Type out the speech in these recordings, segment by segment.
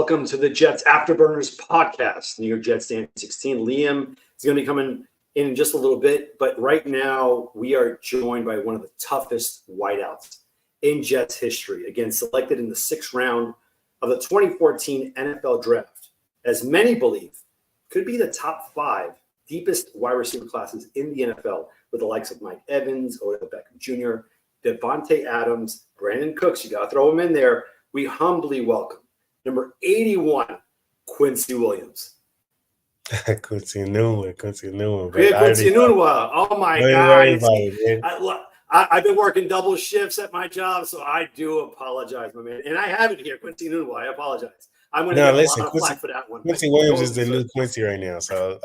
welcome to the Jets Afterburners podcast. New York Jets Stand 16. Liam is going to be coming in just a little bit, but right now we are joined by one of the toughest wideouts in Jets history. Again, selected in the 6th round of the 2014 NFL Draft. As many believe, could be the top 5 deepest wide receiver classes in the NFL, with the likes of Mike Evans, Odell Beckham Jr., Devontae Adams, Brandon Cooks. You got to throw him in there. We humbly welcome number 81, Quincy Williams. Quincy Enunwa. Quincy Enunwa. Oh, my God. I've been working double shifts at my job, so I do apologize, my man. And I have it here, Quincy Enunwa. I apologize. I'm going to get a lot of flack for that one. Quincy Williams is the new Quincy right now. So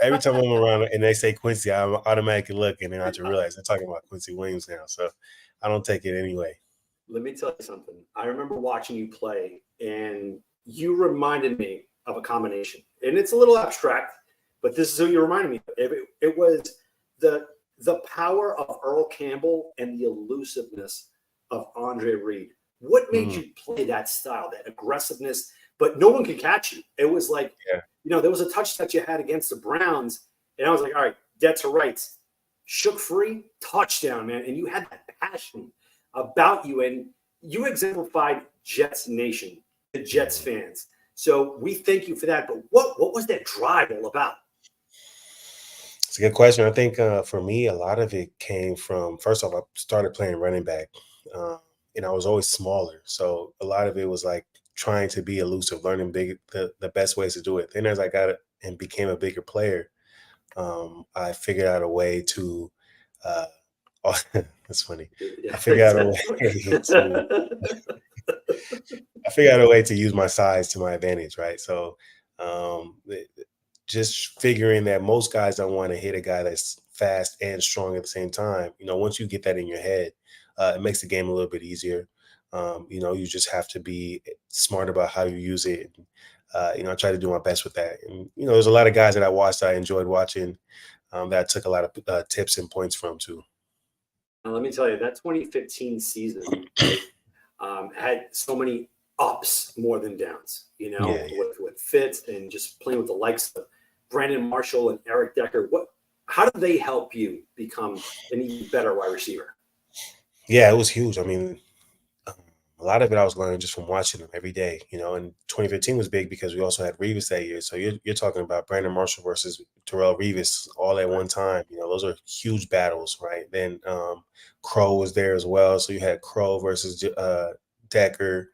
every time I'm around and they say Quincy, I automatically look and then I just realize they're talking about Quincy Williams now. So I don't take it anyway. Let me tell you something. I remember watching you play, and you reminded me of a combination. And it's a little abstract, but this is who you reminded me of. It was the power of Earl Campbell and the elusiveness of Andre Reed. What made you play that style, that aggressiveness, but no one could catch you? It was like, there was a touch that you had against the Browns, and I was like, all right, dead to rights. Shook free, touchdown, man. And you had that passion about you, and you exemplified Jets Nation, the Jets fans. So we thank you for that. But what was that drive all about? It's a good question. I think for me, a lot of it came from, first off, I started playing running back, and I was always smaller. So a lot of it was like trying to be elusive, learning the best ways to do it. Then as I got it and became a bigger player, I figured out a way to that's funny. I figured out a way to use my size to my advantage, right? So just figuring that most guys don't want to hit a guy that's fast and strong at the same time. Once you get that in your head, it makes the game a little bit easier. You just have to be smart about how you use it. I try to do my best with that. And, there's a lot of guys that I watched, I enjoyed watching, that I took a lot of tips and points from too. Now, let me tell you, that 2015 season had so many ups more than downs, with Fitz and just playing with the likes of Brandon Marshall and Eric Decker. How did they help you become an even better wide receiver? Yeah, it was huge. I mean, a lot of it I was learning just from watching them every day, and 2015 was big because we also had Revis that year. So you're talking about Brandon Marshall versus Terrell Revis all at one time. Those are huge battles, right? Then Crow was there as well. So you had Crow versus Decker.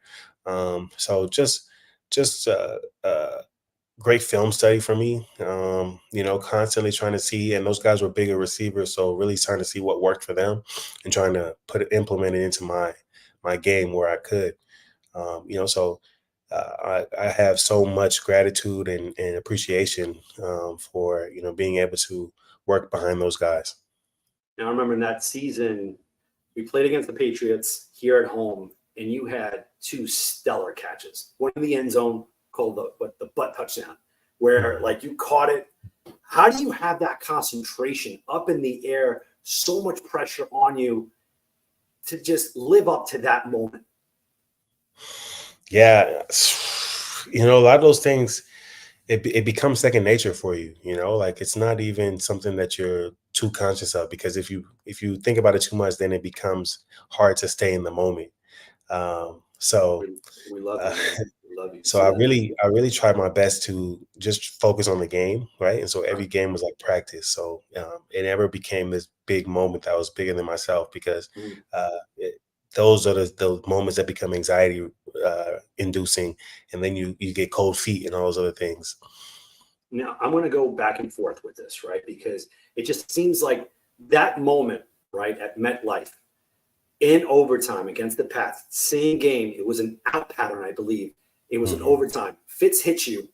So just great film study for me, constantly trying to see, and those guys were bigger receivers. So really trying to see what worked for them and trying to implement it into my game where I could, so I have so much gratitude and appreciation for, being able to work behind those guys. Now, I remember in that season, we played against the Patriots here at home, and you had 2 stellar catches. One in the end zone called the butt touchdown, where like you caught it. How do you have that concentration up in the air, so much pressure on you, to just live up to that moment? Yeah. A lot of those things, it becomes second nature for you, like it's not even something that you're too conscious of, because if you think about it too much, then it becomes hard to stay in the moment. So we love you. We love you. So I really tried my best to just focus on the game, right? And so every game was like practice. So it never became this big moment that was bigger than myself, because those are the moments that become anxiety inducing, and then you get cold feet and all those other things. Now, I'm going to go back and forth with this, right? Because it just seems like that moment, right, at MetLife in overtime against the Pats, same game. It was an out pattern, I believe. It was an overtime. Fitz hit you,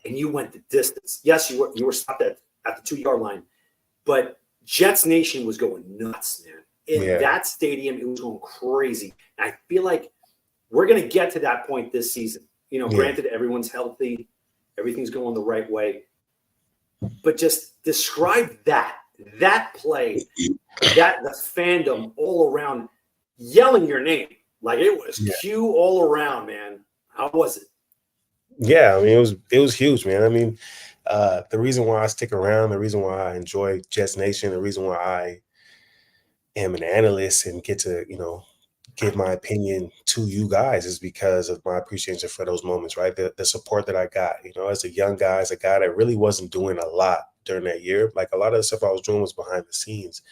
and you went the distance. Yes, you were stopped at the 2-yard line, but Jets Nation was going nuts, man. In that stadium, it was going crazy. And I feel like we're going to get to that point this season. Granted, everyone's healthy. Everything's going the right way. But just describe that play, the fandom all around yelling your name. Like it was Q all around, man. How was it? Yeah, I mean it was huge, man. I mean, the reason why I stick around, the reason why I enjoy Jets Nation, the reason why I am an analyst and get to, give my opinion to you guys is because of my appreciation for those moments, right? The support that I got, as a young guy, as a guy that really wasn't doing a lot during that year. Like a lot of the stuff I was doing was behind the scenes,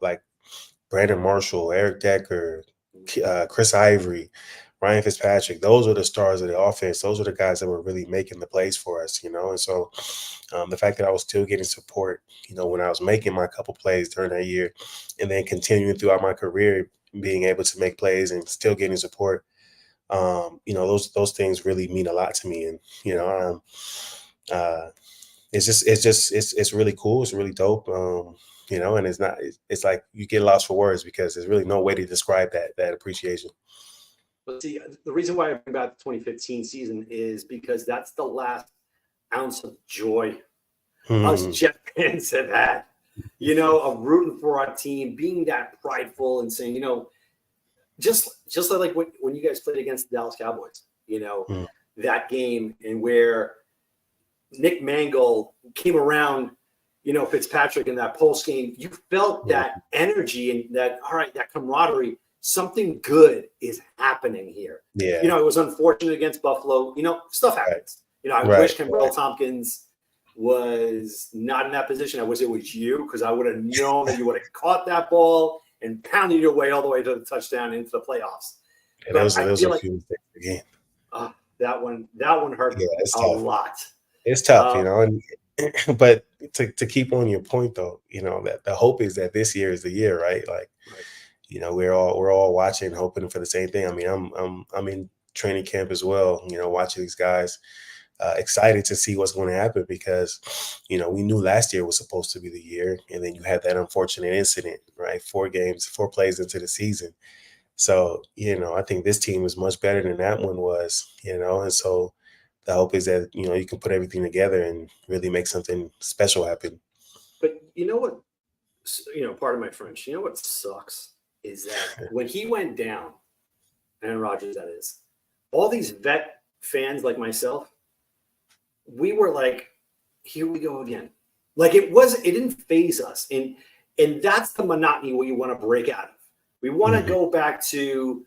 like Brandon Marshall, Eric Decker, Chris Ivory, Ryan Fitzpatrick. Those were the stars of the offense. Those were the guys that were really making the plays for us, And so the fact that I was still getting support, when I was making my couple plays during that year and then continuing throughout my career, being able to make plays and still getting support, those things really mean a lot to me. And, uh, it's really cool. It's really dope. And it's like you get lost for words because there's really no way to describe that appreciation. But see, the reason why I bring back the 2015 season is because that's the last ounce of joy us Hmm. Jet fans have had. Of rooting for our team, being that prideful and saying, just like when you guys played against the Dallas Cowboys, Hmm. that game and where Nick Mangold came around, Fitzpatrick in that post game, you felt that energy and that, all right, that camaraderie, something good is happening here. Yeah. It was unfortunate against Buffalo, stuff Right. happens. I Right. wish Kenbrell Tompkins was not in that position. I wish it was you because I would have known that you would have caught that ball and pounded your way all the way to the touchdown into the playoffs. Yeah, But I those feel are a like few mistakes again. uh, that one hurt Yeah, it's a tough. lot. It's tough, Uh, and but to keep on your point though, that the hope is that this year is the year, right? Like, right. we're all watching, hoping for the same thing. I mean, I'm in training camp as well, watching these guys, excited to see what's going to happen because, we knew last year was supposed to be the year, and then you had that unfortunate incident, right? 4 plays into the season. So, I think this team is much better than that one was, and so the hope is that, you can put everything together and really make something special happen. But you know what? Part of my French. You know what sucks is that when he went down, Aaron Rodgers, that is, all these vet fans like myself, we were like, here we go again. Like it didn't phase us. And that's the monotony what you want to break out of. We want to Mhm. go back to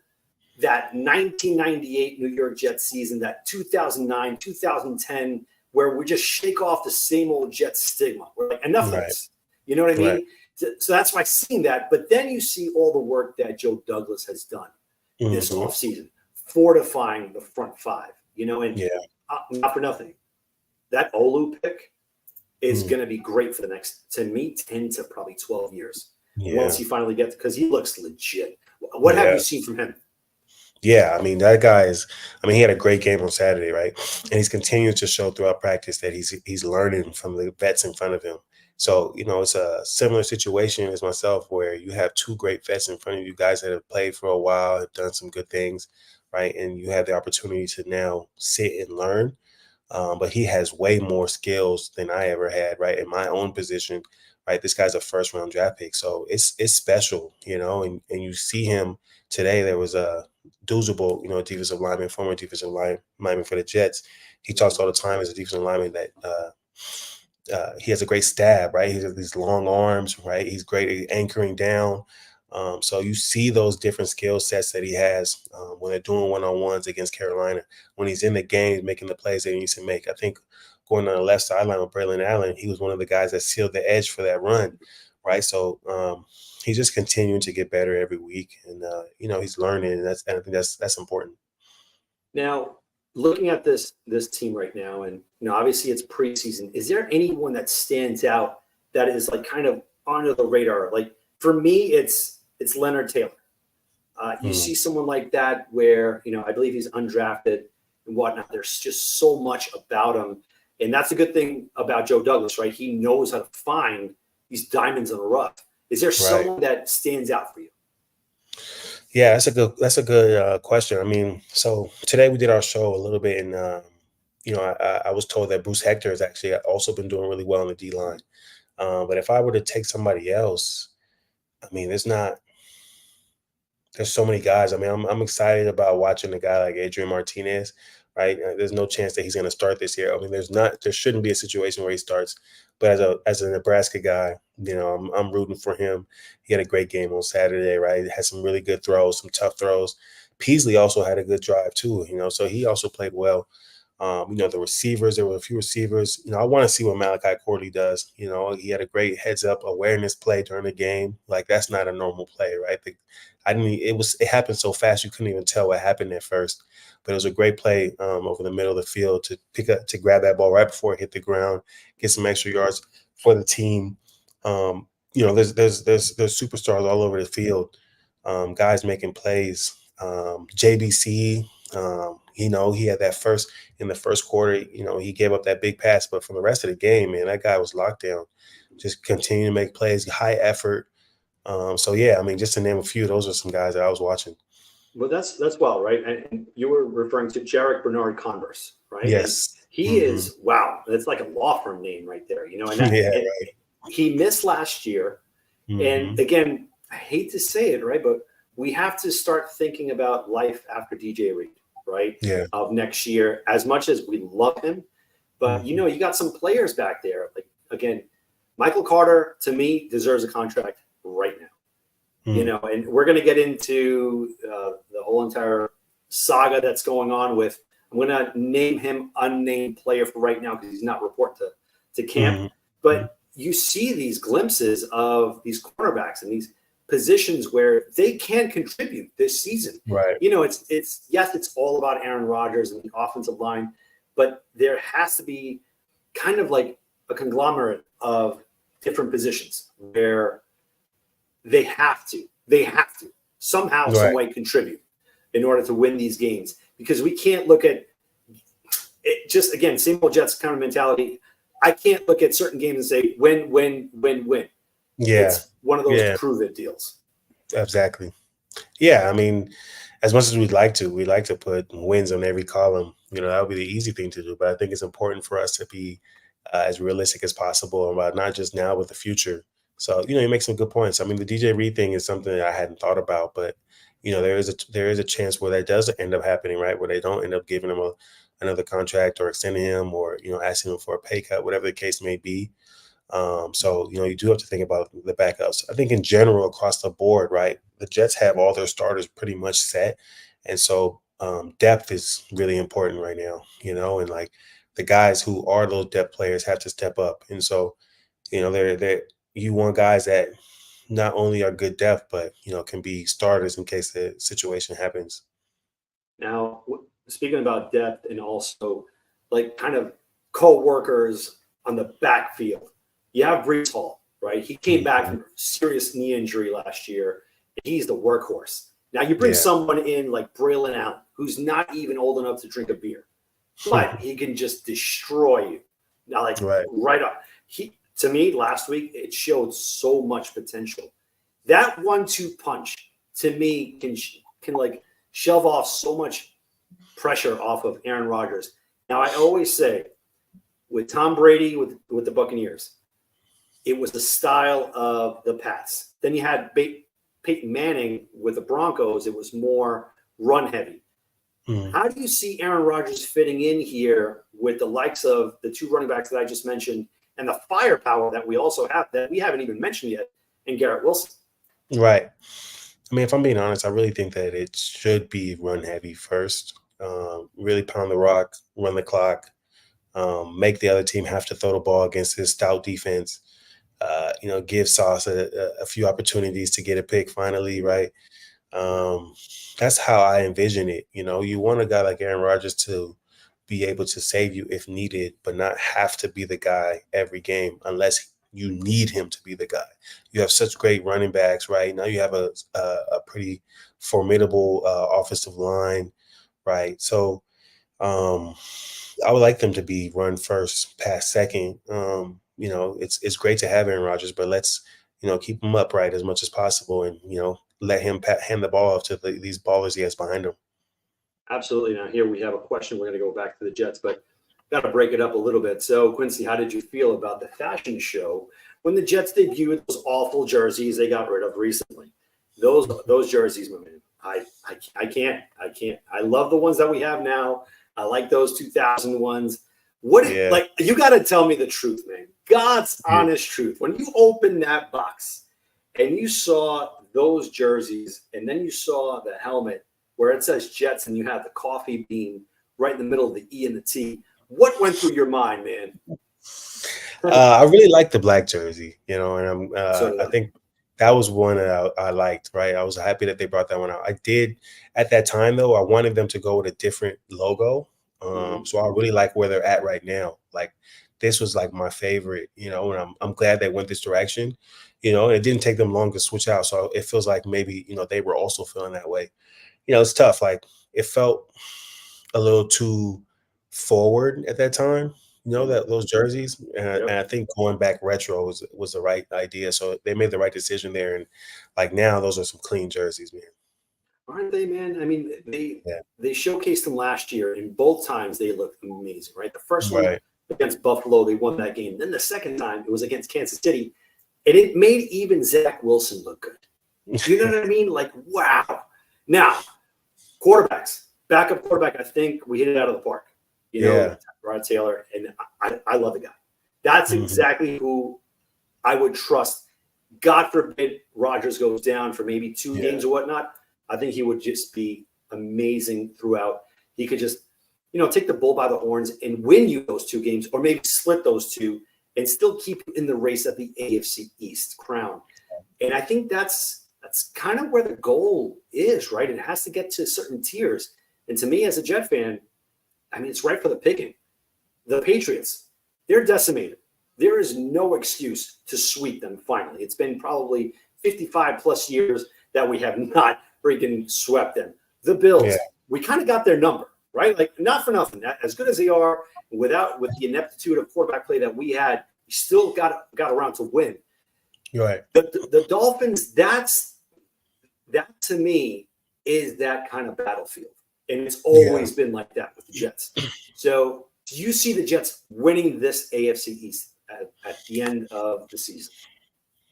that 1998 New York Jets season, that 2009, 2010, where we just shake off the same old Jets stigma. We're like, enough of Right, this. You know what I right. mean? So that's why seeing that. But then you see all the work that Joe Douglas has done this Mhm. offseason, fortifying the front five, and Yeah. not for nothing. That Olu pick is Mm. going to be great for the next, to me, 10 to probably 12 years. Once Yeah. he finally gets, because he looks legit. What have you Yeah. seen from him? Yeah, I mean that guy is. I mean, he had a great game on Saturday, right? And he's continued to show throughout practice that he's learning from the vets in front of him. So it's a similar situation as myself, where you have two great vets in front of you, guys that have played for a while, have done some good things, right? And you have the opportunity to now sit and learn. But he has way more skills than I ever had, right? In my own position, right? This guy's a first round draft pick. So it's special, and you see him today. There was a Duzable, defensive lineman, former lineman for the Jets. He talks all the time as a defensive lineman that he has a great stab, right? He has these long arms, right? He's great at anchoring down. So you see those different skill sets that he has when they're doing one-on-ones against Carolina. When he's in the game, he's making the plays that he needs to make. I think going on the left sideline with Braylon Allen, he was one of the guys that sealed the edge for that run, right? So he's just continuing to get better every week, and he's learning, and I think that's important. Now, looking at this team right now, and obviously it's preseason. Is there anyone that stands out that is like kind of under the radar? Like for me, it's Leonard Taylor. You Mm, see someone like that where I believe he's undrafted and whatnot. There's just so much about him, and that's a good thing about Joe Douglas, right? He knows how to find these diamonds in the rough. Is there right. someone that stands out for you? Yeah, that's a good question. I mean, so today we did our show a little bit, and I was told that Bruce Hector has actually also been doing really well on the D line. But if I were to take somebody else, I mean, there's so many guys. I mean, I'm excited about watching a guy like Adrian Martinez, right? There's no chance that he's going to start this year. I mean, there shouldn't be a situation where he starts. But as a Nebraska guy, I'm rooting for him. He had a great game on Saturday, right? Had some really good throws, some tough throws. Peasley also had a good drive too, so he also played well. The receivers, there were a few receivers. I want to see what Malachi Corley does. He had a great heads up awareness play during the game. Like, that's not a normal play, right? It happened so fast you couldn't even tell what happened at first. But it was a great play over the middle of the field to grab that ball right before it hit the ground, get some extra yards for the team. There's superstars all over the field, guys making plays. JBC, he had that in the first quarter, he gave up that big pass, but for the rest of the game, man, that guy was locked down. Just continue to make plays, high effort. So yeah, I mean, just to name a few, those are some guys that I was watching. Well, that's well, right. And you were referring to Jarek Bernard Converse, right? And Yes. he is, wow, that's like a law firm name right there, and Yeah, and right. he missed last year. And again, I hate to say it, right, but we have to start thinking about life after DJ Reed, right? Yeah. Of next year, as much as we love him, but you got some players back there. Like, again, Michael Carter, to me, deserves a contract right now. And we're going to get into the whole entire saga that's going on with, I'm going to name him unnamed player for right now because he's not reporting to camp. But you see these glimpses of these cornerbacks and these positions where they can contribute this season. Right. It's all about Aaron Rodgers and the offensive line, but there has to be kind of like a conglomerate of different positions where they have to somehow, some way contribute in order to win these games, because we can't look at it just, again, same old Jets kind of mentality. I can't look at certain games and say win. Yeah. It's one of those prove it deals. Exactly. Yeah. I mean, as much as we'd like to put wins on every column, that would be the easy thing to do. But I think it's important for us to be as realistic as possible about not just now, but the future. So, you make some good points. I mean, the DJ Reed thing is something that I hadn't thought about, but there is a chance where that does end up happening, right? Where they don't end up giving him another contract or extending him or, asking him for a pay cut, whatever the case may be. So, you do have to think about the backups. I think in general, across the board, right, the Jets have all their starters pretty much set. And so depth is really important right now, and like the guys who are those depth players have to step up. And so, you want guys that not only are good depth, but, can be starters in case the situation happens. Now, speaking about depth and also like kind of co-workers on the backfield, you have Brees Hall, right? He came back from a serious knee injury last year. He's the workhorse. Now you bring someone in like Braylon Allen, who's not even old enough to drink a beer, but he can just destroy you. Now, like right up. To me, last week, it showed so much potential. That 1-2 punch, to me, can like shove off so much pressure off of Aaron Rodgers. Now, I always say, with Tom Brady, with the Buccaneers, it was the style of the Pats. Then you had Peyton Manning with the Broncos. It was more run heavy. How do you see Aaron Rodgers fitting in here with the likes of the two running backs that I just mentioned and the firepower that we also have that we haven't even mentioned yet in Garrett Wilson? Right. I mean, if I'm being honest, I really think that it should be run heavy first. Really pound the rock, run the clock, make the other team have to throw the ball against this stout defense. Give Sauce a few opportunities to get a pick finally, right? That's how I envision it. You want a guy like Aaron Rodgers to be able to save you if needed, but not have to be the guy every game unless you need him to be the guy. You have such great running backs, right? Now you have a pretty formidable offensive line, right? So I would like them to be run first, pass second. It's great to have Aaron Rodgers, but let's keep him upright as much as possible, and let him hand the ball off to these ballers he has behind him. Absolutely. Now here we have a question. We're going to go back to the Jets, but got to break it up a little bit. So, Quincy, how did you feel about the fashion show when the Jets debuted those awful jerseys they got rid of recently? Those jerseys, I can't. I love the ones that we have now. I like those 2000 ones. What Yeah. like you got to tell me the truth, man. God's honest truth. When you open that box and you saw those jerseys, and then you saw the helmet where it says Jets, and you have the coffee bean right in the middle of the E and the T. What went through your mind, man? I really like the black jersey, you know, and I I. think that was one that I liked, right? I was happy that they brought that one out. I did at that time though, I wanted them to go with a different logo. So I really like where they're at right now. Like this was like my favorite, you know, and I'm glad they went this direction, you know, and it didn't take them long to switch out. So it feels like maybe, you know, they were also feeling that way. You know, it's tough. Like it felt a little too forward at that time, you know, that those jerseys. And Yep. I think going back retro was the right idea. So they made the right decision there. And like now, those are some clean jerseys, man. Aren't they, man? I mean, Yeah. they showcased them last year, and both times they looked amazing, right? The first one Right. against Buffalo, they won that game. Then the second time, it was against Kansas City, and it made even Zach Wilson look good. You know what I mean? Like, wow. Now, quarterbacks, backup quarterback, I think we hit it out of the park. You know, Yeah. Rod Taylor, and I love the guy. That's exactly who I would trust. God forbid Rodgers goes down for maybe 2 games or whatnot. I think he would just be amazing throughout. He could just, you know, take the bull by the horns and win you those 2 games, or maybe split those 2 and still keep you in the race at the AFC East crown. And I think that's kind of where the goal is, right? It has to get to certain tiers. And to me, as a Jet fan, I mean, it's right for the picking. The Patriots, they're decimated. There is no excuse to sweep them finally. It's been probably 55 plus years that we have not freaking swept them. The Bills, we kind of got their number, right? Like, not for nothing. As good as they are, with the ineptitude of quarterback play that we had, we still got around to win. You're right. The Dolphins, that to me is that kind of battlefield. And it's always been like that with the Jets. So do you see the Jets winning this AFC East at the end of the season?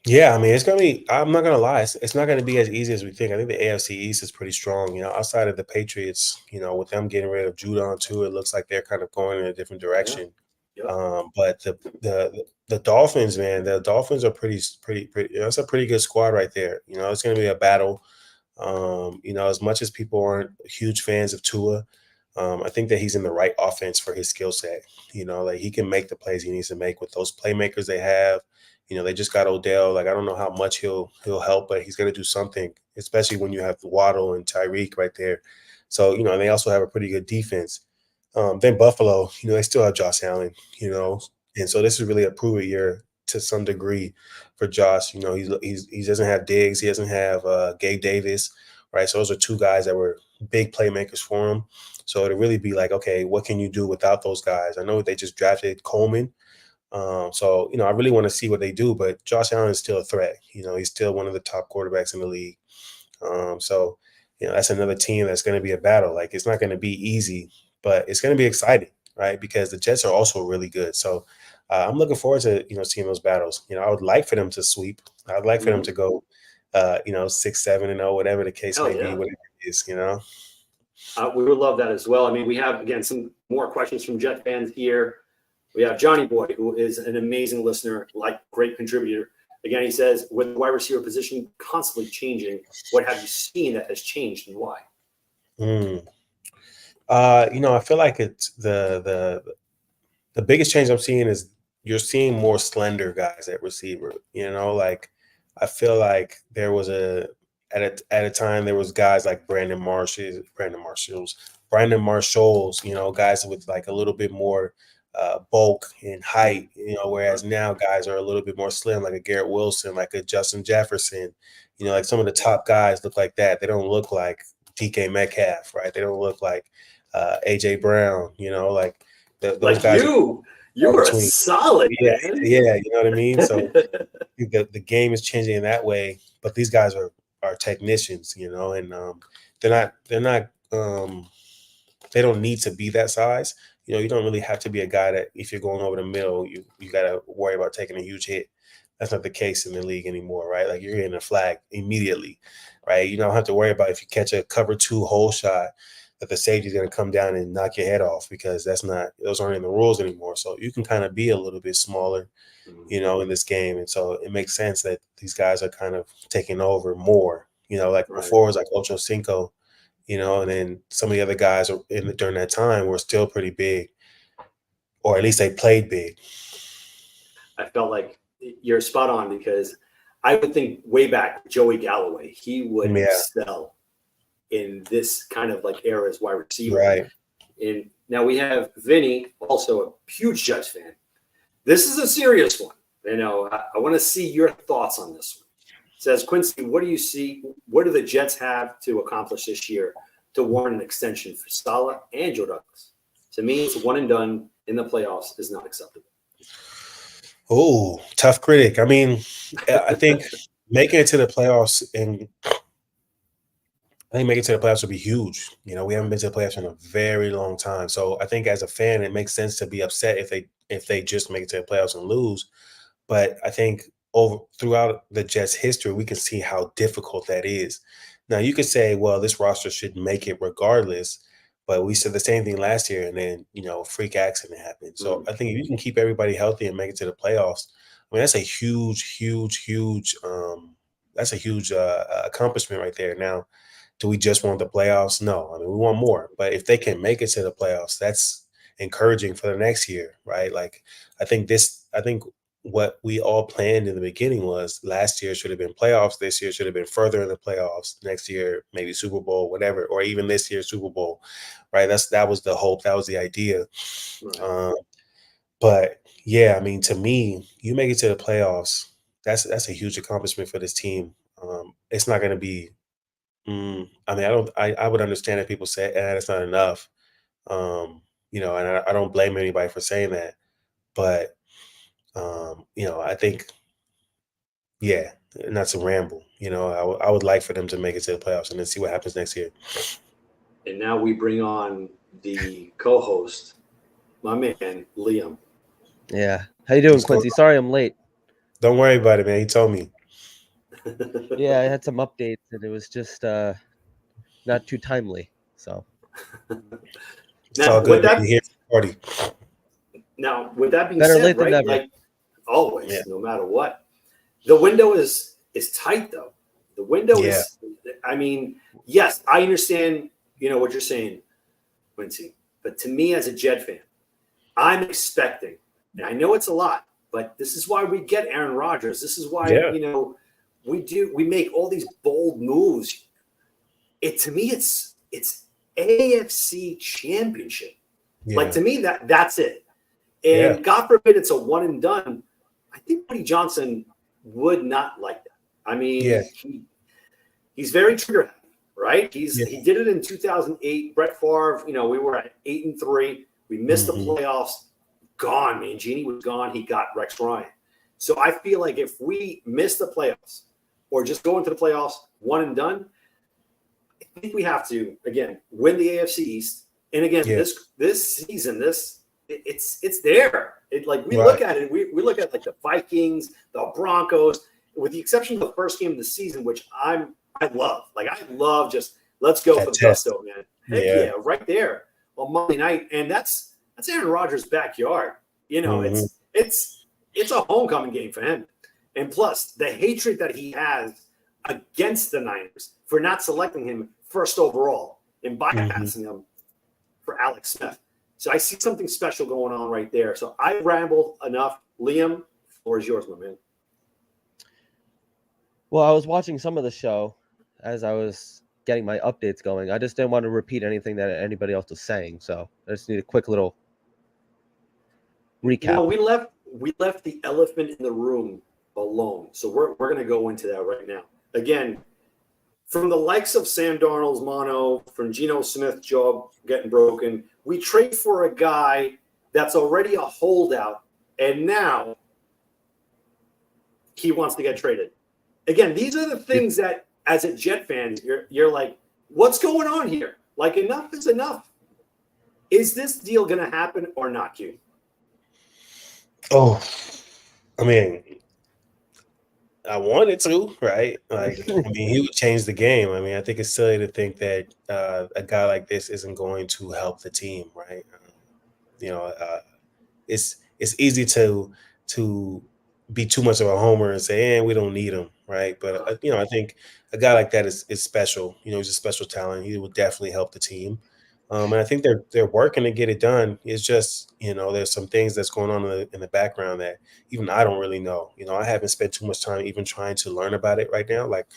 Yeah, I mean, it's gonna be. I'm not gonna lie, it's not gonna be as easy as we think. I think the AFC East is pretty strong. You know, outside of the Patriots, you know, with them getting rid of Judon too, it looks like they're kind of going in a different direction. Yep. But the Dolphins, man, the Dolphins are pretty. You know, it's a pretty good squad right there. You know, it's gonna be a battle. You know, as much as people aren't huge fans of Tua, I think that he's in the right offense for his skill set. You know, like he can make the plays he needs to make with those playmakers they have. You know, they just got Odell. Like I don't know how much he'll help, but he's going to do something, especially when you have Waddle and Tyreek right there. So you know, and they also have a pretty good defense. Then Buffalo, you know, they still have Josh Allen. You know, and so this is really a prove it year to some degree for Josh. You know, he doesn't have Diggs, he doesn't have Gabe Davis, right? So those are 2 guys that were big playmakers for him. So it'll really be like, okay, what can you do without those guys? I know they just drafted Coleman. So, you know, I really want to see what they do, but Josh Allen is still a threat. You know, he's still one of the top quarterbacks in the league. So, you know, that's another team that's going to be a battle. Like it's not going to be easy, but it's going to be exciting, right? Because the Jets are also really good. So I'm looking forward to, you know, seeing those battles. You know, I would like for them to sweep. I'd like for them to go, you know, 6-7-0, whatever the case Hell may be, yeah. whatever it is, you know. We would love that as well. I mean, we have, again, some more questions from Jet fans here. We have Johnny Boy, who is an amazing listener, like great contributor. Again, he says, with the wide receiver position constantly changing, what have you seen that has changed and why? You know, I feel like it's the biggest change I'm seeing is you're seeing more slender guys at receiver. You know, like I feel like there was at a time there was guys like Brandon Marshalls. You know, guys with like a little bit more bulk and height. You know, whereas now guys are a little bit more slim, like a Garrett Wilson, like a Justin Jefferson. You know, like some of the top guys look like that. They don't look like DK Metcalf, right? They don't look like AJ Brown. You know, like those Like guys you are were a between. solid, Yeah, man. yeah, you know what I mean? So the game is changing in that way, but these guys are technicians, you know, and they're not they don't need to be that size. You know, you don't really have to be a guy that if you're going over the middle, you got to worry about taking a huge hit. That's not the case in the league anymore, right? Like you're getting a flag immediately, right? You don't have to worry about if you catch a cover 2 hole shot. that the safety's going to come down and knock your head off, because those aren't in the rules anymore. So you can kind of be a little bit smaller, in this game. And so it makes sense that these guys are kind of taking over more, like Right. before it was like Ocho Cinco, and then some of the other guys during that time were still pretty big, or at least they played big. I felt like you're spot on, because I would think way back, Joey Galloway, he would excel in this kind of like era as wide receiver. Right. And now we have Vinny, also a huge Jets fan. This is a serious one. I want to see your thoughts on this one. It says, Quincy, what do you see? What do the Jets have to accomplish this year to warrant an extension for Saleh and Joe Douglas? To me, it's one and done in the playoffs is not acceptable. Oh, tough critic. I mean, I think making it to the playoffs would be huge. We haven't been to the playoffs in a very long time. So I think as a fan, it makes sense to be upset if they just make it to the playoffs and lose. But I think throughout the Jets' history, we can see how difficult that is. Now, you could say, well, this roster should make it regardless. But we said the same thing last year, and then, a freak accident happened. So I think if you can keep everybody healthy and make it to the playoffs, I mean, that's a huge accomplishment right there. Now, do we just want the playoffs? No. I mean, we want more. But if they can make it to the playoffs, that's encouraging for the next year, right? Like, I think what we all planned in the beginning was last year should have been playoffs. This year should have been further in the playoffs. Next year, maybe Super Bowl, whatever, or even this year, Super Bowl, right? That was the hope. That was the idea. Right. But yeah, I mean, to me, you make it to the playoffs, that's a huge accomplishment for this team. It's not going to be. I mean, I would understand if people say, it's not enough. And I don't blame anybody for saying that, but I think, not to ramble. I would like for them to make it to the playoffs and then see what happens next year. And now we bring on the co-host, my man, Liam. Yeah. How you doing, Quincy? Sorry I'm late. Don't worry about it, man. He told me. Yeah, I had some updates, and it was just not too timely. So. It's all good. Party. Now, with that being better said, late than right, never. like always, no matter what, the window is tight, though. The window is. I mean, yes, I understand. What you're saying, Quincy. But to me, as a Jet fan, I'm expecting, and I know it's a lot, but this is why we get Aaron Rodgers. This is why we make all these bold moves. To me, it's AFC Championship. Yeah. Like, to me, that's it. And God forbid it's a one and done. I think Woody Johnson would not like that. I mean, he's very trigger happy, right? He did it in 2008. Brett Favre, we were at 8-3. We missed the playoffs. Gone, man. Genie was gone. He got Rex Ryan. So I feel like if we miss the playoffs or just go into the playoffs one and done, I think we have to, again, win the AFC East. And again, this season, it's there. We look at it, we look at like the Vikings, the Broncos, with the exception of the first game of the season, which I love. Like, I love just let's go for the gusto, man. Heck yeah, right there on Monday night. And that's Aaron Rodgers' backyard. It's a homecoming game for him. And plus, the hatred that he has against the Niners for not selecting him first overall and bypassing him for Alex Smith. So I see something special going on right there. So I rambled enough. Liam, the floor is yours, my man. Well, I was watching some of the show as I was getting my updates going. I just didn't want to repeat anything that anybody else was saying. So I just need a quick little recap. We left the elephant in the room alone. So we're going to go into that right now. Again, from the likes of Sam Darnold's mono, from Geno Smith's jaw getting broken, we trade for a guy that's already a holdout, and now he wants to get traded. Again, these are the things that, as a Jet fan, you're like, what's going on here? Like, enough is enough. Is this deal going to happen or not, Q? Oh, I mean, I wanted to, right? Like, I mean, he would change the game. I mean, I think it's silly to think that a guy like this isn't going to help the team, right? You know, it's easy to be too much of a homer and say, we don't need him, right? But I think a guy like that is special. He's a special talent. He will definitely help the team. And I think they're working to get it done. It's just there's some things that's going on in the background that even I don't really know. I haven't spent too much time even trying to learn about it right now. Like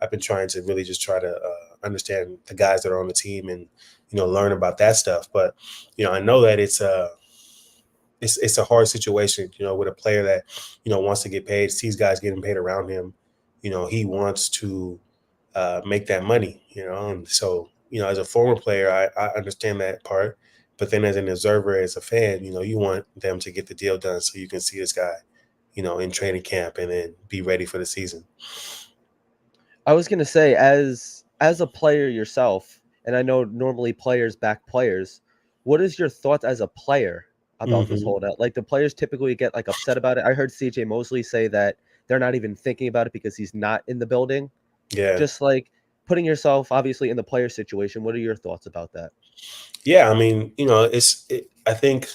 I've been trying to really just try to understand the guys that are on the team and learn about that stuff. But I know that it's a hard situation, with a player that, wants to get paid, sees guys getting paid around him. He wants to make that money, And so, as a former player, I understand that part. But then as an observer, as a fan, you want them to get the deal done so you can see this guy, in training camp and then be ready for the season. I was gonna say, as a player yourself, and I know normally players back players, what is your thoughts as a player about this Mm-hmm. holdout? Like, the players typically get like upset about it. I heard CJ Mosley say that they're not even thinking about it because he's not in the building. Yeah. Just like putting yourself obviously in the player situation. What are your thoughts about that? Yeah. I mean, I think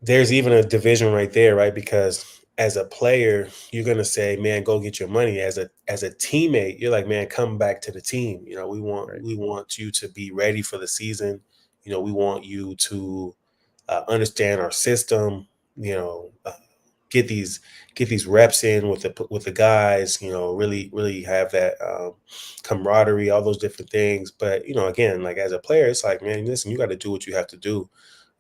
there's even a division right there, right? Because as a player, you're gonna say, "Man, go get your money." As a teammate, you're like, "Man, come back to the team." We want Right. we want you to be ready for the season. We want you to understand our system. Get these reps in with the guys. Really have that camaraderie, all those different things. But again, like as a player, it's like, man, listen, you got to do what you have to do,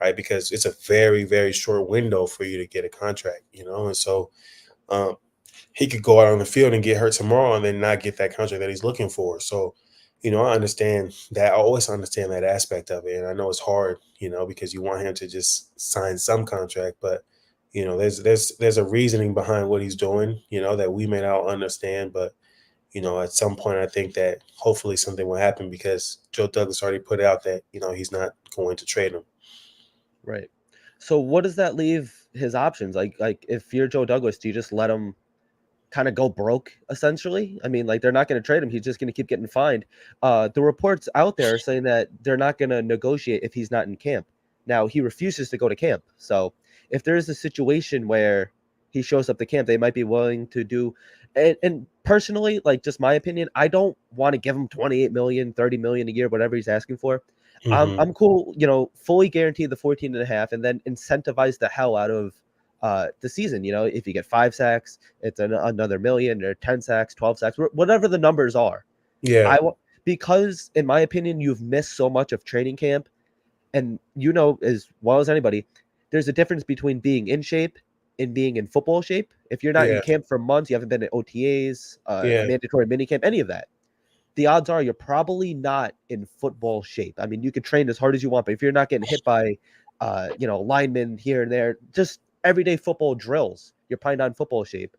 right? Because it's a very, very short window for you to get a contract, and so um, he could go out on the field and get hurt tomorrow and then not get that contract that he's looking for. So, I understand that. I always understand that aspect of it. And I know it's hard, because you want him to just sign some contract, but there's a reasoning behind what he's doing, that we may not understand, but at some point I think that hopefully something will happen because Joe Douglas already put out that, he's not going to trade him. Right. So what does that leave his options? Like if you're Joe Douglas, do you just let him kind of go broke essentially? I mean, like they're not going to trade him. He's just going to keep getting fined. The reports out there are saying that they're not going to negotiate if he's not in camp. Now he refuses to go to camp. So if there is a situation where he shows up to camp, they might be willing to do. And personally, like just my opinion, I don't want to give him 28 million, 30 million a year, whatever he's asking for. Mm-hmm. I'm cool, fully guarantee the 14 and a half and then incentivize the hell out of the season. If you get 5 sacks, it's another million, or 10 sacks, 12 sacks, whatever the numbers are. Yeah. Because in my opinion, you've missed so much of training camp, and as well as anybody, there's a difference between being in shape and being in football shape. If you're not in Yeah. camp for months, you haven't been at OTAs, Yeah. mandatory minicamp, any of that, the odds are you're probably not in football shape. I mean, you could train as hard as you want, but if you're not getting hit by, linemen here and there, just everyday football drills, you're probably not in football shape.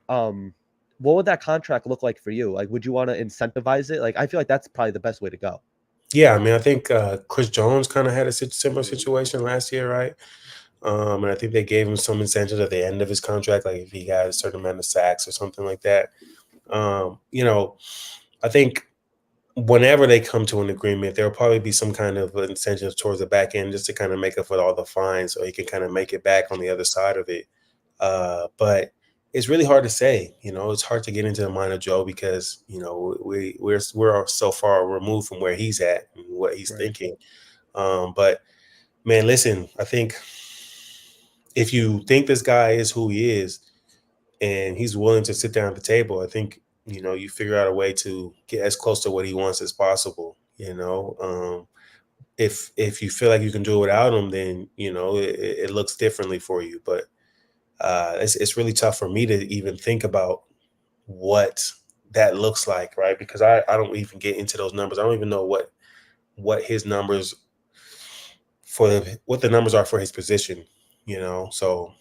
What would that contract look like for you? Like, would you want to incentivize it? Like, I feel like that's probably the best way to go. Yeah, I mean, I think Chris Jones kind of had a similar situation last year, right? And I think they gave him some incentive at the end of his contract, like if he had a certain amount of sacks or something like that. I think whenever they come to an agreement, there'll probably be some kind of incentive towards the back end just to kind of make up for all the fines, so he can kind of make it back on the other side of it. But it's really hard to say. It's hard to get into the mind of Joe because we're so far removed from where he's at and what he's Right. thinking. But man, listen, I think if you think this guy is who he is and he's willing to sit down at the table, I think you figure out a way to get as close to what he wants as possible. If you feel like you can do it without him, then it looks differently for you. But it's really tough for me to even think about what that looks like, right? Because I don't even get into those numbers. I don't even know what his numbers what the numbers are for his position. So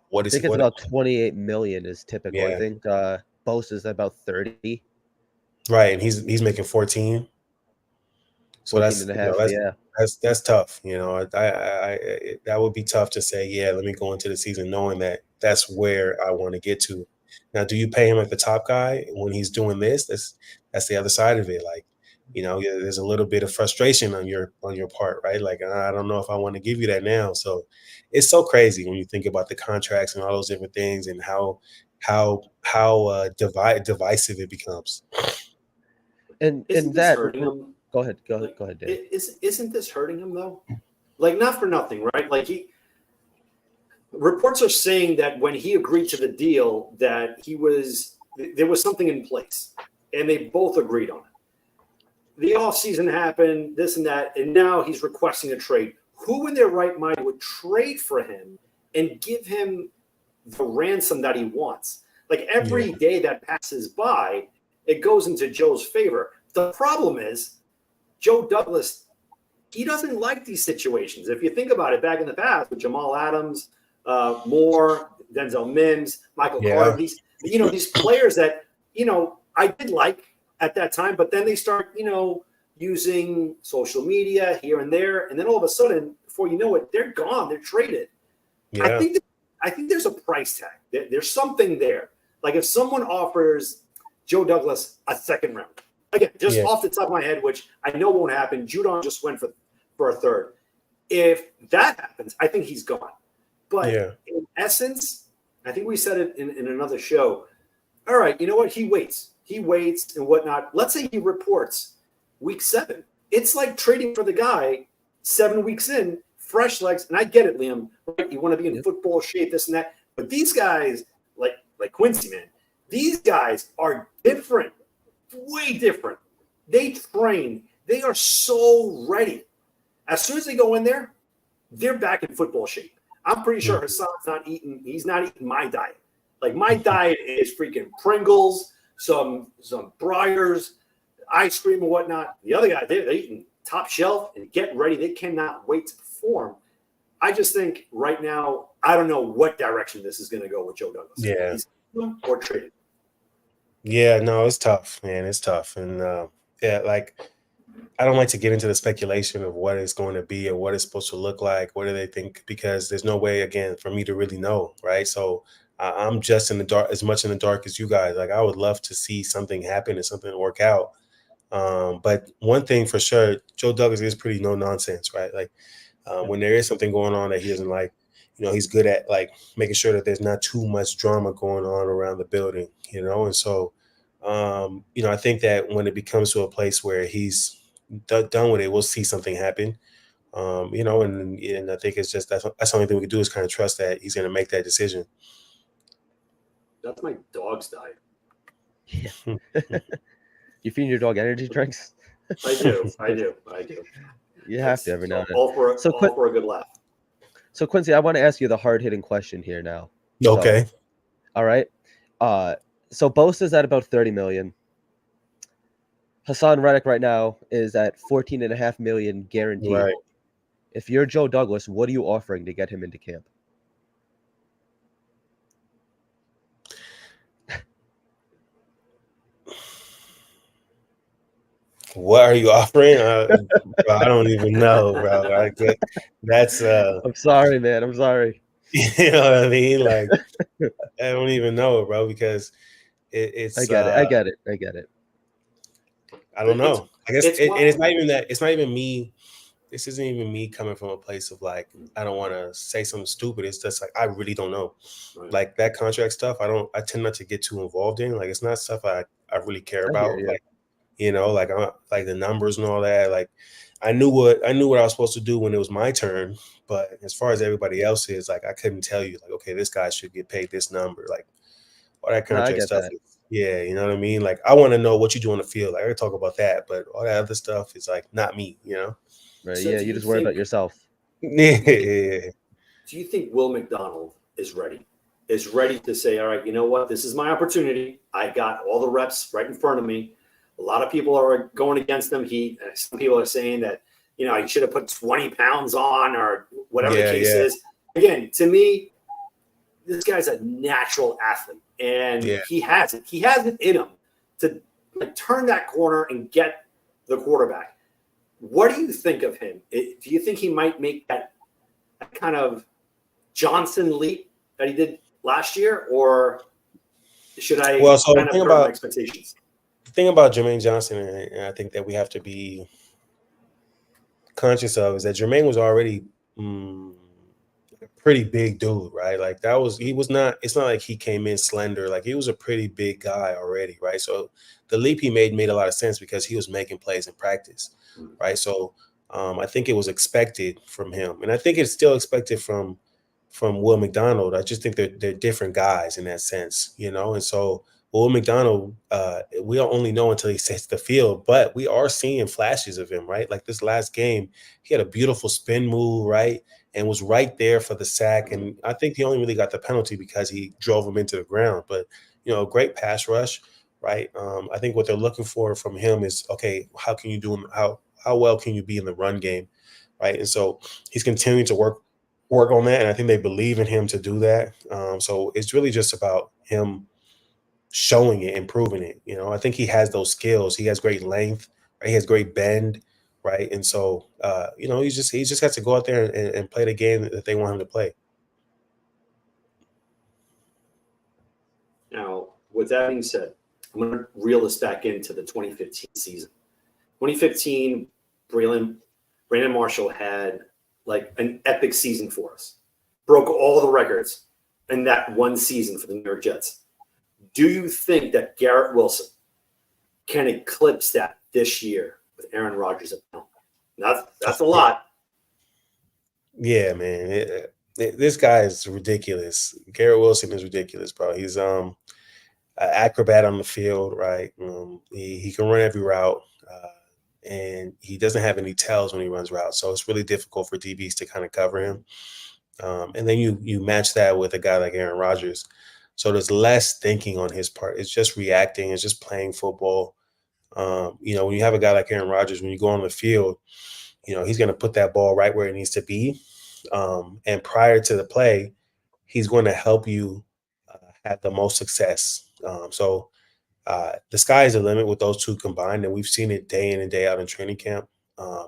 what I is think it's about 28 million is typical. I Yeah, think Bose is about 30, right, and he's making 14. So 14 that's and a half. Yeah. that's tough. I that would be tough to say. Yeah, let me go into the season knowing that that's where I want to get to. Now, do you pay him at the top guy when he's doing this? That's the other side of it. Like, yeah, there's a little bit of frustration on your part, right? Like, I don't know if I want to give you that now. So it's so crazy when you think about the contracts and all those different things and how divisive it becomes. And Isn't this that hurting him? go ahead, Like, Dan. isn't this hurting him though? Like, not for nothing, right? Like, reports are saying that when he agreed to the deal, that there was something in place, and they both agreed on it. The offseason happened, this and that, and now he's requesting a trade. Who in their right mind would trade for him and give him the ransom that he wants? Like, every day that passes by, it goes into Joe's favor. The problem is, Joe Douglas, he doesn't like these situations. If you think about it, back in the past with Jamal Adams, Moore, Denzel Mims, Michael Carter, these players that, I did like at that time, but then they start, using social media here and there. And then all of a sudden, before you know it, they're gone. They're traded. Yeah. I think there's a price tag. There's something there. Like, if someone offers Joe Douglas a second round, again, just off the top of my head, which I know won't happen, Judon just went for a third. If that happens, I think he's gone. But in essence, I think we said it in another show. All right, you know what? He waits and whatnot. Let's say he reports week 7. It's like trading for the guy 7 weeks in, fresh legs. And I get it, Liam. Right? You want to be in football shape, this and that. But these guys, like Quincy, man, these guys are different, way different. They train. They are so ready. As soon as they go in there, they're back in football shape. I'm pretty sure Hassan's he's not eating my diet. Like, my diet is freaking Pringles, some Breyers, ice cream and whatnot. The other guy, they're eating top shelf and getting ready. They cannot wait to perform. I just think right now, I don't know what direction this is going to go with Joe Douglas. Yeah. He's or traded. Yeah, no, it's tough, man. It's tough. And like, I don't like to get into the speculation of what it's going to be or what it's supposed to look like. What do they think? Because there's no way, again, for me to really know, right? So I'm just in the dark, as much in the dark as you guys. Like, I would love to see something happen and something work out. But one thing for sure, Joe Douglas is pretty no nonsense, right? Like, when there is something going on that he doesn't like, he's good at, like, making sure that there's not too much drama going on around the building, and so, I think that when it becomes to a place where he's done with it, we'll see something happen, and I think it's just that's the only thing we can do is kind of trust that he's going to make that decision. That's my dog's diet. Yeah. You feed your dog energy drinks? I do. You have to every now and then. All for a good laugh. So, Quincy, I want to ask you the hard-hitting question here now. Okay. So, all right. So Bosa's at about 30 million. Hassan Reddick right now is at 14.5 million guaranteed. Right. If you're Joe Douglas, what are you offering to get him into camp? What are you offering? Bro, I don't even know, bro. Like, that's I'm sorry, man. I'm sorry. You know what I mean? Like, I don't even know, bro, because it's. I get it. I don't know. I guess it's it's not even that. It's not even me. This isn't even me coming from a place of, like, I don't want to say something stupid. It's just like, I really don't know. Right. Like, that contract stuff, I tend not to get too involved in. Like, it's not stuff I really care about. Like, like the numbers and all that. Like, I knew what I was supposed to do when it was my turn, but as far as everybody else is, like, I couldn't tell you, like, okay, this guy should get paid this number, like, all that contract stuff. Yeah, you know what I mean? Like, I want to know what you do on the field. Like, I can talk about that, but all that other stuff is, like, not me, Right. So yeah, you just worry about yourself. Yeah. Do you think Will McDonald is ready? Is ready to say, all right, you know what? This is my opportunity. I got all the reps right in front of me. A lot of people are going against him. Some people are saying that, he should have put 20 pounds on or whatever the case is. Again, to me, this guy's a natural athlete, and he has it. He has it in him to, like, turn that corner and get the quarterback. What do you think of him? Do you think he might make that kind of Johnson leap that he did last year, or should I Well, so kind of hurt my expectations? the thing about Jermaine Johnson, and I think that we have to be conscious of, is that Jermaine was already a pretty big dude, right? Like he was not. It's not like he came in slender. Like he was a pretty big guy already, right? So the leap he made a lot of sense because he was making plays in practice, right? So I think it was expected from him, and I think it's still expected from Will McDonald. I just think they're different guys in that sense, you know. And so Will McDonald, we don't only know until he hits the field, but we are seeing flashes of him, right? Like this last game, he had a beautiful spin move, right, and was right there for the sack. And I think he only really got the penalty because he drove him into the ground. But great pass rush, right? I think what they're looking for from him is, okay, how can you do him? How well can you be in the run game, right? And so he's continuing to work on that, and I think they believe in him to do that. So it's really just about him showing it, improving it. I think he has those skills. He has great length, right? He has great bend, right? And so he just has to go out there and play the game that they want him to play. Now, with that being said, I'm going to reel this back into the 2015 season. 2015, Brandon Marshall had like an epic season for us. Broke all the records in that one season for the New York Jets. Do you think that Garrett Wilson can eclipse that this year with Aaron Rodgers at the helm? That's a lot. Yeah, man. This guy is ridiculous. Garrett Wilson is ridiculous, bro. He's an acrobat on the field, right? He can run every route, and he doesn't have any tells when he runs routes. So it's really difficult for DBs to kind of cover him. And then you match that with a guy like Aaron Rodgers. So there's less thinking on his part. It's just reacting. It's just playing football. When you have a guy like Aaron Rodgers, when you go on the field, he's going to put that ball right where it needs to be. And prior to the play, he's going to help you have the most success. So the sky is the limit with those two combined, and we've seen it day in and day out in training camp.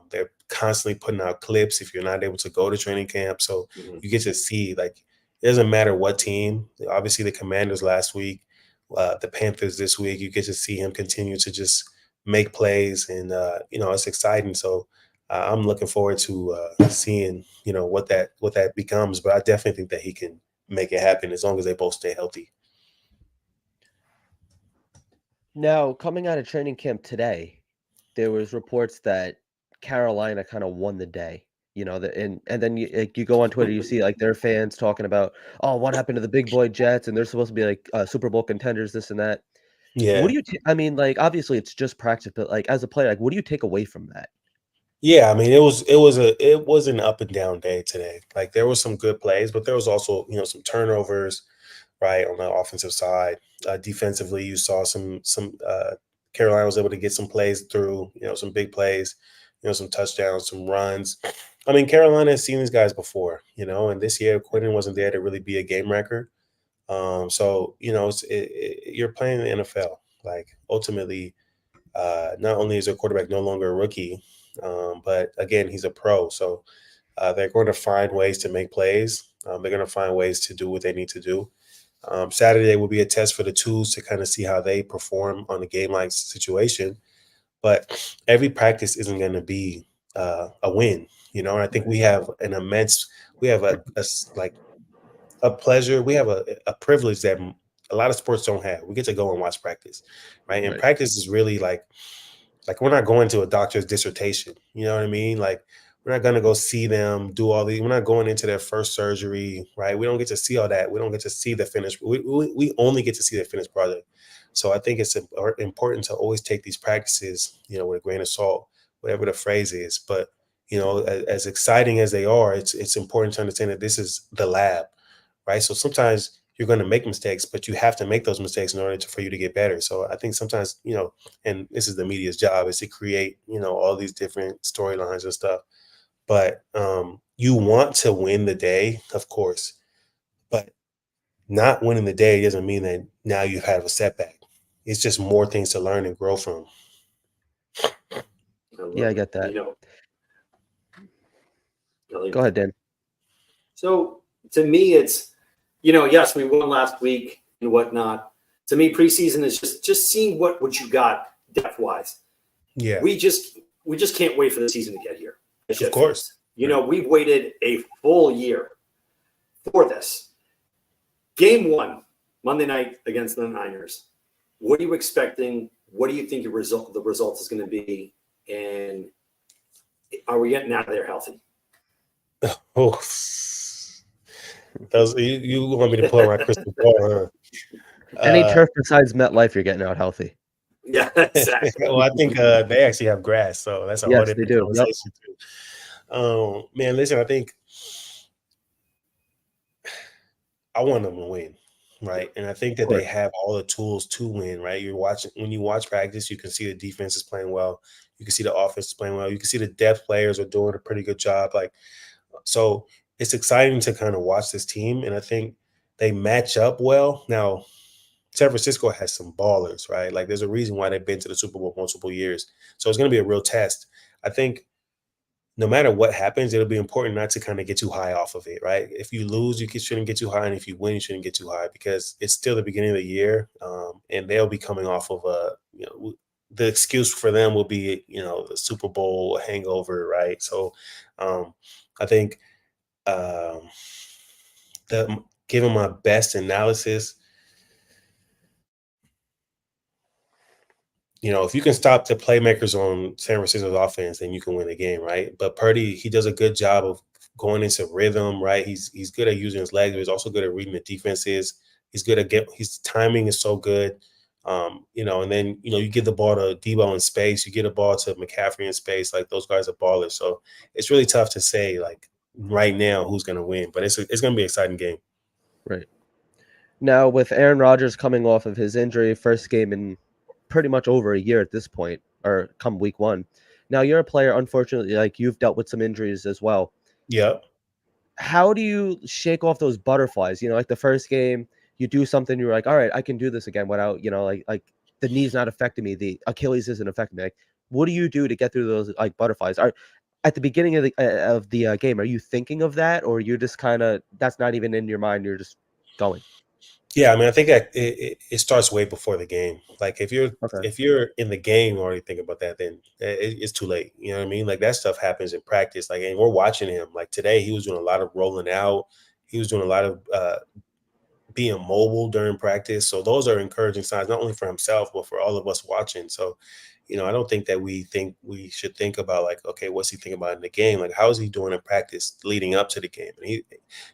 They're constantly putting out clips if you're not able to go to training camp. So you get to see, like, it doesn't matter what team. Obviously, the Commanders last week, the Panthers this week, you get to see him continue to just make plays, and it's exciting. So I'm looking forward to seeing what that becomes. But I definitely think that he can make it happen as long as they both stay healthy. Now, coming out of training camp today, there was reports that Carolina kind of won the day. And then you go on Twitter, you see like their fans talking about, oh, what happened to the big boy Jets, and they're supposed to be like Super Bowl contenders, this and that. Yeah. What do you? I mean, like obviously it's just practice, but like as a player, like what do you take away from that? Yeah, I mean, it was an up and down day today. Like there was some good plays, but there was also some turnovers, right, on the offensive side. Defensively, you saw some Carolina was able to get some plays through, some big plays, some touchdowns, some runs. I mean, Carolina has seen these guys before, and this year Quentin wasn't there to really be a game record. So you're playing in the NFL. Like ultimately, not only is their quarterback no longer a rookie, but again, he's a pro. So they're going to find ways to make plays. They're going to find ways to do what they need to do. Saturday will be a test for the twos to kind of see how they perform on a game-like situation. But every practice isn't going to be a win, And I think we have a pleasure. We have a privilege that a lot of sports don't have. We get to go and watch practice, right? And practice is really like we're not going to a doctor's dissertation. You know what I mean? Like we're not going to go see them do all these. We're not going into their first surgery, right? We don't get to see all that. We don't get to see the finished. We only get to see the finished product. So I think it's important to always take these practices, with a grain of salt, whatever the phrase is. But as exciting as they are, it's important to understand that this is the lab, right? So sometimes you're going to make mistakes, but you have to make those mistakes in order for you to get better. So I think sometimes, and this is the media's job, is to create, all these different storylines and stuff. But you want to win the day, of course, but not winning the day doesn't mean that now you have a setback. It's just more things to learn and grow from. Yeah, I get that. Go ahead, Dan. So to me, it's yes, we won last week and whatnot. To me, preseason is just seeing what you got depth wise. Yeah, We just can't wait for the season to get here. of course. We've waited a full year for this. Game 1, Monday night against the Niners. What are you expecting? What do you think the result is going to be? And are we getting out of there healthy? Oh, you want me to pull my crystal ball? Huh? Any turf besides MetLife, you're getting out healthy. Yeah, exactly. Well, I think they actually have grass, so that's a whole Yes, they different do. Yep. conversation too. Man, listen, I think I want them to win, right? And I think that they have all the tools to win, right? When you watch practice, you can see the defense is playing well. You can see the offense is playing well. You can see the depth players are doing a pretty good job. So it's exciting to kind of watch this team, and I think they match up well. Now, San Francisco has some ballers, right? Like there's a reason why they've been to the Super Bowl multiple years. So it's going to be a real test. I think no matter what happens, it'll be important not to kind of get too high off of it, right? If you lose, shouldn't get too high, and if you win, you shouldn't get too high because it's still the beginning of the year, and they'll be coming off of the excuse for them will be the Super Bowl hangover, right? So I think given my best analysis, if you can stop the playmakers on San Francisco's offense, then you can win the game, right? But Purdy, he does a good job of going into rhythm, right? He's good at using his legs, but he's also good at reading the defenses. He's good at his timing is so good. And then you give the ball to Debo in space, you get a ball to McCaffrey in space, like those guys are ballers. So it's really tough to say like right now who's going to win, but it's going to be an exciting game. Right. Now with Aaron Rodgers coming off of his injury, first game in pretty much over a year at this point, or come week 1. Now you're a player, unfortunately, like you've dealt with some injuries as well. Yeah. How do you shake off those butterflies? Like the first game, you do something, you're like, all right, I can do this again without, like the knee's not affecting me, the Achilles isn't affecting me. Like, what do you do to get through those like butterflies? At the beginning of the game, are you thinking of that, or you just kind of that's not even in your mind? You're just going. Yeah, I mean, I think that it starts way before the game. Like if you're in the game already thinking about that, then it's too late. You know what I mean? Like that stuff happens in practice. Like, and we're watching him. Like today, he was doing a lot of rolling out. He was doing a lot of being mobile during practice. So those are encouraging signs, not only for himself but for all of us watching. So, I don't think that we should think about like, okay, what's he thinking about in the game? Like, how is he doing in practice leading up to the game? And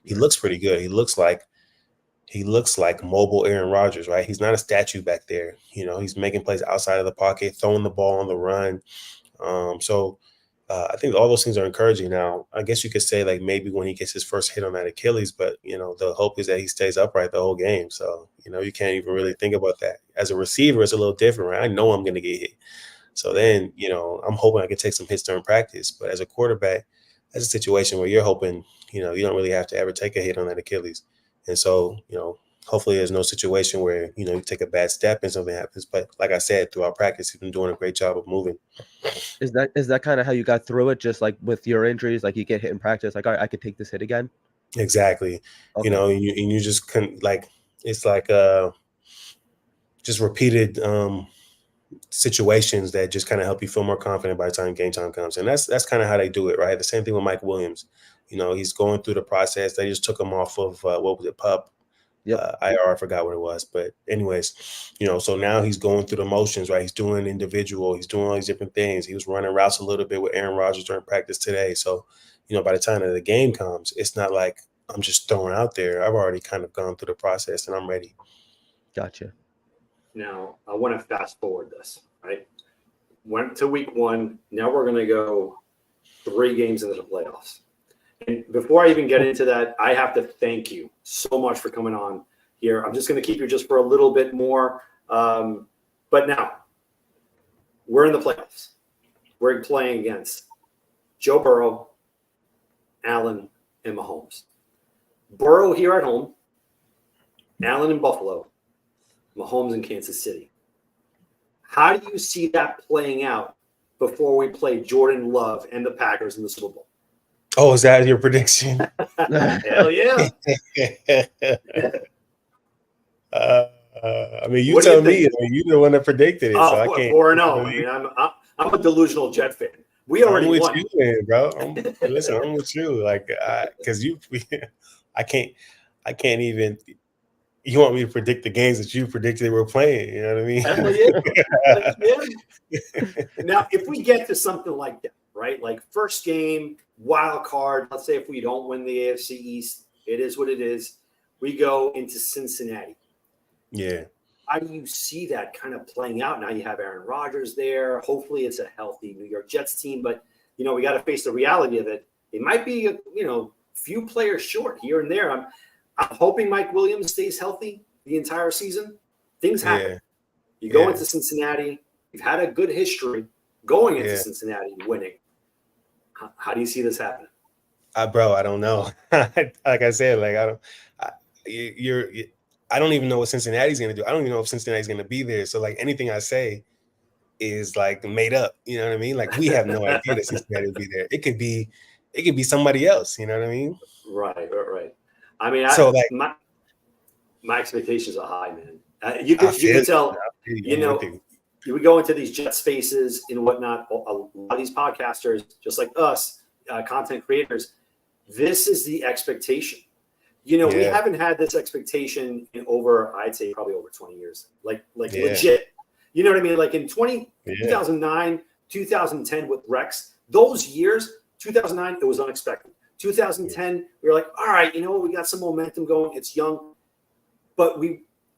he looks pretty good. He looks like mobile Aaron Rodgers, right? He's not a statue back there. He's making plays outside of the pocket, throwing the ball on the run. I think all those things are encouraging. Now, I guess you could say like maybe when he gets his first hit on that Achilles, but the hope is that he stays upright the whole game. So, you can't even really think about that. As a receiver, it's a little different, right? I know I'm going to get hit. So then, I'm hoping I can take some hits during practice. But as a quarterback, that's a situation where you're hoping, you don't really have to ever take a hit on that Achilles. And so, hopefully there's no situation where, you take a bad step and something happens. But like I said, throughout practice, he's been doing a great job of moving. Is that kind of how you got through it? Just like with your injuries, like you get hit in practice, like, all right, I could take this hit again. Exactly. Okay. And you just couldn't it's like just repeated situations that just kind of help you feel more confident by the time game time comes. And that's kind of how they do it, right? The same thing with Mike Williams. He's going through the process. They just took him off of what was it, PUP? Yep. IR, I forgot what it was. But anyways, so now he's going through the motions, right? He's doing individual. He's doing all these different things. He was running routes a little bit with Aaron Rodgers during practice today. So, by the time that the game comes, it's not like I'm just throwing out there. I've already kind of gone through the process and I'm ready. Gotcha. Now, I want to fast forward this, right? Went to week 1. Now we're going to go 3 games into the playoffs. And before I even get into that, I have to thank you so much for coming on here. I'm just going to keep you just for a little bit more. But now, we're in the playoffs. We're playing against Joe Burrow, Allen, and Mahomes. Burrow here at home, Allen in Buffalo, Mahomes in Kansas City. How do you see that playing out before we play Jordan Love and the Packers in the Super Bowl? Oh, is that your prediction? Hell yeah. I mean, you What do you tell me. think? I mean, you're the one that predicted it, so I can't. 4-0. I mean, I'm a delusional Jet fan. We I'm already with won. you, man, bro. Listen, I'm with you. Like, because I can't, I can't even. You want me to predict the games that you predicted we're playing? You know what I mean? Hell yeah. Heck yeah. Now, if we get to something like that, right? Like first game, wild card. Let's say if we don't win the AFC East, it is what it is. We go into Cincinnati. Yeah. How do you see that kind of playing out? Now you have Aaron Rodgers there. Hopefully, it's a healthy New York Jets team, but we got to face the reality of it. It might be few players short here and there. I'm hoping Mike Williams stays healthy the entire season. Things happen. Yeah. You go into Cincinnati. You've had a good history going into Cincinnati winning. How do you see this happening? Bro, I don't know. Like I said, like I don't even know what Cincinnati's gonna do. I don't even know if Cincinnati's gonna be there. So like anything I say is like made up. You know what I mean? Like we have no idea that Cincinnati will be there. It could be somebody else. You know what I mean? Right. I mean, so like my expectations are high, man. You I can tell. you. You would go into these jet spaces and whatnot. A lot of these podcasters, just like us, content creators, this is the expectation. We haven't had this expectation in I'd say probably over 20 years. Like legit. You know what I mean? Like in 2009, 2010 with Rex, those years, 2009, it was unexpected. 2010, we were like, all right, we got some momentum going. It's young. But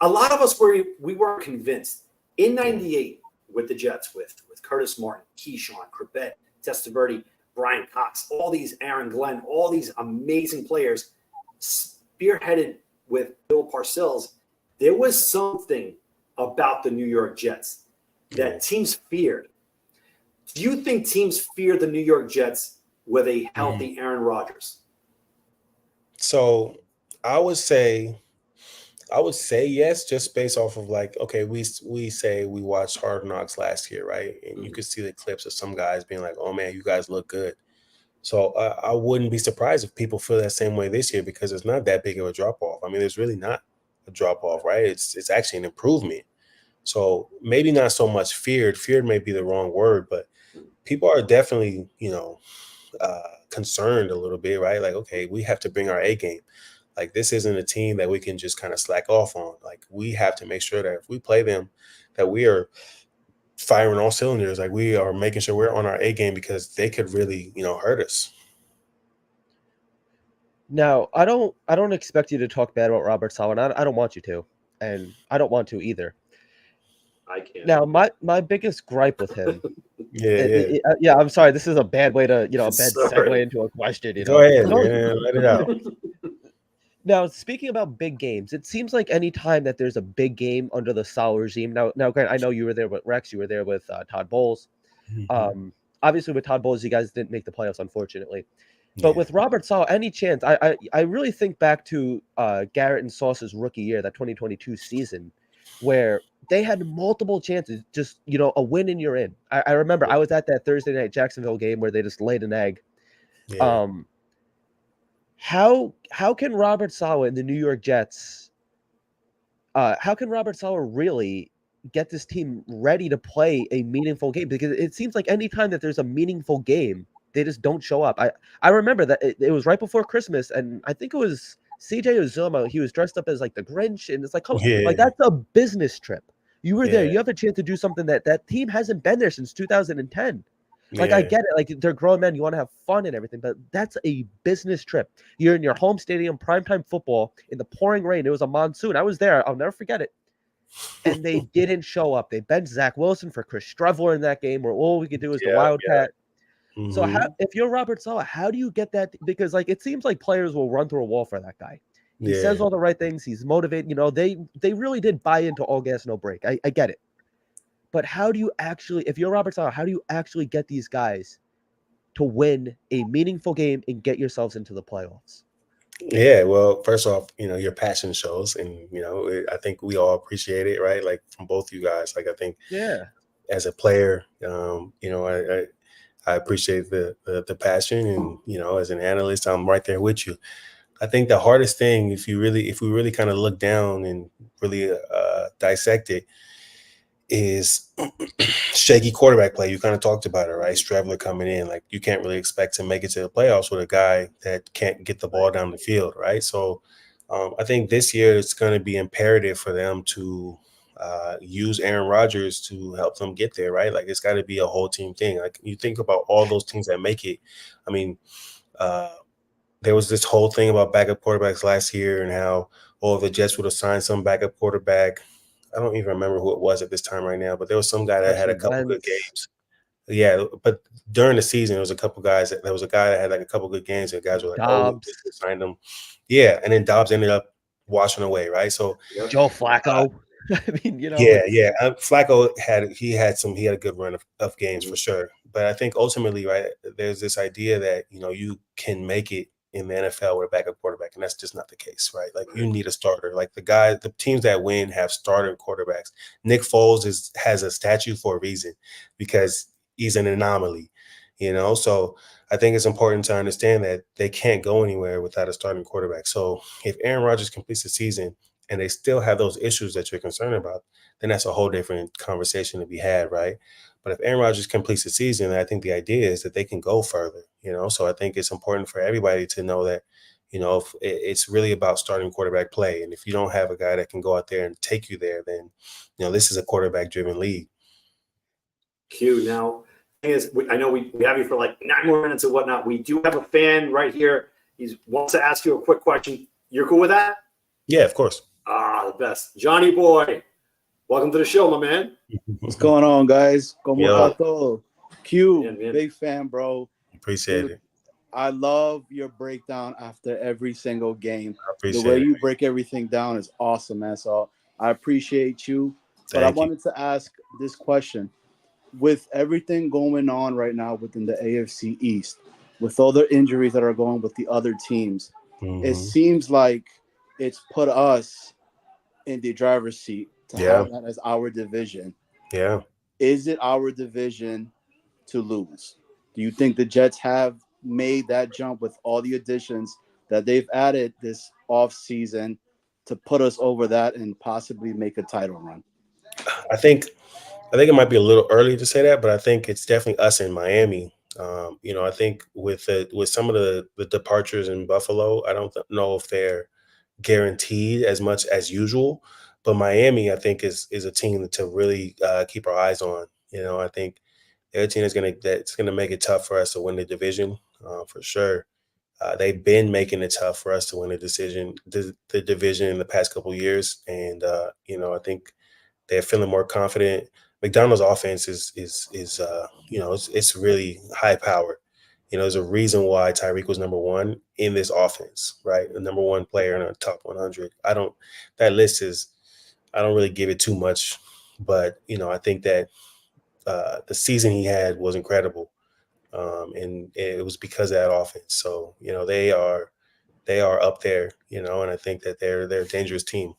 a lot of us we weren't convinced. In 98 with the Jets, with Curtis Martin, Keyshawn, Corbett, Testaverde, Brian Cox, all these Aaron Glenn, all these amazing players spearheaded with Bill Parcells, there was something about the New York Jets that teams feared. Do you think teams fear the New York Jets with a healthy Aaron Rodgers? So I would say yes, just based off of like, okay, we say we watched Hard Knocks last year, right? And you could see the clips of some guys being like, "Oh man, you guys look good." So I wouldn't be surprised if people feel that same way this year because it's not that big of a drop off. I mean, there's really not a drop off, right? It's actually an improvement. So maybe not so much feared. Feared may be the wrong word, but people are definitely, concerned a little bit, right? Like, okay, we have to bring our A game. Like this isn't a team that we can just kind of slack off on. Like we have to make sure that if we play them, that we are firing all cylinders. Like we are making sure we're on our A game because they could really, hurt us. Now, I don't expect you to talk bad about Robert Saleh. And I don't want you to, and I don't want to either. I can't. Now, my biggest gripe with him. Yeah. I'm sorry. This is a bad way to, a bad Sorry. segue into a question. Go ahead, man. Let it out. Now, speaking about big games, it seems like any time that there's a big game under the Saleh regime. Now, granted, I know you were there with Rex. You were there with Todd Bowles. Obviously, with Todd Bowles, you guys didn't make the playoffs, unfortunately. But with Robert Saleh, any chance? I really think back to Garrett and Sauce's rookie year, that 2022 season, where they had multiple chances. Just a win and you're in. I remember I was at that Thursday night Jacksonville game where they just laid an egg. Yeah. How can Robert Saleh and the New York Jets? How can Robert Saleh really get this team ready to play a meaningful game? Because it seems like anytime that there's a meaningful game, they just don't show up. I remember that it was right before Christmas, and I think it was CJ Uzoma. He was dressed up as like the Grinch, and it's like, like that's a business trip. You were there. You have a chance to do something that team hasn't been there since 2010. Like, I get it. Like, they're grown men. You want to have fun and everything, but that's a business trip. You're in your home stadium, primetime football, in the pouring rain. It was a monsoon. I was there. I'll never forget it. And they didn't show up. They benched Zach Wilson for Chris Streveler in that game where all we could do is the Wildcat. So if you're Robert Saleh, how do you get that? Because, like, it seems like players will run through a wall for that guy. He says all the right things. He's motivated. They really did buy into all gas, no break. I get it. But how do you actually, if you're Robert Saleh, how do you actually get these guys to win a meaningful game and get yourselves into the playoffs? Yeah, well, first off, your passion shows, and I think we all appreciate it, right? Like from both you guys. Like I think, as a player, I appreciate the passion, and as an analyst, I'm right there with you. I think the hardest thing, if we really kind of look down and really dissect it, is shaky quarterback play. You kind of talked about it, right? Straveler coming in, like you can't really expect to make it to the playoffs with a guy that can't get the ball down the field, right? So I think this year it's going to be imperative for them to use Aaron Rodgers to help them get there, right? Like it's got to be a whole team thing. Like you think about all those teams that make it. I mean, there was this whole thing about backup quarterbacks last year and how, the Jets would have signed some backup quarterback. I don't even remember who it was at this time right now, but there was some guy that had a couple good games. Yeah, but during the season, there was a couple guys. There was a guy that had like a couple good games, and guys were like, Dobbs. "Oh, we signed him." Yeah, and then Dobbs ended up washing away, right? So Joe Flacco. I mean, yeah. Flacco had a good run of games for sure, but I think ultimately, right, there's this idea that you can make it in the NFL with a backup quarterback, and that's just not the case, right? Like you need a starter. Like the teams that win have starter quarterbacks. Nick Foles has a statue for a reason because he's an anomaly, So I think it's important to understand that they can't go anywhere without a starting quarterback. So if Aaron Rodgers completes the season and they still have those issues that you're concerned about, then that's a whole different conversation to be had, right? But if Aaron Rodgers completes the season, I think the idea is that they can go further, So I think it's important for everybody to know that, if it's really about starting quarterback play. And if you don't have a guy that can go out there and take you there, then, this is a quarterback-driven league. Q. Now, I know we have you for like 9 more minutes and whatnot. We do have a fan right here. He wants to ask you a quick question. You're cool with that? Yeah, of course. The best. Johnny boy, welcome to the show, my man. What's going on, guys? Como está todo? Q, Man. big fan, bro. Appreciate it. I love your breakdown after every single game. I appreciate the way it. you break everything down is awesome, man. So I appreciate you. But I wanted to ask this question. With everything going on right now within the AFC East, with all the injuries that are going with the other teams, it seems like it's put us in the driver's seat to have that as our division. Yeah. Is it our division to lose? Do you think the Jets have made that jump with all the additions that they've added this offseason to put us over that and possibly make a title run? I think it might be a little early to say that, but I think it's definitely us in Miami. I think with some of the departures in Buffalo, I don't know if they're guaranteed as much as usual. But Miami, I think, is a team to really keep our eyes on. I think they're a team that's gonna make it tough for us to win the division for sure. They've been making it tough for us to win the division in the past couple of years, and I think they're feeling more confident. McDonald's offense is it's really high powered. There's a reason why Tyreek was number one in this offense, right? The number one player in the top 100. That list is, I don't really give it too much, but I think that the season he had was incredible, and it was because of that offense. So they are up there, and I think that they're a dangerous team.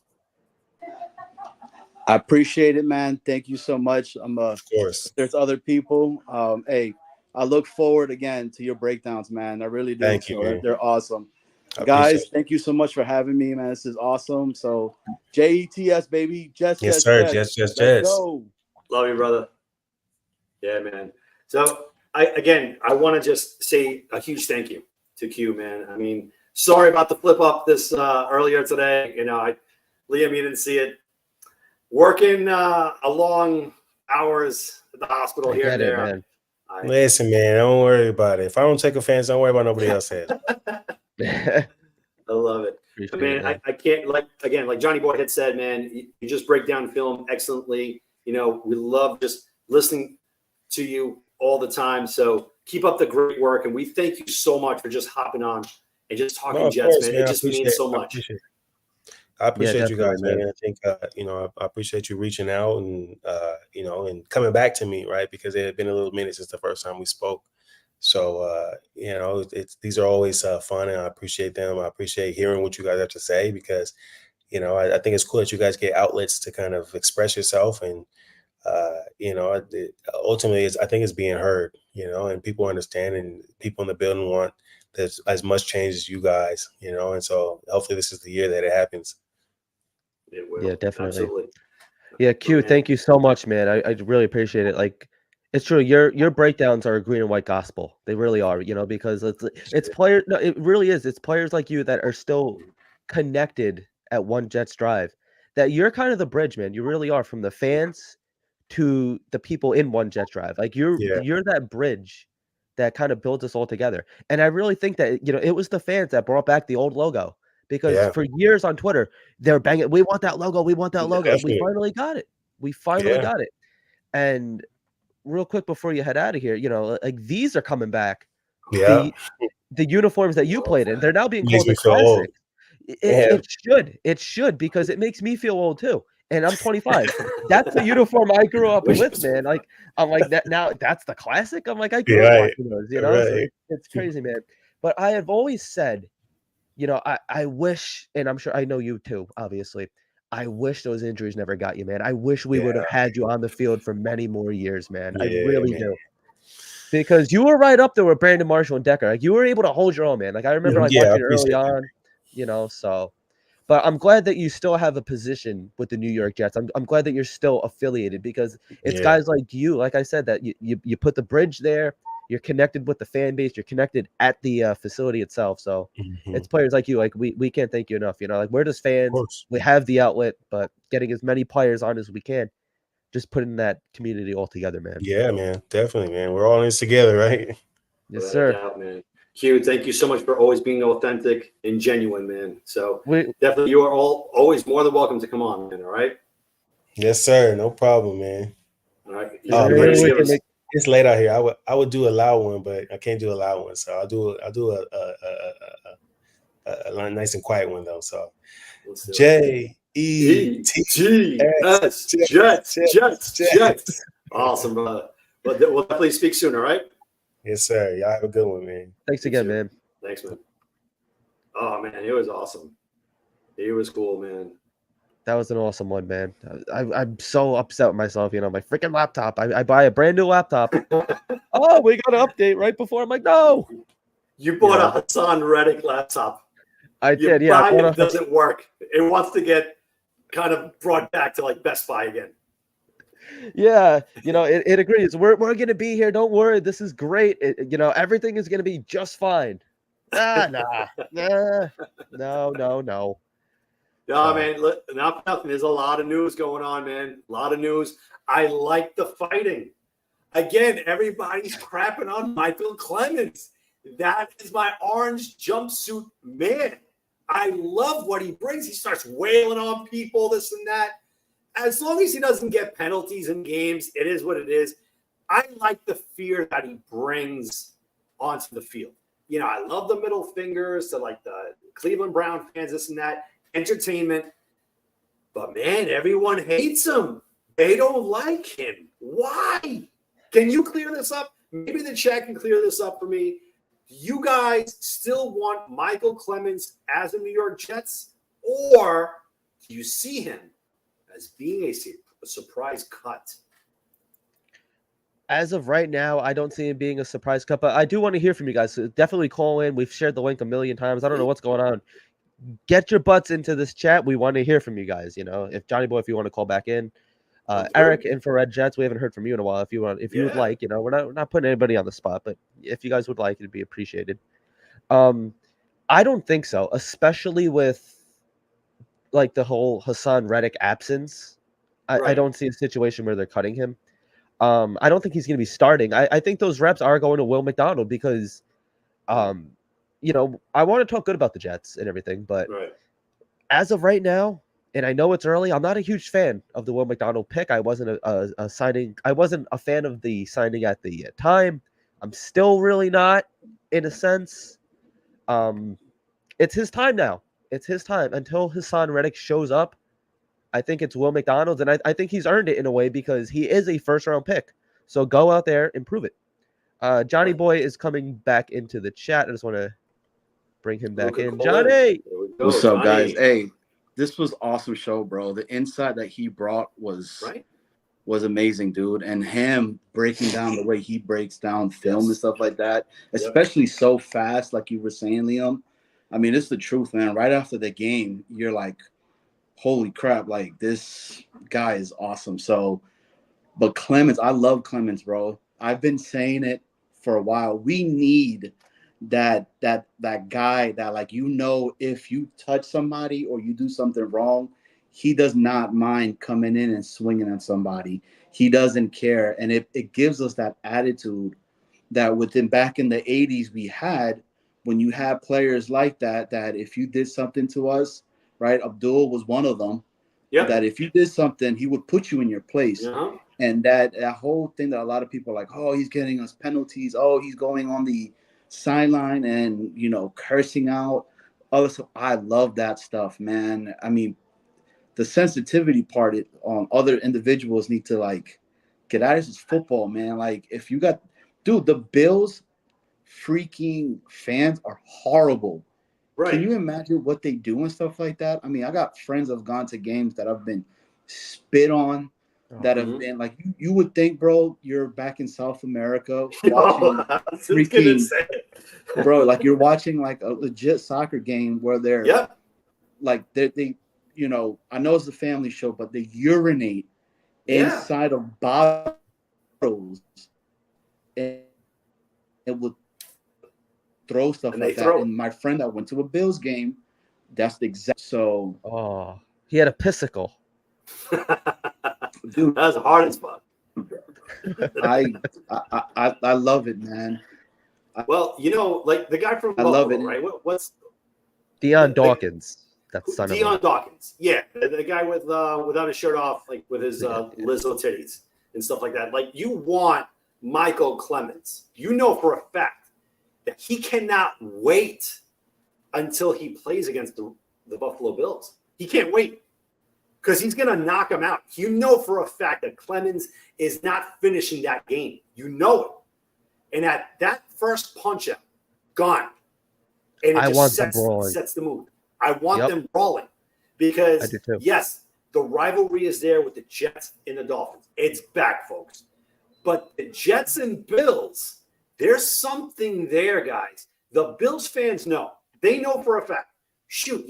I appreciate it, man. Thank you so much. Of course. There's other people. Hey, I look forward again to your breakdowns, man. I really do. Thank you, man. They're awesome. Guys, thank you so much for having me, man. This is awesome. So JETS, baby. Jets. Yes, sir. Jets. Let's go. Love you, brother. Yeah, man. So I want to just say a huge thank you to Q, man. I mean, sorry about the flip up this earlier today. Liam, you didn't see it. Working a long hours at the hospital here and there. Man. Listen, man, don't worry about it. If I don't take offense, don't worry about nobody else says. I love it. I can't, like Johnny Boy had said, man, you just break down film excellently. We love just listening to you all the time. So keep up the great work. And we thank you so much for just hopping on and just talking Jets, man. It just means so much. I appreciate you guys, man. I think, I appreciate you reaching out and, and coming back to me, right? Because it had been a little minute since the first time we spoke. So, these are always fun, and I appreciate them. I appreciate hearing what you guys have to say because, I think it's cool that you guys get outlets to kind of express yourself. And, Ultimately, I think it's being heard, and people understand, and people in the building want as much change as you guys, and so hopefully this is the year that it happens. It will. Yeah, definitely. Absolutely. Yeah, Q, thank you so much, man. I really appreciate it. Like, it's true. Your breakdowns are green and white gospel. They really are, because it's players. No, it really is. It's players like you that are still connected at One Jets Drive. That you're kind of the bridge, man. You really are, from the fans to the people in One Jets Drive. Like you're that bridge that kind of builds us all together. And I really think that it was the fans that brought back the old logo. Because for years on Twitter, they're banging, we want that logo, we want that logo. Definitely. We finally got it. Got it. And real quick before you head out of here, like these are coming back. Yeah. The uniforms that you played in, they're now being Makes called the me feel old. classic. It should, because it makes me feel old too. And I'm 25. That's the uniform I grew up with, man. Like, I'm like that now. That's the classic. I'm like, I grew up watching those, So it's crazy, man. But I have always said, I wish, and I'm sure I know you too, obviously. I wish those injuries never got you, man. I wish we would have had you on the field for many more years, man. I really do. Because you were right up there with Brandon Marshall and Decker. Like, you were able to hold your own, man. Like, I remember watching it early on, so. But I'm glad that you still have a position with the New York Jets. I'm glad that you're still affiliated, because it's guys like you, like I said, that you put the bridge there. You're connected with the fan base. You're connected at the facility itself. So it's players like you. Like we can't thank you enough. Like, we're just fans. We have the outlet, but getting as many players on as we can, just putting that community all together, man. Yeah, man, definitely, man. We're all in this together, right? Yes, sir. Doubt, man. Q, thank you so much for always being authentic and genuine, man. So definitely, you are always more than welcome to come on, man. All right. Yes, sir. No problem, man. All right. It's late out here. I would do a loud one, but I can't do a loud one. So I'll do a nice and quiet one though. So JETS Jets. Awesome, brother. We'll definitely speak soon. All right. Yes, sir. Y'all have a good one, man. Thanks again, man. Thanks, man. Oh man, it was awesome. It was cool, man. That was an awesome one, man. I'm so upset with myself. My freaking laptop. I buy a brand new laptop. Oh, we got an update right before. I'm like, no. You bought a Hassan Reddick laptop. I did, yeah. It doesn't work. It wants to get kind of brought back to like Best Buy again. Yeah, it agrees. We're gonna be here. Don't worry. This is great. Everything is gonna be just fine. No. No, man, not nothing. There's a lot of news going on, man. A lot of news. I like the fighting. Again, everybody's crapping on Michael Clemens. That is my orange jumpsuit man. I love what he brings. He starts wailing on people, this and that. As long as he doesn't get penalties in games, it is what it is. I like the fear that he brings onto the field. I love the middle fingers to like the Cleveland Brown fans, this and that. Entertainment, but man, everyone hates him. They don't like him. Why? Can you clear this up? Maybe the chat can clear this up for me. Do you guys still want Michael Clemens as the New York Jets, or do you see him as being a surprise cut? As of right now, I don't see him being a surprise cut, but I do want to hear from you guys. So definitely call in. We've shared the link a million times. I don't know what's going on. Get your butts into this chat. We want to hear from you guys. If Johnny Boy, if you want to call back in, Eric, Infrared Jets, we haven't heard from you in a while. If you would like, we're not putting anybody on the spot, but if you guys would like, it'd be appreciated. I don't think so, especially with like the whole Hassan Reddick absence. I don't see a situation where they're cutting him. I don't think he's going to be starting. I think those reps are going to Will McDonald because, I want to talk good about the Jets and everything, but as of right now, and I know it's early, I'm not a huge fan of the Will McDonald pick. I wasn't a signing. I wasn't a fan of the signing at the time. I'm still really not, in a sense. It's his time now. It's his time until Hassan Reddick shows up. I think it's Will McDonald, and I think he's earned it in a way because he is a first-round pick. So go out there and prove it. Johnny Boy is coming back into the chat. I just want to bring him back in. Johnny! What's up, guys? Hey, this was awesome show, bro. The insight that he brought was was amazing, dude. And him breaking down the way he breaks down film and stuff like that, especially so fast, like you were saying, Liam. I mean, it's the truth, man. Right after the game, you're like, holy crap, like this guy is awesome. So, but Clemens, I love Clemens, bro. I've been saying it for a while. We need that guy that, like, if you touch somebody or you do something wrong, he does not mind coming in and swinging on somebody. He doesn't care. And it gives us that attitude that back in the 80s we had, when you had players like that if you did something to us, right? Abdul was one of them. Yep. That if you did something, he would put you in your place. Uh-huh. And that whole thing that a lot of people are like, oh, he's getting us penalties. Oh, he's going on the sideline and, cursing out other stuff. I love that stuff, man. I mean, the sensitivity part on other individuals need to, like, get out of this football, man. Like, if you got, dude, the Bills freaking fans are horrible. Right. Can you imagine what they do and stuff like that? I mean, I got friends that have gone to games that have been spit on, that have been like, you would think, bro, you're back in South America watching freaking, bro, like you're watching like a legit soccer game where they're like they I know it's a family show, but they urinate inside of bottles and it would throw stuff like that. And my friend that went to a Bills game, that's the exact. So, oh, he had a physical. Dude, that was hard as fuck. I love it, man. Well, like the guy from I Buffalo, love it, right? What's Deion Dawkins? That's son Deion Dawkins. Yeah, the guy without his shirt off, like with his Lizzo titties and stuff like that. Like, you want Michael Clemens. You know for a fact that he cannot wait until he plays against the Buffalo Bills. He can't wait because he's going to knock him out. You know for a fact that Clemens is not finishing that game. You know it. And at that first punch out, gone. And it just sets the mood. I want them brawling because, yes, the rivalry is there with the Jets and the Dolphins. It's back, folks. But the Jets and Bills, there's something there, guys. The Bills fans know. They know for a fact. Shoot,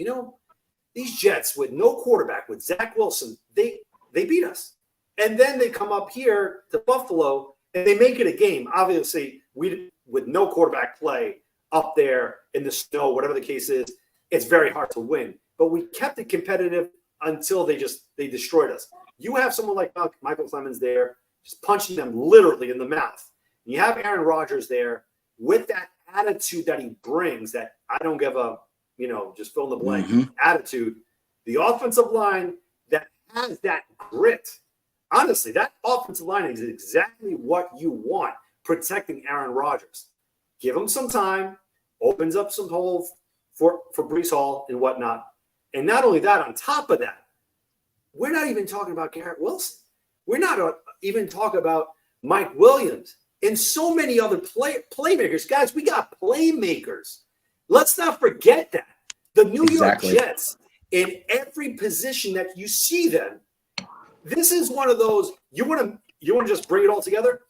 these Jets with no quarterback, with Zach Wilson, they beat us. And then they come up here to Buffalo, and they make it a game. Obviously, with no quarterback play up there in the snow, whatever the case is, it's very hard to win. But we kept it competitive until they destroyed us. You have someone like Michael Clemens there, just punching them literally in the mouth. You have Aaron Rodgers there with that attitude that he brings, that I don't give a, just fill in the blank attitude. The offensive line that has that grit. Honestly, that offensive line is exactly what you want, protecting Aaron Rodgers. Give him some time, opens up some holes for Breece Hall and whatnot. And not only that, on top of that, we're not even talking about Garrett Wilson. We're not even talking about Mike Williams and so many other playmakers. Guys, we got playmakers. Let's not forget that. The New York Jets, in every position that you see them, this is one of those, you want to just bring it all together?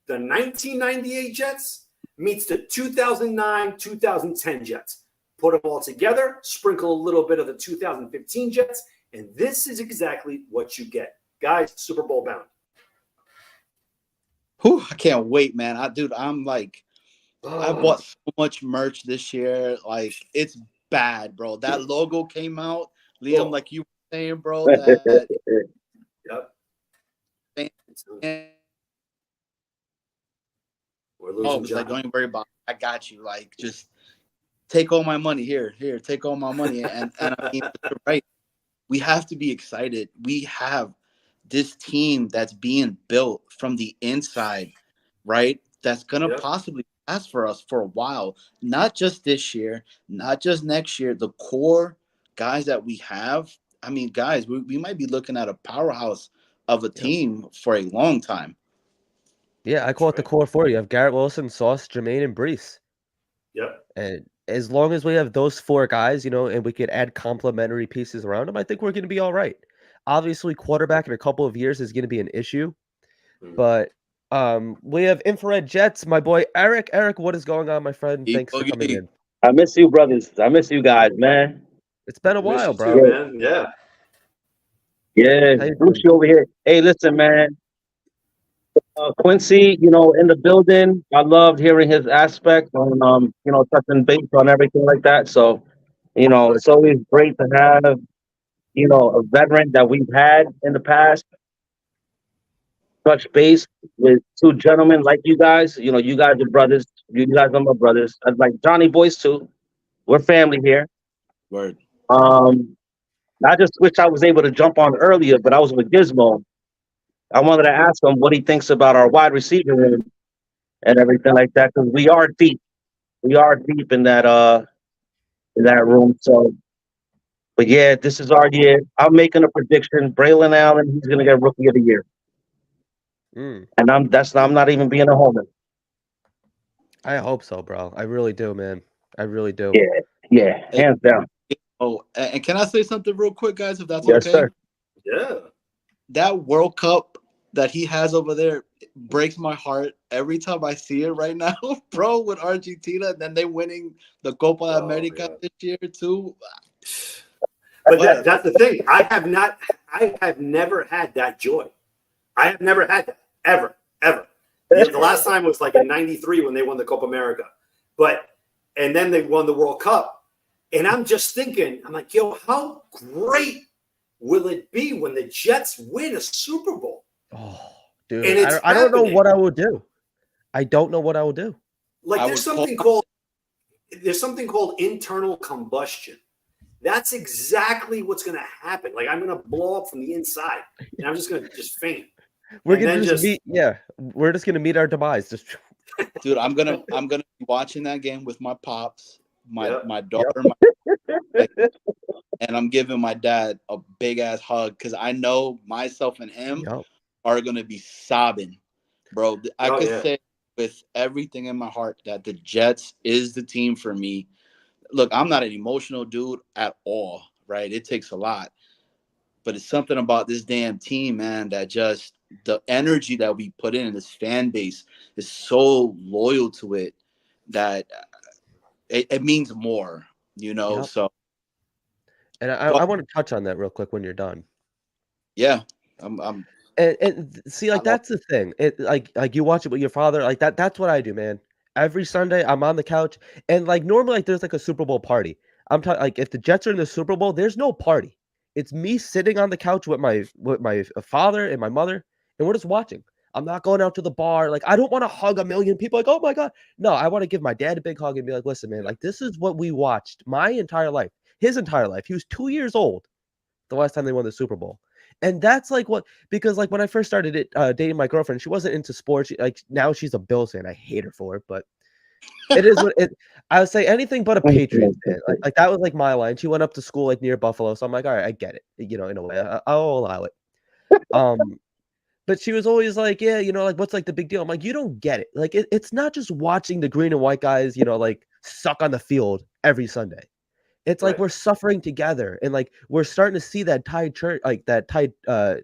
The 1998 Jets meets the 2009, 2010 Jets. Put them all together, sprinkle a little bit of the 2015 Jets, and this is exactly what you get. Guys, Super Bowl bound. Whew, I can't wait, man. I'm like, I bought so much merch this year. Like, it's bad, bro. That logo came out, Liam, like you were saying, bro. That, We're losing John. Like, don't even worry about it. I got you. Like, just take all my money. Here, take all my money. And I mean, you're right. We have to be excited. We have this team that's being built from the inside, right? That's going to possibly last for us for a while. Not just this year, not just next year. The core guys that we have, I mean, guys, we might be looking at a powerhouse of a team for a long time. Yeah, I call it the core four. You have Garrett Wilson, Sauce, Jermaine, and Breece. Yep. And as long as we have those four guys, and we could add complementary pieces around them, I think we're going to be all right. Obviously, quarterback in a couple of years is going to be an issue, Hmm. but we have Infrared Jets. My boy Eric. Eric, what is going on, my friend? Thanks for coming in. I miss you, brothers. I miss you guys, man. It's been a Miss while, you bro. too, man. Yeah. Yeah, How you Bruce doing? over here. Hey, listen, man. Quincy, in the building. I loved hearing his aspect on, touching base on everything like that. So, it's always great to have, a veteran that we've had in the past touch base with two gentlemen like you guys. You guys are brothers. You guys are my brothers. I'd like Johnny Boys too. We're family here. Word. I just wish I was able to jump on earlier, but I was with Gizmo. I wanted to ask him what he thinks about our wide receiver room and everything like that, because we are deep. We are deep in that room. So, but yeah, this is our year. I'm making a prediction. Braylon Allen, he's gonna get Rookie of the Year, and I'm not even being a homer. I hope so, bro. I really do, man. I really do. Yeah, hands down. Oh, and can I say something real quick, guys, if that's Yes, okay? sir. Yeah. That World Cup that he has over there breaks my heart every time I see it right now, bro, with Argentina. And then they winning the Copa America this year, too. But that's the thing. I have never had that joy. I have never had that, ever. The last time was like in '93 when they won the Copa America. And then they won the World Cup. And I'm just thinking, I'm like, yo, how great will it be when the Jets win a Super Bowl? Oh, dude. And it's I don't know happening. what I would do. I don't know what I would do. Like there's something called internal combustion. That's exactly what's going to happen. Like I'm going to blow up from the inside, and I'm just going to just faint. We're gonna just meet. Yeah, we're just gonna meet our demise. Just, dude, I'm gonna be watching that game with my pops, my daughter, and I'm giving my dad a big ass hug because I know myself and him are gonna be sobbing, bro. I could say with everything in my heart that the Jets is the team for me. Look, I'm not an emotional dude at all, right? It takes a lot, but it's something about this damn team, man, that just the energy that we put in this fan base is so loyal to it that it means more, So, and I want to touch on that real quick when you're done. Yeah, I'm and see, like that's the thing. It like you watch it with your father, like that. That's what I do, man. Every Sunday, I'm on the couch, and like normally, like there's like a Super Bowl party. I'm talking like if the Jets are in the Super Bowl, there's no party. It's me sitting on the couch with my father and my mother, and we're just watching. I'm not going out to the bar. Like I don't want to hug a million people. Like, oh my god, no! I want to give my dad a big hug and be like, listen, man, like this is what we watched my entire life, his entire life. He was 2 years old the last time they won the Super Bowl. And that's like what, because like when I first started dating my girlfriend, she wasn't into sports. Like now she's a Bills fan. I hate her for it, but it is what it. I would say anything but a Patriots fan. Like that was like my line. She went up to school like near Buffalo, so I'm like, all right, I get it. In a way, I'll allow it. But she was always like, yeah, like what's like the big deal? I'm like, you don't get it. Like it's not just watching the green and white guys, like suck on the field every Sunday. It's like we're suffering together, and like we're starting to see that tide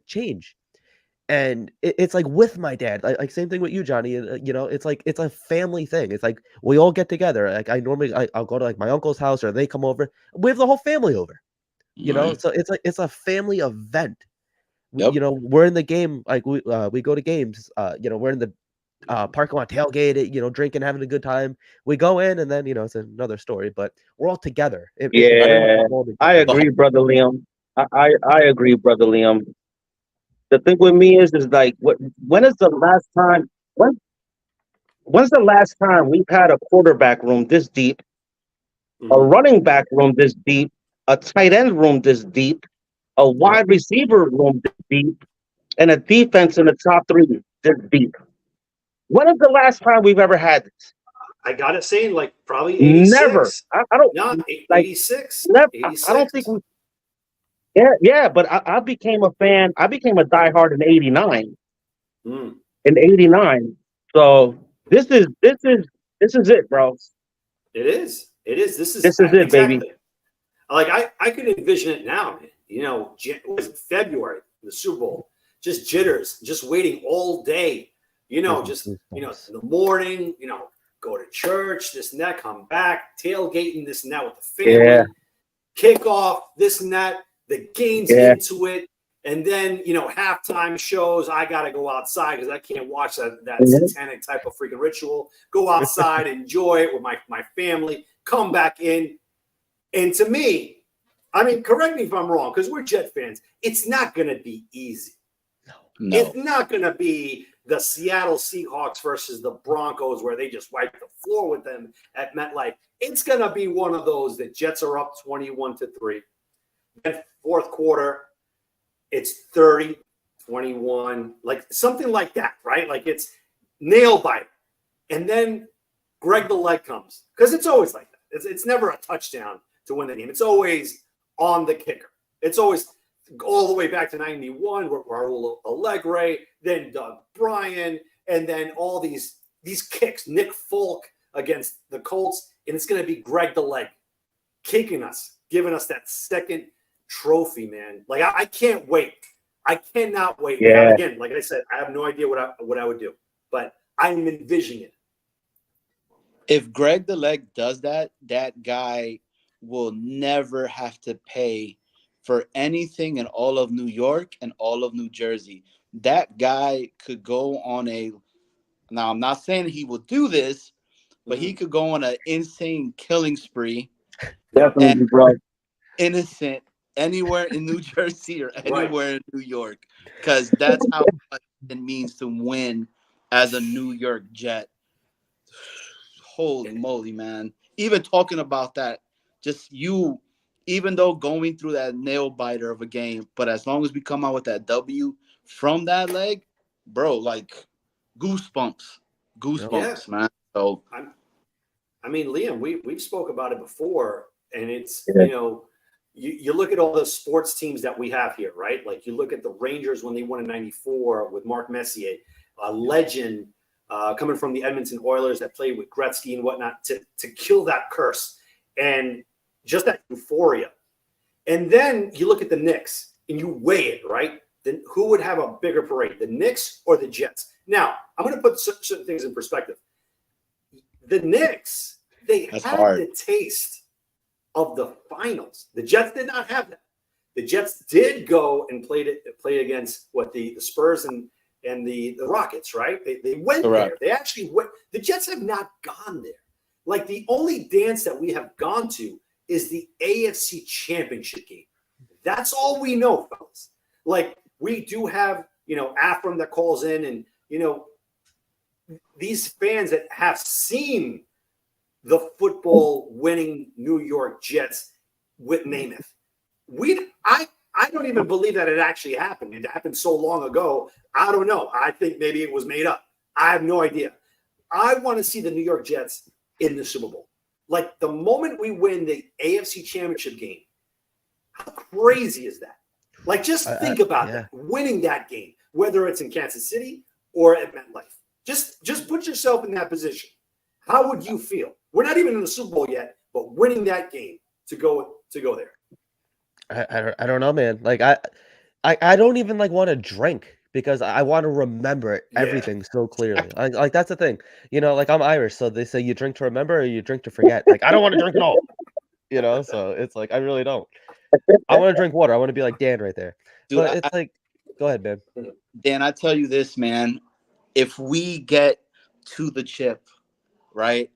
change. And it's like with my dad, like same thing with you, Johnny. It's like it's a family thing. It's like we all get together. Like I'll go to like my uncle's house, or they come over. We have the whole family over. So it's like it's a family event. We're in the game. Like we go to games. We're in the parking lot tailgate, drinking, having a good time. We go in, and then it's another story. But we're all together. I agree, brother Liam. I agree, brother Liam. The thing with me is like, when is the last time? When's the last time we've had a quarterback room this deep, a running back room this deep, a tight end room this deep, a wide receiver room this deep, and a defense in the top 3 this deep? When is the last time we've ever had this? I got it saying like probably 86. Never. I don't. No, like 86. Never. 86. I don't think we. Yeah. But I became a fan. I became a diehard in '89. In '89. So this is it, bro. It is. This is it, baby. Like I can envision it now. it was February, the Super Bowl, just jitters, just waiting all day, in the morning, go to church, this and that, come back, tailgating, this and that with the family, kickoff, this and that, the game's into it. And then, halftime shows, I got to go outside because I can't watch that satanic type of freaking ritual. Go outside, enjoy it with my family, come back in. And to me, correct me if I'm wrong, because we're Jet fans, it's not going to be easy. No. It's not going to be the Seattle Seahawks versus the Broncos where they just wipe the floor with them at MetLife. It's going to be one of those that Jets are up 21-3. Then fourth quarter, it's 30-21, like something like that, right? Like it's nail biter. And then Greg the Leg comes, because it's always like that. It's never a touchdown to win the game. It's always on the kicker. It's always all the way back to 91, Raul Allegre, then Doug Bryan, and then all these kicks, Nick Folk against the Colts, and it's going to be Greg the Leg kicking us, giving us that second trophy, man. Like I can't wait. I cannot wait. Yeah. Now, again, like I said, I have no idea what I would do, but I'm envisioning it. If Greg the Leg does that guy will never have to pay for anything in all of New York and all of New Jersey. That guy could go on now I'm not saying he will do this, but he could go on an insane killing spree. Definitely, bro. Innocent anywhere in New Jersey or anywhere in New York, because that's how much it means to win as a New York Jet. Holy moly, man. Even talking about that, even though going through that nail biter of a game, but as long as we come out with that W from that leg, bro, like goosebumps, man. So Liam, we've spoke about it before, and it's you look at all the sports teams that we have here, right? Like you look at the Rangers when they won in '94 with Mark Messier, a legend coming from the Edmonton Oilers that played with Gretzky and whatnot to kill that curse and just that euphoria. And then you look at the Knicks and you weigh it, right? Then who would have a bigger parade, the Knicks or the Jets? Now, I'm going to put certain things in perspective. The Knicks, they had the taste of the finals. The Jets did not have that. The Jets did go and play against the Spurs and the Rockets, right? They went there. They actually went. The Jets have not gone there. Like the only dance that we have gone to is the AFC Championship game. That's all we know, fellas. Like we do have, Afram that calls in and, these fans that have seen the football winning New York Jets with Namath. I don't even believe that it actually happened. It happened so long ago. I don't know. I think maybe it was made up. I have no idea. I want to see the New York Jets in the Super Bowl. Like the moment we win the AFC Championship game, how crazy is that? Like just think about that, winning that game, whether it's in Kansas City or at MetLife. Just put yourself in that position. How would you feel? We're not even in the Super Bowl yet, but winning that game to go there. I don't know, man. Like I don't even want to drink because I want to remember everything so clearly. Like that's the thing, I'm Irish, so they say you drink to remember or you drink to forget. Like I don't want to drink at all, So it's like I really don't. I want to drink water. I want to be like Dan right there. Dude, but it's go ahead, man. Dan, I tell you this, man. If we get to the chip, right?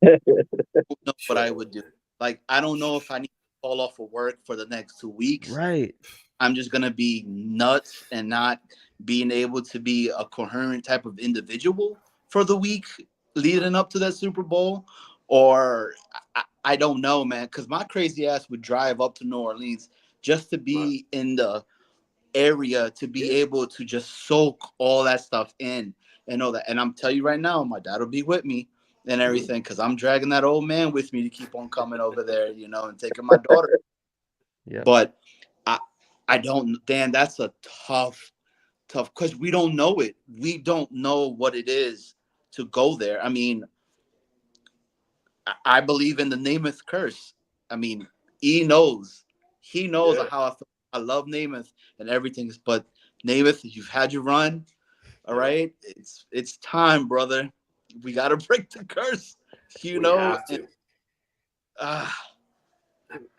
I don't know what I would do. Like I don't know if I need to call off of work for the next 2 weeks. Right. I'm just going to be nuts and not being able to be a coherent type of individual for the week leading up to that Super Bowl. Or I don't know, man, because my crazy ass would drive up to New Orleans just to be in the area, to be able to just soak all that stuff in and all that. And I'm telling you right now, my dad will be with me and everything because I'm dragging that old man with me to keep on coming over there, and taking my daughter. Yeah. But I don't, Dan, that's a tough, because we don't know it. We don't know what it is to go there. I mean, I believe in the Namath curse. I mean, he knows. He knows how I feel. I love Namath and everything, but Namath, you've had your run. All right, it's time, brother. We got to break the curse. You know, have to. I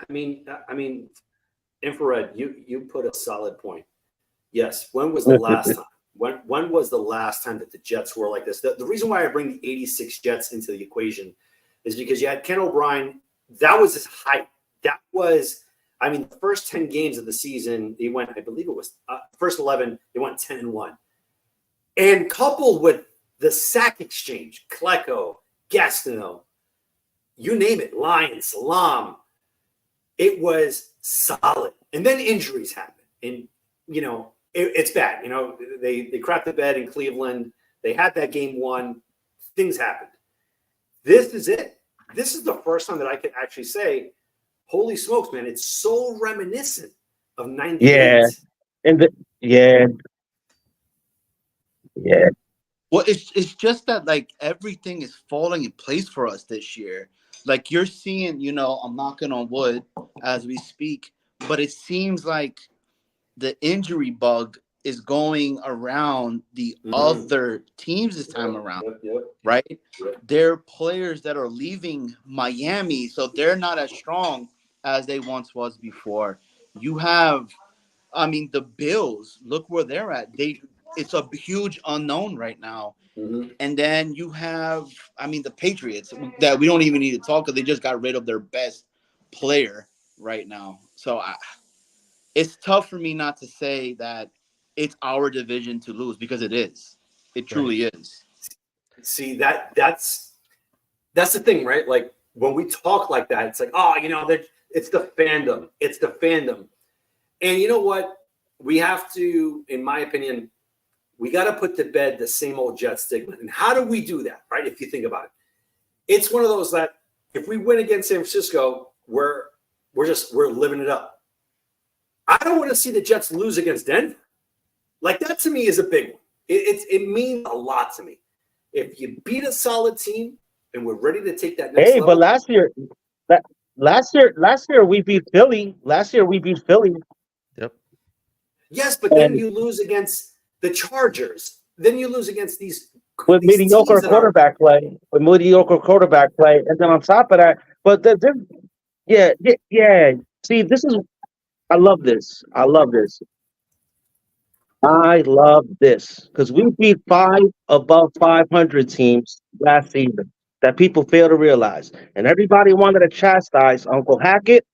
mean, Infrared, you put a solid point. Yes. When was the last time? When was the last time that the Jets were like this? The reason why I bring the 86 Jets into the equation is because you had Ken O'Brien. That was his height. That was, I mean, the first 10 games of the season, he went, I believe it was first 11, they went 10-1. And coupled with the sack exchange, Klecko, Gastineau, you name it, Lion, Salam, it was solid. And then injuries happen. And, you know, it's bad. You know, they crapped the bed in Cleveland. They had that game won. Things happened. This is it. This is the first time that I can actually say, holy smokes, man, it's so reminiscent of 98. Yeah. And yeah. Well, it's just that like everything is falling in place for us this year. Like you're seeing, you know, I'm knocking on wood as we speak, but it seems like the injury bug is going around the other teams this time around, right? There are players that are leaving Miami, so they're not as strong as they once was before. You have, I mean, the Bills, look where they're at. It's a huge unknown right now. And then you have, I mean, the Patriots that we don't even need to talk because they just got rid of their best player right now. So it's tough for me not to say that it's our division to lose because it is. It truly is. See, that's the thing, right? Like when we talk like that, it's like, oh, you know, it's the fandom. It's the fandom. And you know what? We have to, in my opinion, we got to put to bed the same old Jet stigma. And how do we do that, right? If you think about it, it's one of those that if we win against San Francisco, we're living it up. I don't want to see the Jets lose against Denver. Like that to me is a big one. It means a lot to me. If you beat a solid team and we're ready to take that next level. But last year we beat Philly. Yep. Yes, but then you lose against the Chargers. Then you lose against these mediocre quarterback play. With mediocre quarterback play, and then on top of that, but yeah. See, I love this because we beat 5 above 500 teams last season that people fail to realize, and everybody wanted to chastise Uncle Hackett,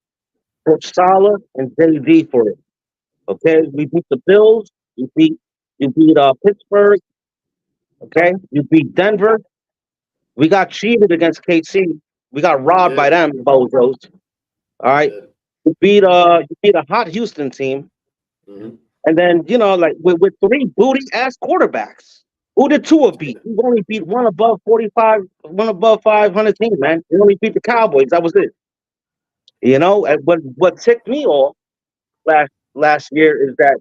Coach Sala, and JD for it. Okay, we beat the Bills. You beat Pittsburgh. Okay, you beat Denver. We got cheated against KC. We got robbed by them bozos. All right, you beat a hot Houston team, and then you know like with 3 booty ass quarterbacks. Who did Tua beat? We only beat one above 500 teams, man. We only beat the Cowboys. That was it. You know, and what ticked me off last year is that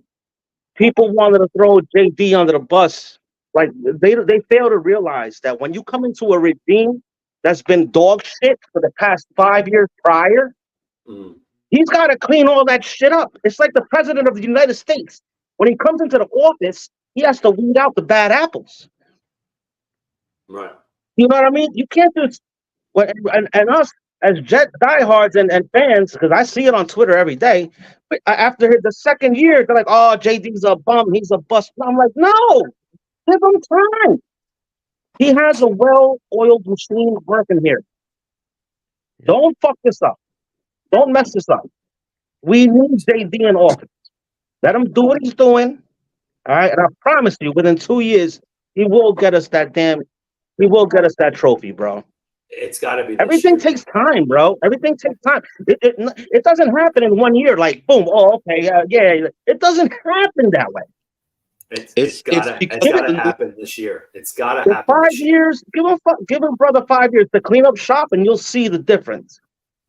people wanted to throw JD under the bus. Like they fail to realize that when you come into a regime that's been dog shit for the past 5 years prior, he's got to clean all that shit up. It's like the president of the United States. When he comes into the office, he has to weed out the bad apples. Right. You know what I mean? You can't just and us as Jet diehards and fans, because I see it on Twitter every day. After the second year, they're like, "Oh, JD's a bum. He's a bust." I'm like, "No, give him time. He has a well-oiled machine working here. Don't fuck this up. Don't mess this up. We need JD in office. Let him do what he's doing. All right, and I promise you, within 2 years, he will get us that trophy, bro. It's got to be. Everything takes time, bro. Everything takes time. It doesn't happen in 1 year. Like, boom. Oh, okay. Yeah. It doesn't happen that way. It's got to happen this year. It's got to happen. 5 years. Give him brother 5 years to clean up shop, and you'll see the difference.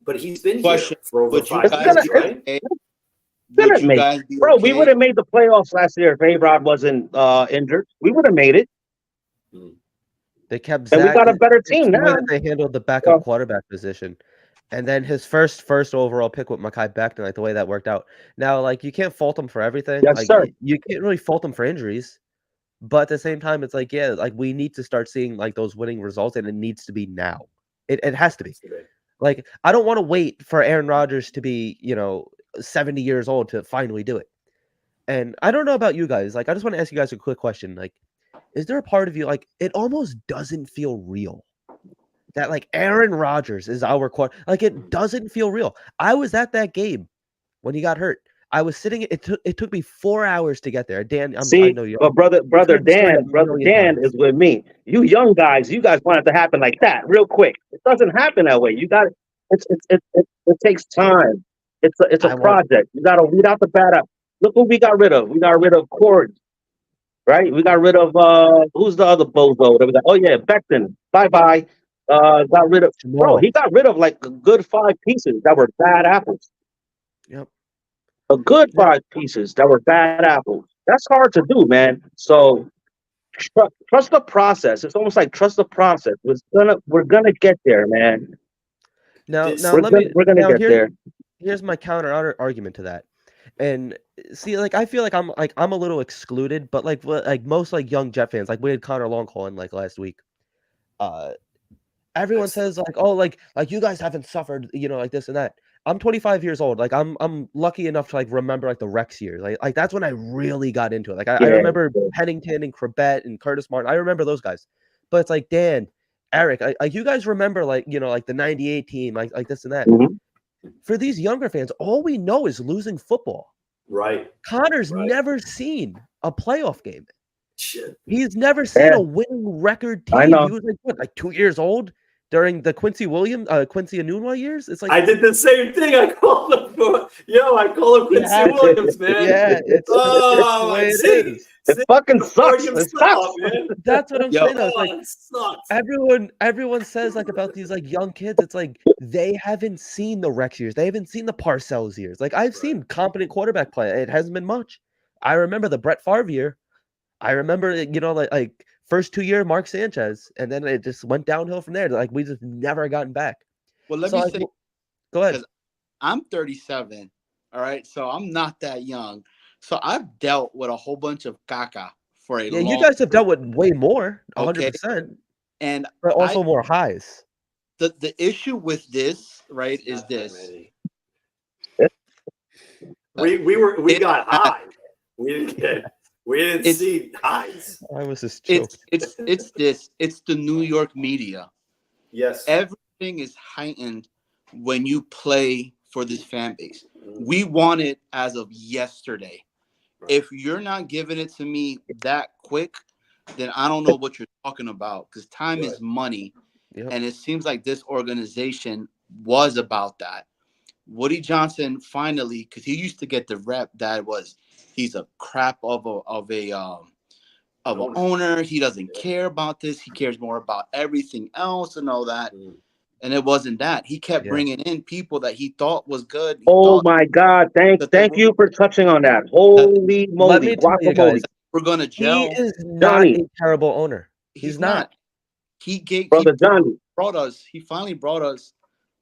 But he's been here for over 5 years, right? Bro, we would have made the playoffs last year if A-Rod wasn't injured. We would have made it. They kept Zach, and we got a better team now. They handled the backup quarterback position, And then his first overall pick with Mekhi Becton, like the way that worked out. Now, like you can't fault him for everything. Yes, Like sir. you can't really fault him for injuries. But at the same time, it's like, yeah, like we need to start seeing like those winning results, and it needs to be now. It has to be. Like I don't want to wait for Aaron Rodgers to be, 70 years old to finally do it. And I don't know about you guys. Like I just want to ask you guys a quick question. Like, is there a part of you like it almost doesn't feel real that like Aaron Rodgers is our quarter? Like it doesn't feel real. I was at that game when he got hurt. I was sitting. It took me 4 hours to get there. Dan, I See, know you. but brother Dan is with me. You young guys, you guys want it to happen like that, real quick. It doesn't happen that way. You got it takes time. It's a project. You got to weed out the bad apple. Look who we got rid of. We got rid of Cord, right? We got rid of who's the other bozo that we got? Oh yeah, Becton. Bye bye. Got rid of He got rid of like a good 5 pieces that were bad apples. Yep. A good 5 pieces that were bad apples. That's hard to do, man. So trust the process. It's almost like trust the process. We're gonna get there, man. Now we're gonna get there. Here's my counter argument to that. And see, like I feel like I'm a little excluded, but like most like young Jet fans, like we had Connor Longcall in like last week. Everyone says like, oh, like you guys haven't suffered, like this and that. I'm 25 years old. Like I'm lucky enough to like remember like the Rex years. Like that's when I really got into it. Like I remember Pennington and Crabette and Curtis Martin. I remember those guys. But it's like Dan, Eric, like you guys remember like like the '98 team, like this and that. Mm-hmm. For these younger fans, all we know is losing football. Right. Connor's never seen a playoff game. Shit. He's never seen a winning record team. I know. He was like what, like 2 years old during the Quincy Enunwa years. It's like I did the same thing. I called him Quincy Williams, man. Yeah, it's the way it is. It fucking sucks. It sucks. Man. That's what I'm saying. Though. It's like it sucks. everyone says like about these like young kids. It's like they haven't seen the Rex years. They haven't seen the Parcells years. Like I've seen competent quarterback play. It hasn't been much. I remember the Brett Favre year. I remember like first 2 year Mark Sanchez, and then it just went downhill from there. Like we just never gotten back. Well, let me say, go ahead. I'm 37. All right, so I'm not that young. So I've dealt with a whole bunch of caca for a long you guys have dealt with way more, 100%, and but also more highs. The issue with this, right, is this. We got high. We didn't see highs. I was just joking. It's the New York media. Yes. Everything is heightened when you play for this fan base. We want it as of yesterday. Right. If you're not giving it to me that quick, then I don't know what you're talking about, because time is money. Yep. And it seems like this organization was about that. Woody Johnson finally, because he used to get the rep that he's a crap of an owner. He doesn't care about this. He cares more about everything else and all that. And it wasn't that. He kept bringing in people that he thought was good. My God. Thank you for touching on that. Holy moly. Let me tell you guys, we're going to gel. He is not a terrible owner. He's not. He finally brought us.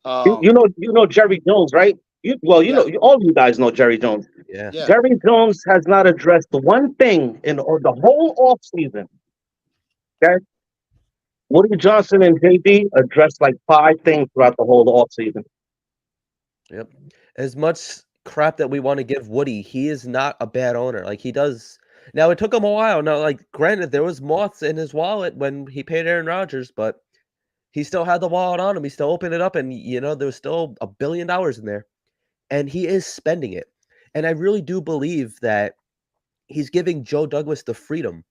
You know Jerry Jones, right? All you guys know Jerry Jones. Yeah. Jerry Jones has not addressed one thing in the whole offseason. Okay? Woody Johnson and JB addressed like 5 things throughout the whole offseason. Yep. As much crap that we want to give Woody, he is not a bad owner. Like he does. Now it took him a while. Now, like granted, there was moths in his wallet when he paid Aaron Rodgers, but he still had the wallet on him. He still opened it up, and there was still $1 billion in there, and he is spending it. And I really do believe that he's giving Joe Douglas the freedom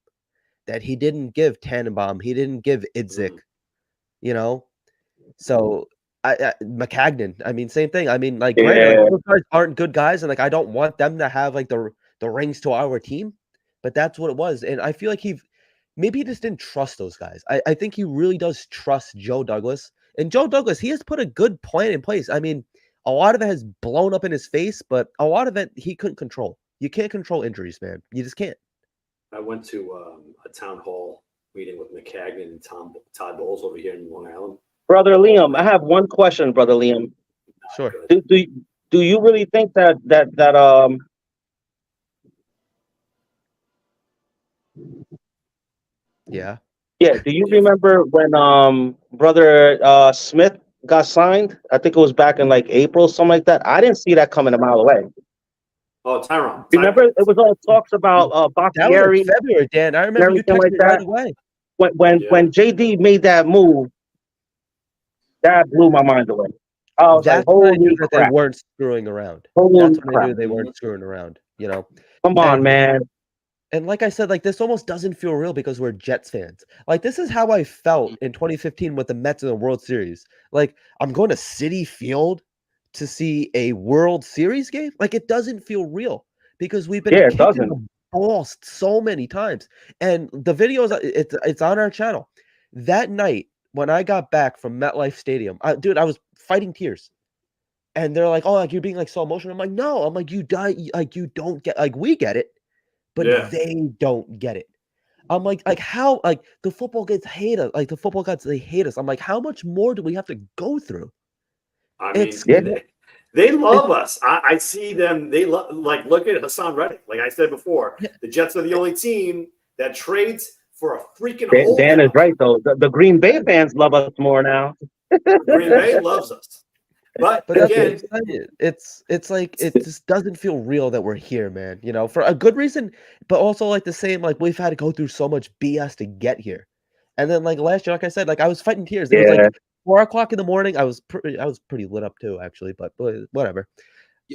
that he didn't give Tannenbaum. He didn't give Idzik, So McCagnon, I mean, same thing. I mean, like, granted, those guys aren't good guys, and like, I don't want them to have like the rings to our team, but that's what it was. And I feel like maybe he just didn't trust those guys. I think he really does trust Joe Douglas. And Joe Douglas, he has put a good plan in place. I mean, a lot of it has blown up in his face, but a lot of it he couldn't control. You can't control injuries, man. You just can't. I went to a town hall meeting with McCagnon and Todd Bowles over here in Long Island. Brother Liam, I have one question, Brother Liam. Sure. Do you really think that Yeah. yeah, do you remember when brother Smith got signed? I think it was back in like April, something like that. I didn't see that coming a mile away. Oh, Tyron. Remember, it was all talks about That was Bakhtiari in February, Dan. I and remember you everything texted like me right that. away. When JD made that move, that blew my mind away. I was like, That's when I knew holy that they crap. weren't screwing around. Holy That's when I crap. knew they weren't screwing around, you know. Come on, And man. and like I said, like this almost doesn't feel real because we're Jets fans. Like this is how I felt in 2015 with the Mets in the World Series. Like I'm going to Citi Field to see a World Series game. Like it doesn't feel real because we've been Yeah, it kicked in doesn't. the balls so many times. And the videos, it's on our channel. That night when I got back from MetLife Stadium, dude, I was fighting tears. And they're like, "Oh, like you're being like so emotional." I'm like, "No." I'm like, "You die. Like you don't get. Like we get it, but they don't get it." I'm like how like the football kids hate us. Like the football gods, they hate us. I'm like, how much more do we have to go through? I mean, It's they love us. I see them. They love, like, look at Hassan Reddick. Like I said before, the Jets are the only team that trades for a freaking Dan is holdout. right, though. The Green Bay fans love us more now. Green Bay loves us. But that's what again, I'm saying. It's like it just doesn't feel real that we're here, man. You know, for a good reason, but also like the same. Like we've had to go through so much BS to get here, and then like last year, like I said, like I was fighting tears. It was like 4 o'clock in the morning. I was pretty lit up too, actually, but whatever.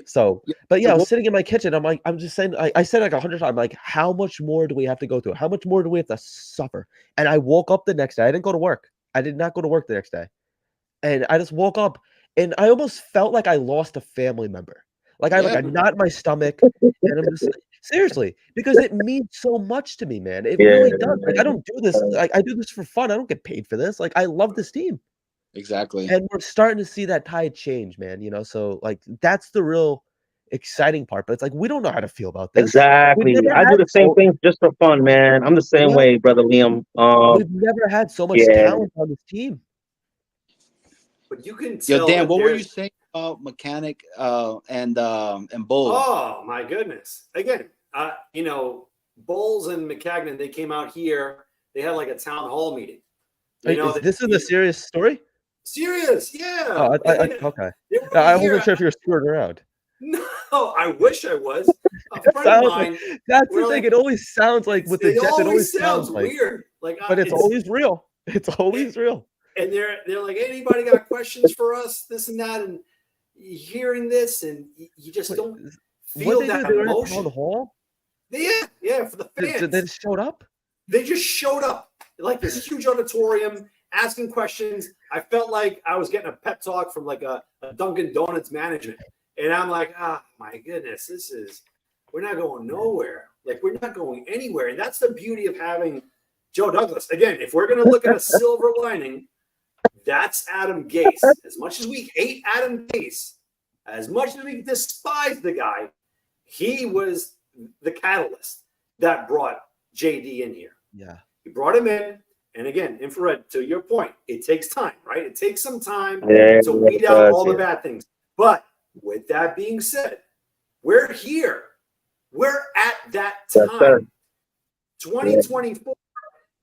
So, but yeah, I was sitting in my kitchen. I'm just saying. I said like 100 times. Like, how much more do we have to go through? How much more do we have to suffer? And I woke up the next day. I didn't go to work. I did not go to work the next day, and I just woke up. And I almost felt like I lost a family member. Like I like a knot in my stomach, and I'm just seriously because it means so much to me, man. It really does. Like I don't do this. Like I do this for fun. I don't get paid for this. Like I love this team. Exactly. And we're starting to see that tide change, man. You know, so like that's the real exciting part. But it's like we don't know how to feel about this. Exactly. I do the same thing just for fun, man. I'm the same way, brother Liam. We've never had so much talent on this team. But you can tell. Yo, Dan, what were you saying about Mechanic and Bowles? Oh my goodness! Again, you know, Bowles and McCagnon, they came out here. They had like a town hall meeting. You know, this is a serious story. Serious, yeah. Oh, okay. I wasn't sure if you were screwing around. No, I wish I was. A friend of mine. That's the thing. It always sounds like with the Jets. It always sounds weird. Like, but it's always real. It's always real. And they're like, anybody got questions for us? This and that, and hearing this, and you just don't feel that emotion. The hall? Yeah, for the fans. They just showed up. They just showed up like this huge auditorium, asking questions. I felt like I was getting a pep talk from like a Dunkin' Donuts management, and I'm like, my goodness, we're not going nowhere. Like we're not going anywhere, and that's the beauty of having Joe Douglas. Again, if we're going to look at a silver lining. That's Adam Gase. As much as we hate Adam Gase, as much as we despise the guy, he was the catalyst that brought JD in here. Yeah. He brought him in. And again, Infrared, to your point, it takes time, right? It takes some time to weed out all the bad things. But with that being said, we're here. We're at that time. 2024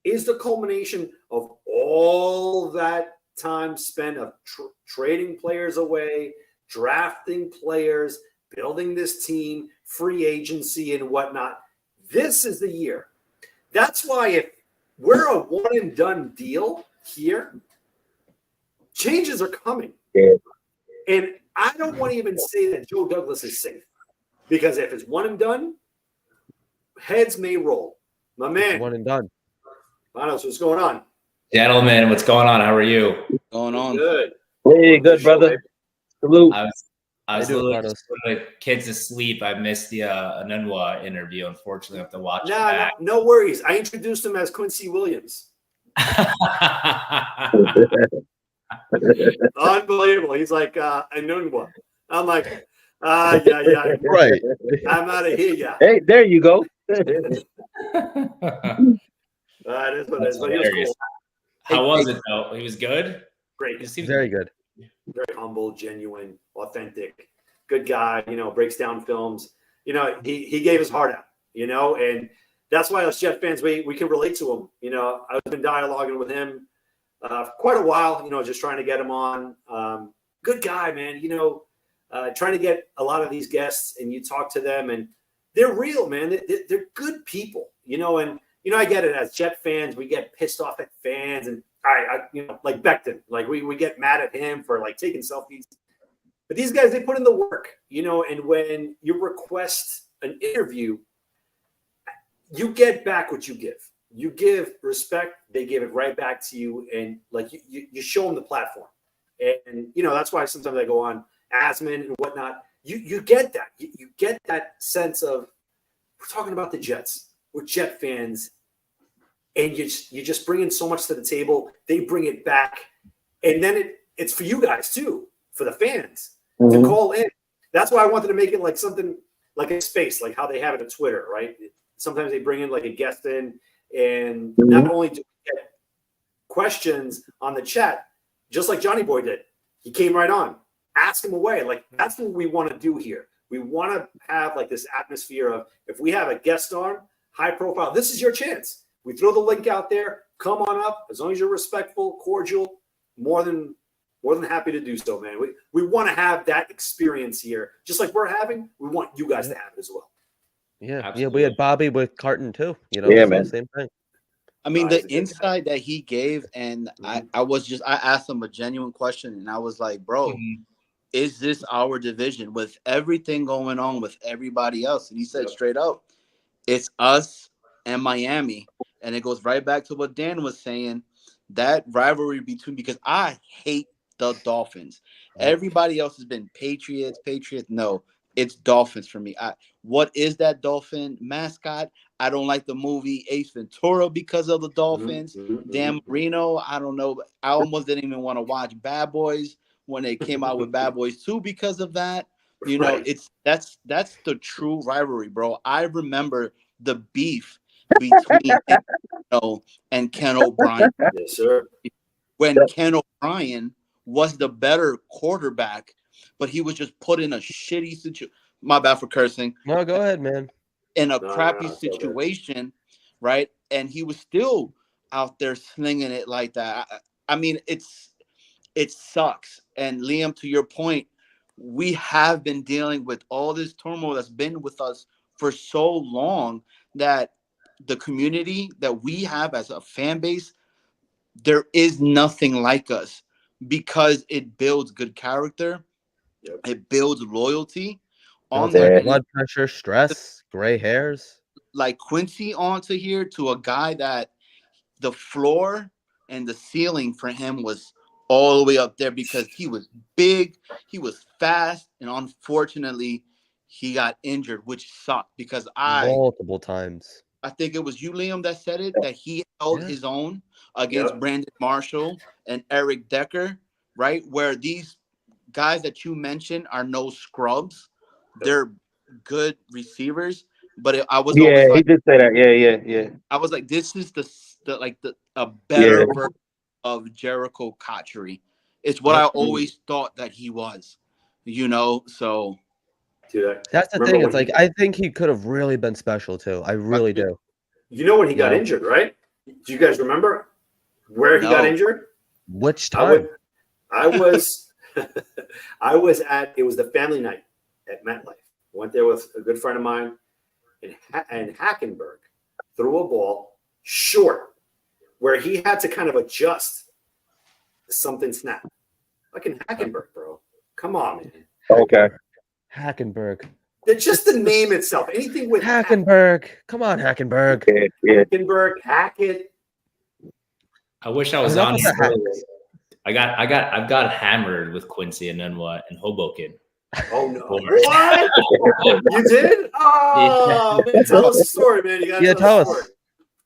is the culmination of all that time spent of trading players away, drafting players, building this team, free agency and whatnot. This is the year. That's why if we're a one and done deal here, changes are coming. Yeah. And I don't want to even say that Joe Douglas is safe because if it's one and done, heads may roll. My man. One and done. Manos, what's going on? Gentlemen, what's going on? How are you? Going on? Good. Hey, good, brother. Salute. I was literally just putting the kids to sleep. I missed the Enunwa interview. Unfortunately, I have to watch it back. No worries. I introduced him as Quincy Williams. Unbelievable. He's like, Enunwa. I'm like, yeah. Right. I'm out of here, yeah. Hey, there you go. That is what it is. But he was cool. How was it though? He was good. Great. Very good. very humble, genuine, authentic, good guy. You know, breaks down films. You know, he gave his heart out. You know, and that's why us Jet fans we can relate to him. You know, I've been dialoguing with him for quite a while. You know, just trying to get him on. Good guy, man. You know, trying to get a lot of these guests, and you talk to them, and they're real, man. They're good people. You know, and you know, I get it. As Jet fans, we get pissed off at fans, and I you know, like Becton, like we get mad at him for like taking selfies. But these guys, they put in the work, you know. And when you request an interview, you get back what you give. You give respect, they give it right back to you, and like you show them the platform. And you know, that's why sometimes I go on Asman and whatnot. You get that. You get that sense of, we're talking about the Jets. We're Jet fans, and you just bring in so much to the table. They bring it back, and then it's for you guys too, for the fans to call in. That's why I wanted to make it like something like a space, like how they have it at Twitter, right? Sometimes they bring in like a guest in, and not only do we get questions on the chat, just like Johnny Boy did. He came right on, ask him away. Like, that's what we want to do here. We want to have like this atmosphere of, if we have a guest on, high profile, this is your chance. We throw the link out there. Come on up. As long as you're respectful, cordial, more than happy to do so, man. We want to have that experience here, just like we're having. We want you guys to have it as well. Yeah, Absolutely. yeah. We had Bobby with Carton too. You know, Yeah, so man. same thing. I mean, He's a the good insight that he gave, and I asked him a genuine question, and I was like, bro, is this our division with everything going on with everybody else? And he said straight up, it's us and Miami. And it goes right back to what Dan was saying, that rivalry between, because I hate the Dolphins. Everybody else has been Patriots. No, it's Dolphins for me. What is that Dolphin mascot? I don't like the movie Ace Ventura because of the Dolphins. Dan Marino, I don't know. I almost didn't even want to watch Bad Boys when they came out with Bad Boys 2 because of that. You know, that's the true rivalry, bro. I remember the beef between and Ken O'Brien. Yes, sir. When Ken O'Brien was the better quarterback, but he was just put in a shitty situation. My bad for cursing. No, go ahead, man. In a crappy situation, right? And he was still out there slinging it like that. I mean, it sucks. And Liam, to your point, we have been dealing with all this turmoil that's been with us for so long that the community that we have as a fan base, there is nothing like us, because it builds good character. It builds loyalty. Builds like blood pressure, stress, gray hairs. Like Quincy onto here, to a guy that the floor and the ceiling for him was all the way up there, because he was big, he was fast, and unfortunately he got injured, which sucked, because multiple times. I think it was you, Liam, that said it, that he held his own against Brandon Marshall and Eric Decker, right? Where these guys that you mentioned are no scrubs. They're good receivers. But I was always like, he did say that. Yeah. I was like, this is a better version of Jericho Cotchery. It's what I always thought that he was, you know. So that's the thing. It's like, I think he could have really been special too. I really do. You know when he got injured, right? Do you guys remember where he got injured? Which time? I was I was at, it was the family night at MetLife. Went there with a good friend of mine, and Hackenberg threw a ball short where he had to kind of adjust. Something snapped. Fucking Hackenberg, bro. Come on, man. Okay. Hackenberg. Just the name itself. Anything with Hackenberg. Come on, Hackenberg. Hackenberg, Hackett. I wish I was on here. I've got hammered with Quincy Enunwa and Hoboken. Oh no! What? You did? Oh, man, tell us the story, man. You gotta tell us the story.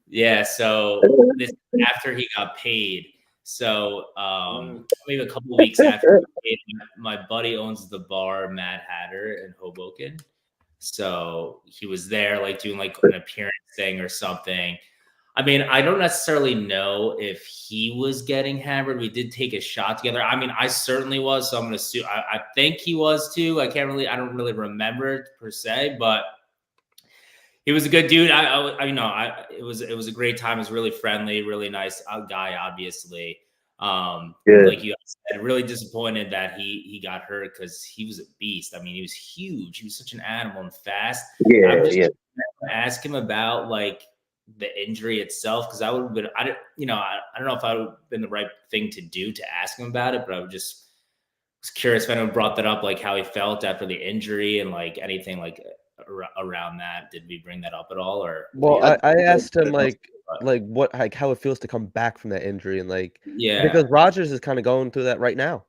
Yeah. So this after he got paid. So maybe a couple of weeks after he paid, my buddy owns the bar Mad Hatter in Hoboken. So he was there, like doing like an appearance thing or something. I mean, I don't necessarily know if he was getting hammered. We did take a shot together. I mean, I certainly was, so I'm gonna assume. I think he was too. I don't really remember it per se, but he was a good dude. It was a great time. It was really friendly, really nice guy, obviously. Like you said, really disappointed that he got hurt because he was a beast. I mean, he was huge. He was such an animal and fast. I'm just gonna ask him about like the injury itself, because I would have been, I don't know if I would have been the right thing to do to ask him about it, but I was curious if anyone brought that up, like how he felt after the injury and like anything like around that. Did we bring that up at all? Or I asked him like what, like how it feels to come back from that injury, and like because Rodgers is kind of going through that right now,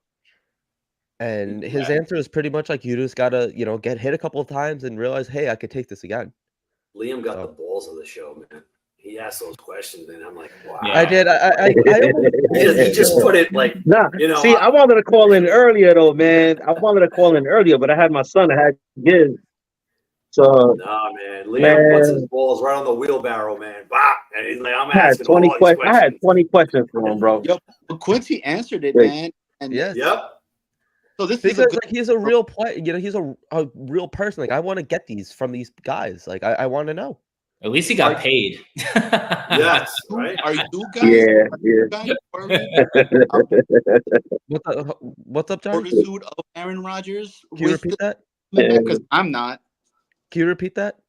and his answer is pretty much like, you just gotta get hit a couple of times and realize, hey, I could take this again. Liam got the balls of the show, man. He asked those questions, and I'm like, wow. I did. He just put it like, See, I wanted to call in earlier, though, man. I wanted to call in earlier, but I had my son. I had to give. So, nah, man. Liam puts his balls right on the wheelbarrow, man. Bah! And he's like, I'm asking 20 questions. I had 20 questions for him, bro. Yo, but Quincy answered it, man. And yes. Yep. So this because is like, he's a real player. He's a real person. Like, I want to get these from these guys. Like, I want to know. At least he got paid. Yes, right. Are you guys? What's up, John? Pursuit of Aaron Rodgers. Can you repeat that? Because I'm not. Can you repeat that?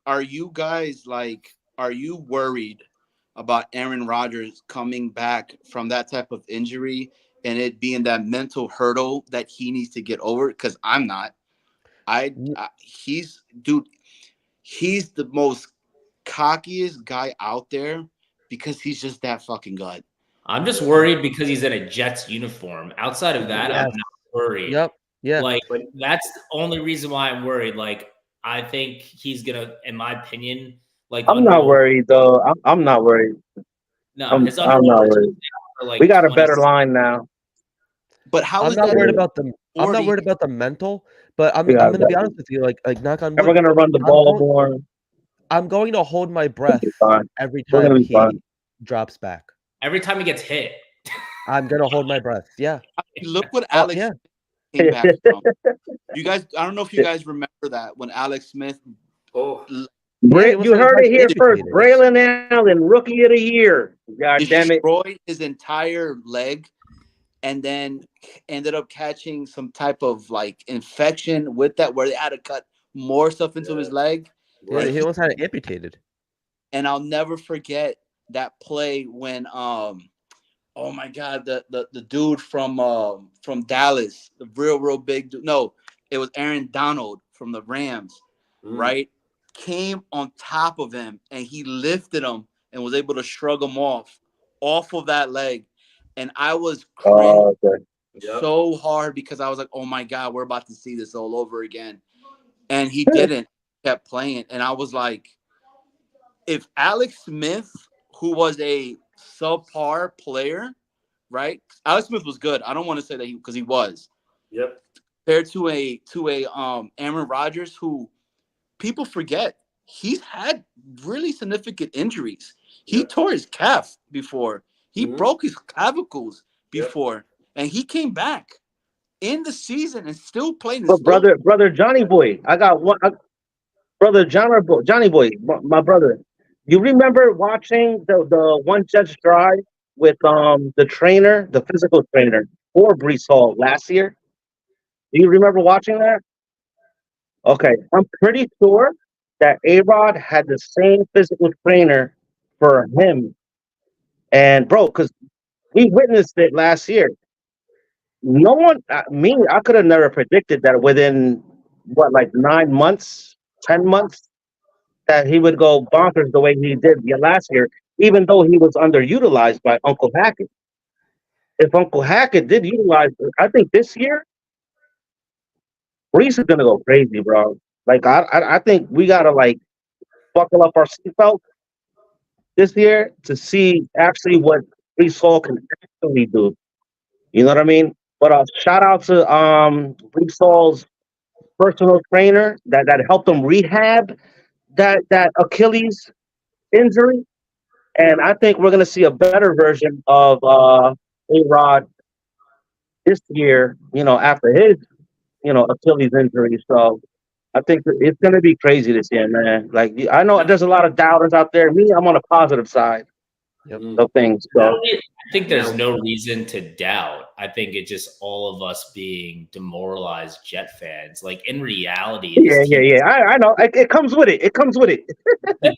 Are you guys are you worried about Aaron Rodgers coming back from that type of injury and it being that mental hurdle that he needs to get over? Because I'm not. He's the most cockiest guy out there because he's just that fucking good. I'm just worried because he's in a Jets uniform. Outside of that, I'm not worried. Yep. Yeah. Like, that's the only reason why I'm worried. Like, I think he's gonna, in my opinion, like, I'm not worried though. I'm not worried. No, I'm not worried. We got a better line now. But how I'm is not that worried about the I'm not worried about the mental, but I'm gonna be honest with you, like knock on wood. We're gonna run the ball more. I'm going to hold my breath every We're time gonna be he fine. drops back. Every time he gets hit. I'm gonna hold my breath. Yeah. Look what Alex came back from. You guys, I don't know if you guys remember that when Alex Smith. Oh, you heard it here first. Braylon Allen, Rookie of the Year. God damn it! Destroyed his entire leg, and then ended up catching some type of like infection with that, where they had to cut more stuff into his leg. Yeah, he almost had it amputated. And I'll never forget that play when oh my God, the dude from Dallas, the real big dude. No, it was Aaron Donald from the Rams, right? Came on top of him and he lifted him and was able to shrug him off of that leg. And I was cringing so hard because I was like, oh my God, we're about to see this all over again. And he didn't, kept playing. And I was like, if Alex Smith, who was a subpar player, right? Alex Smith was good. I don't want to say that because he was. Yep. Compared to a Aaron Rodgers, who people forget, he's had really significant injuries. He tore his calf before. He broke his clavicles before, and he came back in the season and still playing. But brother Johnny Boy, I got one. Brother Johnny Boy, my brother. You remember watching the one judge drive with the trainer, the physical trainer for Breece Hall last year? Do you remember watching that? Okay, I'm pretty sure that A-Rod had the same physical trainer for him. And bro, because we witnessed it last year. No one, I could have never predicted that within 9 months, 10 months, that he would go bonkers the way he did last year, even though he was underutilized by Uncle Hackett. If Uncle Hackett did utilize, I think this year, Breece is gonna go crazy, bro. Like I think we gotta buckle up our seatbelt this year to see actually what Breece Hall can actually do. You know what I mean? But shout out to Breece Hall's personal trainer that helped him rehab that Achilles injury. And I think we're going to see a better version of A-Rod this year, after his, Achilles injury. So I think it's going to be crazy this year, man. Like, I know there's a lot of doubters out there. Me, I'm on the positive side of things. So I think there's no reason to doubt. I think it's just all of us being demoralized Jet fans. Like, in reality, yeah. I know. It comes with it. It comes with it. The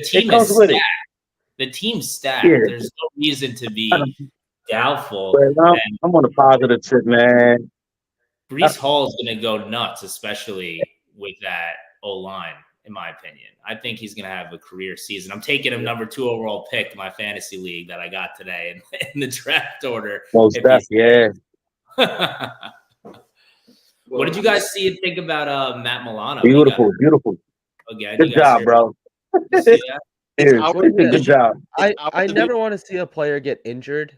team comes is with stacked. it. The team's stacked. Yeah. There's no reason to be doubtful. But I'm on the positive shit, man. Breece Hall is going to go nuts, especially with that O-line, in my opinion. I think he's going to have a career season. I'm taking him number 2 overall pick in my fantasy league that I got today in the draft order. Most definitely, yeah. What did you guys see and think about Matt Milano? Beautiful. Again, good job, bro. Good job. I never want to see a player get injured,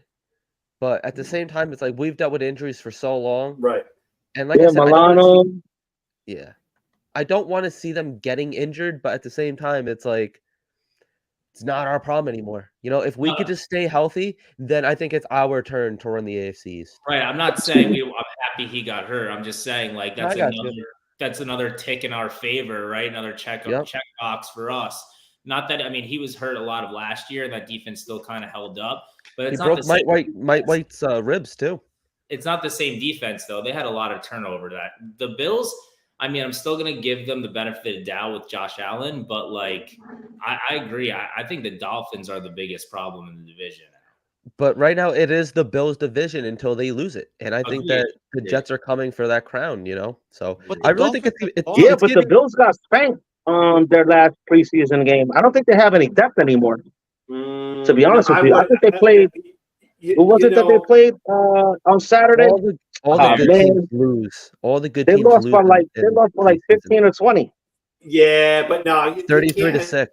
but at the same time, it's like we've dealt with injuries for so long. Right. And like I said, Milano. I don't want to see them getting injured, but at the same time, it's like it's not our problem anymore. If we could just stay healthy, then I think it's our turn to run the AFC East. Right. I'm not saying I'm happy he got hurt. I'm just saying like that's another tick in our favor, right? Another check box for us. Not that he was hurt a lot of last year. That defense still kind of held up, but it's not the same. Mike White's ribs too. It's not the same defense though. They had a lot of turnover. That the Bills. I'm still going to give them the benefit of the doubt with Josh Allen, but like, I agree. I think the Dolphins are the biggest problem in the division now. But right now it is the Bills division until they lose it. And I think that the Jets are coming for that crown, So I really think it's but the Bills got spanked on their last preseason game. I don't think they have any depth anymore. To be honest with you, I think they played. Who was it that they played on Saturday? All the good teams lose. All the good teams lose. They lost by like 15 or 20. Yeah, but no, 33-6.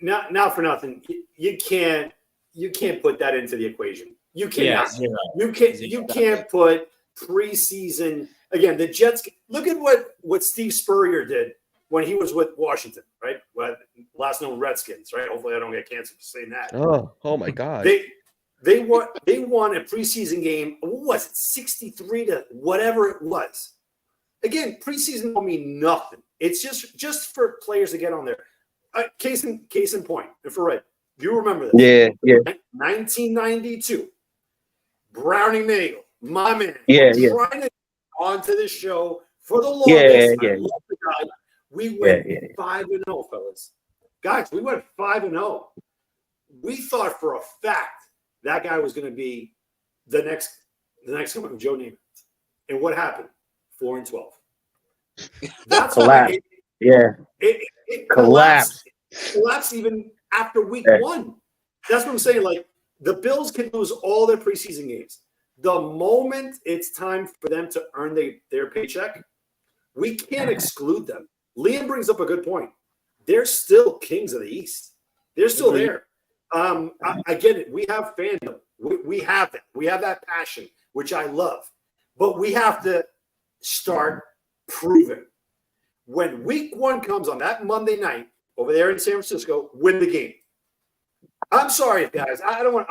Not for nothing. You can't put that into the equation. You cannot. You can't put preseason again. The Jets. Look at what Steve Spurrier did when he was with Washington, right? Last known Redskins, right? Hopefully, I don't get canceled for saying that. Oh my God. They won a preseason game. What was it? 63 to whatever it was. Again, preseason don't mean nothing. It's just for players to get on there. Case in point, if we're right, you remember this? Yeah. 1992. Browning Nagel, my man. Yeah. Trying to get onto the show for the longest. Yeah. I love the guy. We went 5-0, fellas. Guys, we went 5-0. We thought for a fact that guy was going to be the next coming of Joe Namath. And what happened? 4-12. That's collapsed. It collapsed. Collapsed even after week 1. That's what I'm saying. Like, the Bills can lose all their preseason games. The moment it's time for them to earn their paycheck, we can't exclude them. Liam brings up a good point. They're still kings of the East. They're still there. I get it. We have fandom. We have that. We have that passion, which I love. But we have to start proving. When week 1 comes on that Monday night over there in San Francisco, win the game. I'm sorry, guys. I don't want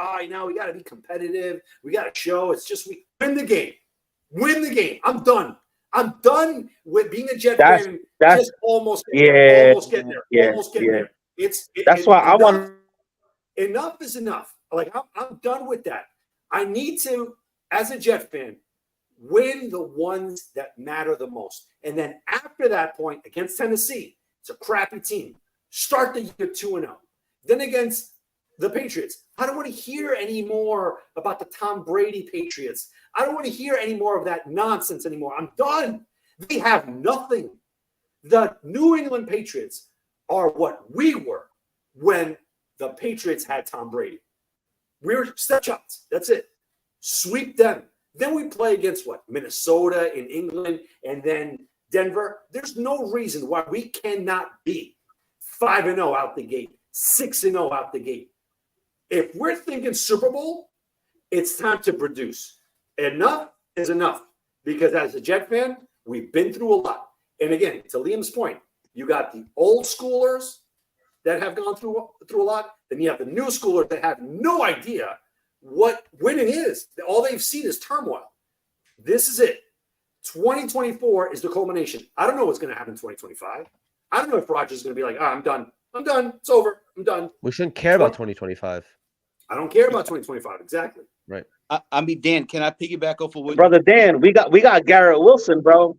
we got to be competitive. We got to show. It's just we win the game. Win the game. I'm done. I'm done with being a Jet fan. Just almost get there. Almost get there. That's why I want. Enough is enough. Like, I'm done with that. I need to, as a Jet fan, win the ones that matter the most. And then after that point, against Tennessee, it's a crappy team. Start the year 2-0. Then against the Patriots, I don't want to hear any more about the Tom Brady Patriots. I don't want to hear any more of that nonsense anymore. I'm done. They have nothing. The New England Patriots are what we were when the Patriots had Tom Brady. We're step shots. That's it. Sweep them. Then we play against what? Minnesota in England and then Denver. There's no reason why we cannot be 5-0 out the gate, 6-0 out the gate. If we're thinking Super Bowl, it's time to produce. Enough is enough. Because as a Jet fan, we've been through a lot. And again, to Liam's point, you got the old schoolers that have gone through a lot. Then you have the new schoolers that have no idea what winning is. All they've seen is turmoil. This is it. 2024 is the culmination. I don't know what's going to happen in 2025. I don't know if Rodgers is going to be like, I'm done. I'm done. It's over. I'm done. We shouldn't care about 2025. I don't care about 2025. Exactly. Right. I mean, Dan, can I piggyback off of what Brother Dan, we got Garrett Wilson, bro.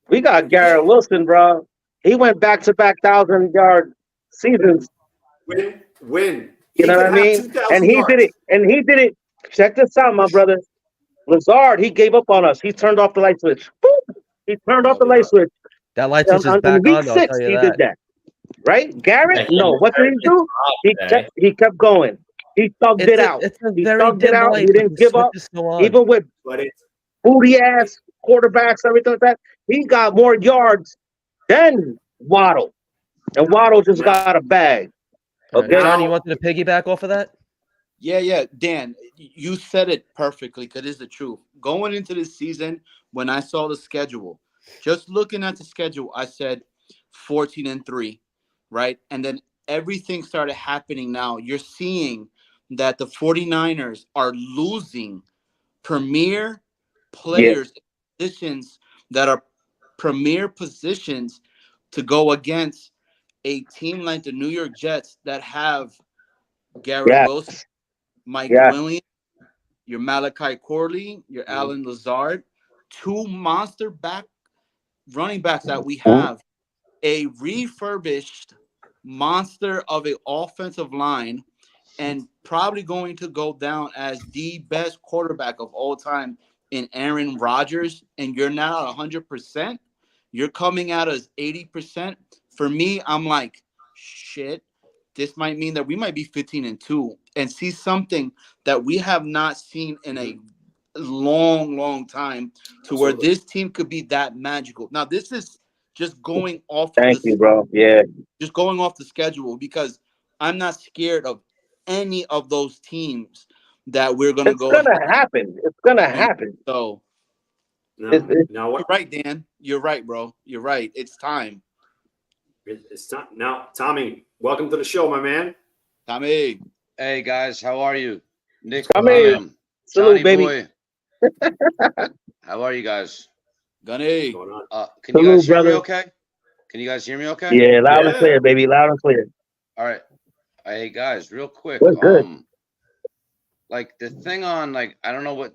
We got Garrett Wilson, bro. He went back-to-back 1,000-yard seasons. Win. You know what I mean? And he did it. Check this out, my brother. Lazard, he gave up on us. He turned off the light switch. Boop. He turned off the light switch. That light switch is back in week on, I'll 6, tell you he that. did that. Right? Garrett? No. What did he do? He kept going. He thugged it out. He thugged it out. He didn't give up. Even with booty ass quarterbacks, everything like that. He got more yards than Waddle. And Waddle just got a bag. Okay. John, you wanted to piggyback off of that? Yeah. Dan, you said it perfectly because it's the truth. Going into this season, when I saw the schedule, just looking at the schedule, I said 14-3, right? And then everything started happening now. You're seeing that the 49ers are losing premier players, positions that are premier positions to go against a team like the New York Jets that have Garrett Wilson, Mike Williams, your Malachi Corley, your Alan Lazard, 2 monster running backs that we have, a refurbished monster of an offensive line, and probably going to go down as the best quarterback of all time in Aaron Rodgers, and you're now at 100%. You're coming out as 80%. For me, I'm like, shit, this might mean that we might be 15-2 and see something that we have not seen in a long time to where this team could be that magical. Now, this is just going off. Thank you, bro. Yeah. Just going off the schedule because I'm not scared of any of those teams that we're going to go. It's going to happen. It's going to happen. So, no, you're right, Dan. You're right, bro. You're right. It's time. It's time. Now, Tommy, welcome to the show, my man. Tommy. Hey, guys. How are you? Nick, Tommy. Salute, baby. Boy. How are you guys? Gunny. Can you guys hear me okay? Can you guys hear me okay? Yeah, loud and clear, baby. Loud and clear. All right. Hey, guys, real quick. We're good. Like the thing on, like, I don't know what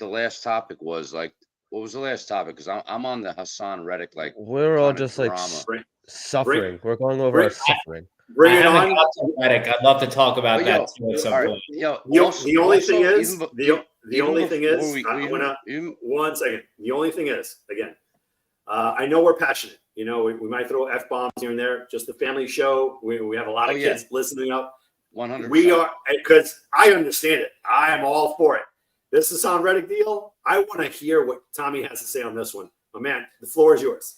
the last topic was. Like, what was the last topic? Because I'm on the Hassan Reddick, like, we're all just like suffering. We're going over our suffering. Bring it on. Reddick. I'd love to talk about that too at some point. The only thing is, one second. The only thing is, again, I know we're passionate. You know, we might throw F-bombs here and there. Just a family show. We have a lot of kids listening up. 100%. We are, because I understand it. I am all for it. This is on Reddick deal. I want to hear what Tommy has to say on this one. My man, the floor is yours.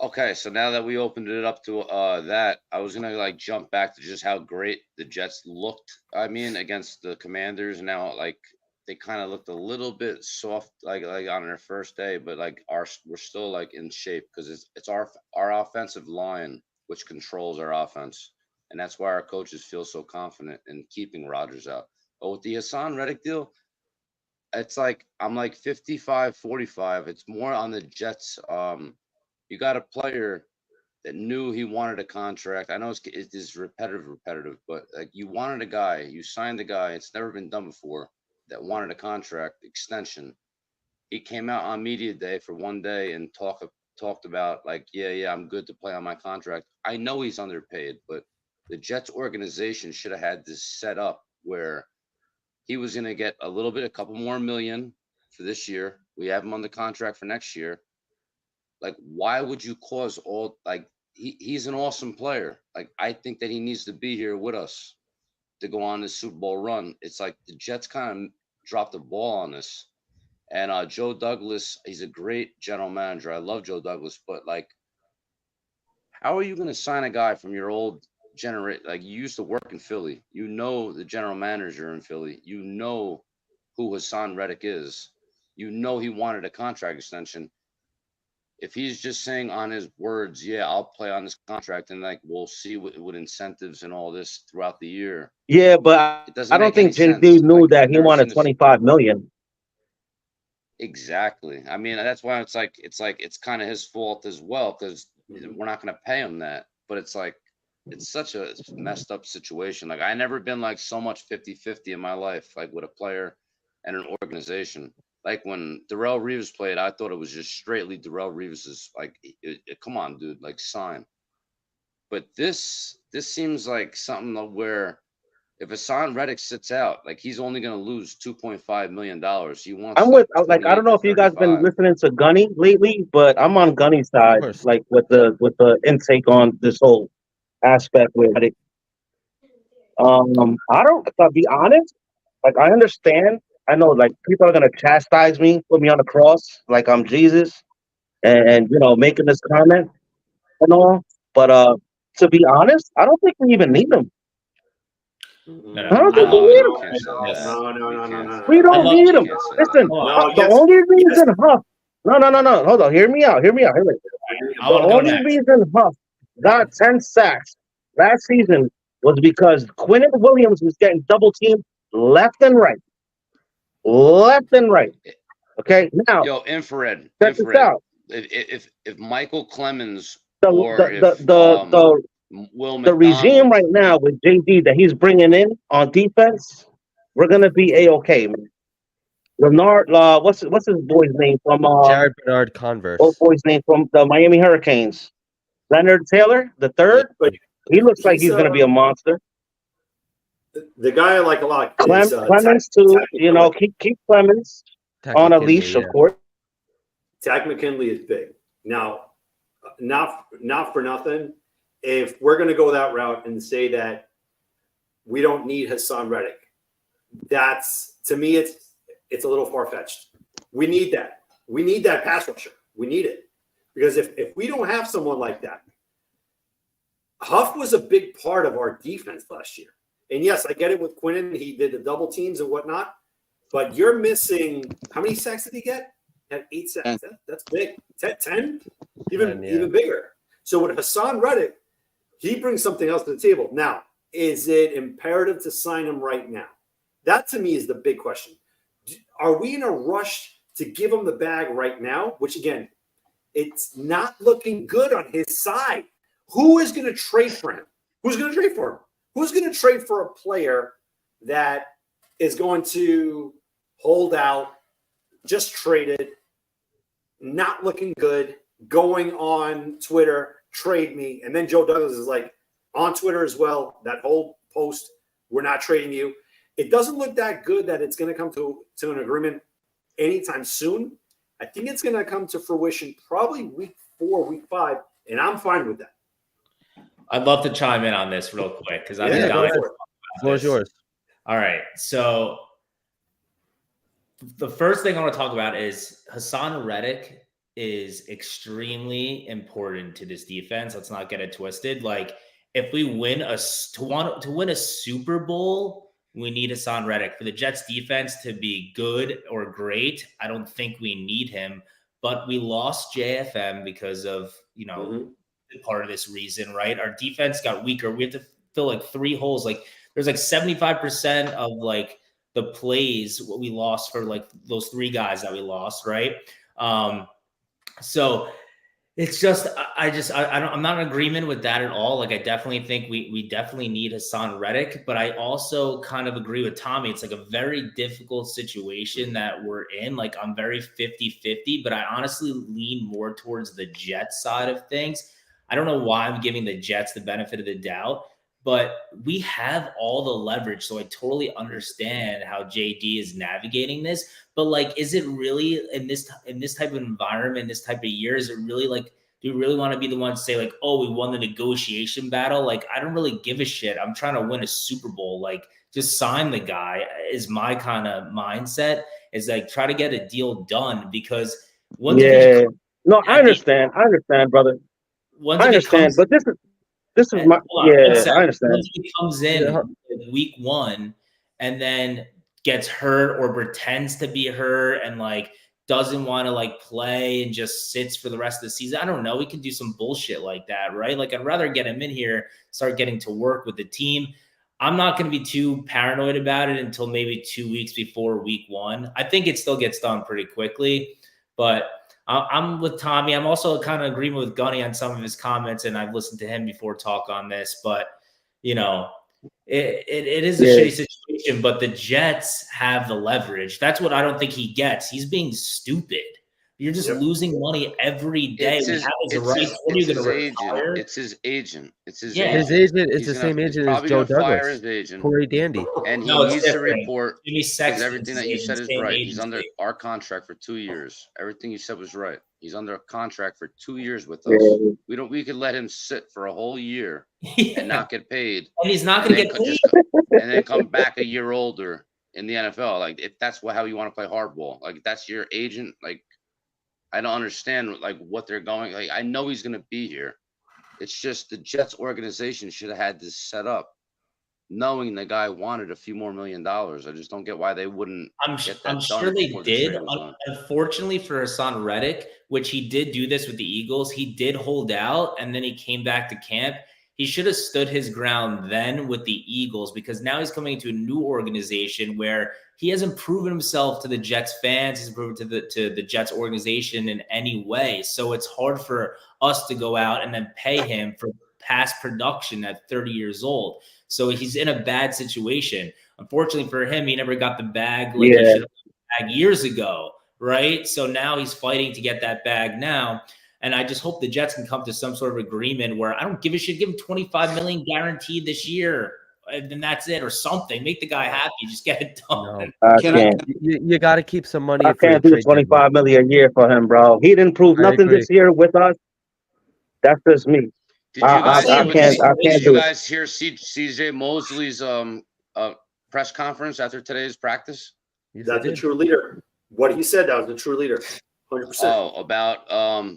Okay, so now that we opened it up to that, I was gonna like jump back to just how great the Jets looked. I mean, against the Commanders. Now, like they kind of looked a little bit soft, like on their first day, but like we're still like in shape because it's our offensive line which controls our offense, and that's why our coaches feel so confident in keeping Rodgers out. But with the Hassan Reddick deal, it's like I'm like 55-45. It's more on the Jets. You got a player that knew he wanted a contract. I know it is repetitive, but like you wanted a guy, you signed a guy. It's never been done before that wanted a contract extension. He came out on media day for one day and talked about like, yeah, I'm good to play on my contract. I know he's underpaid, but the Jets organization should have had this set up where he was going to get a couple more million for this year. We have him on the contract for next year. Like, why would you cause all like he's an awesome player. Like, I think that he needs to be here with us to go on this Super Bowl run. It's like the Jets kind of dropped the ball on this. And Joe Douglas, he's a great general manager. I love Joe Douglas, but like, how are you going to sign a guy from your old generation? Like, you used to work in Philly. You know the general manager in Philly. You know who Hassan Reddick is. You know he wanted a contract extension. if he's just saying on his words, yeah, I'll play on this contract, and like we'll see what incentives and all this throughout the year. Yeah, but It doesn't I don't make any think JD sense. knew Like, that I've he never wanted seen this. $25 million. Exactly. I mean, that's why it's like it's kind of his fault as well, because we're not going to pay him that. But it's like it's such a messed up situation. Like, I never been like so much 50-50 in my life, like with a player and an organization. Like when Darrell Reeves played, I thought it was just straightly Darrell Reeves's like, come on, dude, like sign. But this seems like something where if Hassan Reddick sits out, like he's only going to lose $2.5 million. He wants I'm like with like I don't 28 know to if you guys been 35. listening to Gunny lately, but I'm on Gunny's side, course. like with the intake on this whole aspect with it. I don't, to be honest, like I understand. I know like people are gonna chastise me, put me on the cross, like I'm Jesus, and you know, making this comment and all. But to be honest, I don't think we even need him. No, I don't I think we love need You him. can't say this. that. No. We I don't love need You him. can't say that. Listen, Hold on. No, the yes, only yes. reason Huff. No. Hold on. Hear me out. Hear me out. I The want to go only next. reason Huff got 10 sacks last season was because Quinnen Williams was getting double teamed left and right. Left and right. Okay. Now, Yo, infrared. check this out. If Michael Clemens The or the if the the, Will the regime McDonald, right now with JD that he's bringing in on defense, we're gonna be a-okay, man. Leonard, what's his boy's name from Jared Bernard old Converse. boy's name from the Miami Hurricanes? Leonard Taylor, the Yeah, third. but He looks like he's he's gonna be a monster. the guy I like a lot is Clemens too. You know, keep Clemens Tech on a McKinley, leash, of yeah. course. Tack McKinley is big. Now, not for nothing. If we're going to go that route and say that we don't need Hassan Reddick, that's to me it's a little far fetched. We need that. We need that pass rusher. We need it because if we don't have someone like that, Huff was a big part of our defense last year. And yes, I get it with Quinnen. He did the double teams and whatnot, but you're missing how many sacks did he get? Had 8 sacks. That's big. 10? Even bigger. So with Hassan Reddick, he brings something else to the table. Now, is it imperative to sign him right now? That to me is the big question. Are we in a rush to give him the bag right now? Which again, it's not looking good on his side. Who is going to trade for him? Who's going to trade for him? Who's going to trade for a player that is going to hold out, just traded, not looking good, going on Twitter, trade me. And then Joe Douglas is like on Twitter as well, that whole post, we're not trading you. It doesn't look that good that it's going to come to an agreement anytime soon. I think it's going to come to fruition probably week 4, week 5, and I'm fine with that. I'd love to chime in on this real quick because I've Yeah, been go dying. for it. The floor is yours. All right. So the first thing I want to talk about is Hassan Reddick is extremely important to this defense. Let's not get it twisted. Like if we win to win a Super Bowl, we need Hassan Reddick. For the Jets defense to be good or great, I don't think we need him. But we lost JFM because of, part of this reason, right? Our defense got weaker. We have to fill like 3 holes. Like there's like 75% of like the plays what we lost for like those 3 guys that we lost, right? So it's just I'm not in agreement with that at all. Like I definitely think we definitely need Hassan Reddick, but I also kind of agree with Tommy. It's like a very difficult situation that we're in. Like I'm very 50-50, but I honestly lean more towards the Jets side of things. I don't know why I'm giving the Jets the benefit of the doubt, but we have all the leverage. So I totally understand how JD is navigating this. But like, is it really in this type of environment, this type of year, is it really like, do you really want to be the one to say like, oh, we won the negotiation battle? Like, I don't really give a shit. I'm trying to win a Super Bowl. Like, just sign the guy is my kind of mindset, is like try to get a deal done because once I understand, brother. I understand, but this is my I understand. Once he comes in week 1 and then gets hurt or pretends to be hurt and like doesn't want to like play and just sits for the rest of the season. I don't know. We can do some bullshit like that, right? Like I'd rather get him in here, start getting to work with the team. I'm not going to be too paranoid about it until maybe 2 weeks before week 1. I think it still gets done pretty quickly, but I'm with Tommy. I'm also kind of agreeing with Gunny on some of his comments, and I've listened to him before talk on this, but you know, it is a shitty situation, but the Jets have the leverage. That's what I don't think he gets. He's being stupid. You're just losing money every day. It's his agent. It's his agent. His agent is the same agent as Joe Douglas. Corey Dandy. And he needs to report because everything that you said is right. He's under our contract for 2 years. Everything you said was right. He's under a contract for 2 years with us. We could let him sit for a whole year and not get paid. And he's not going to get paid. And then come back a year older in the NFL. Like if that's how you want to play hardball. Like if that's your agent. Like I don't understand like what they're going. Like I know he's going to be here. It's just the Jets organization should have had this set up, knowing the guy wanted a few more $1 million. I just don't get why they wouldn't. I'm sure they did. Unfortunately for Hassan Reddick, which he did do this with the Eagles, he did hold out and then he came back to camp. He should have stood his ground then with the Eagles because now he's coming into a new organization where he hasn't proven himself to the Jets fans. He's proven to the Jets organization in any way. So it's hard for us to go out and then pay him for past production at 30 years old. So he's in a bad situation. Unfortunately for him, he never got the bag like he should have got the bag years ago, right? So now he's fighting to get that bag now. And I just hope the Jets can come to some sort of agreement where I don't give a shit. Give him $25 million guaranteed this year, and then that's it, or something. Make the guy happy. Just get it done. No. You got to keep some money. I can't do $25 million a year for him, bro. He didn't prove nothing this year with us. That's just me. I can't do it. Guys hear CJ Mosley's press conference after today's practice? That's a true leader. What he said, that was a true leader. 100%. Oh, about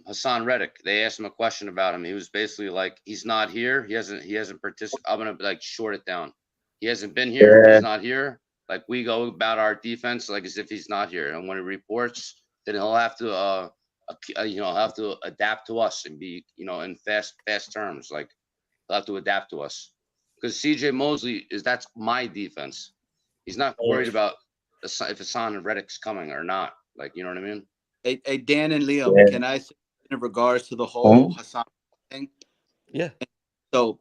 Hassan Reddick. They asked him a question about him. He was basically like, he's not here. He hasn't participated. I'm gonna like short it down. He hasn't been here. He's not here. Like we go about our defense like as if he's not here. And when he reports, then he'll have to adapt to us and be, in fast terms. Like he'll have to adapt to us. Because CJ Mosley that's my defense. He's not worried about if Hassan Reddick's coming or not. Like, you know what I mean? Hey, Dan and Liam, can I say in regards to the whole Hassan thing? Yeah. So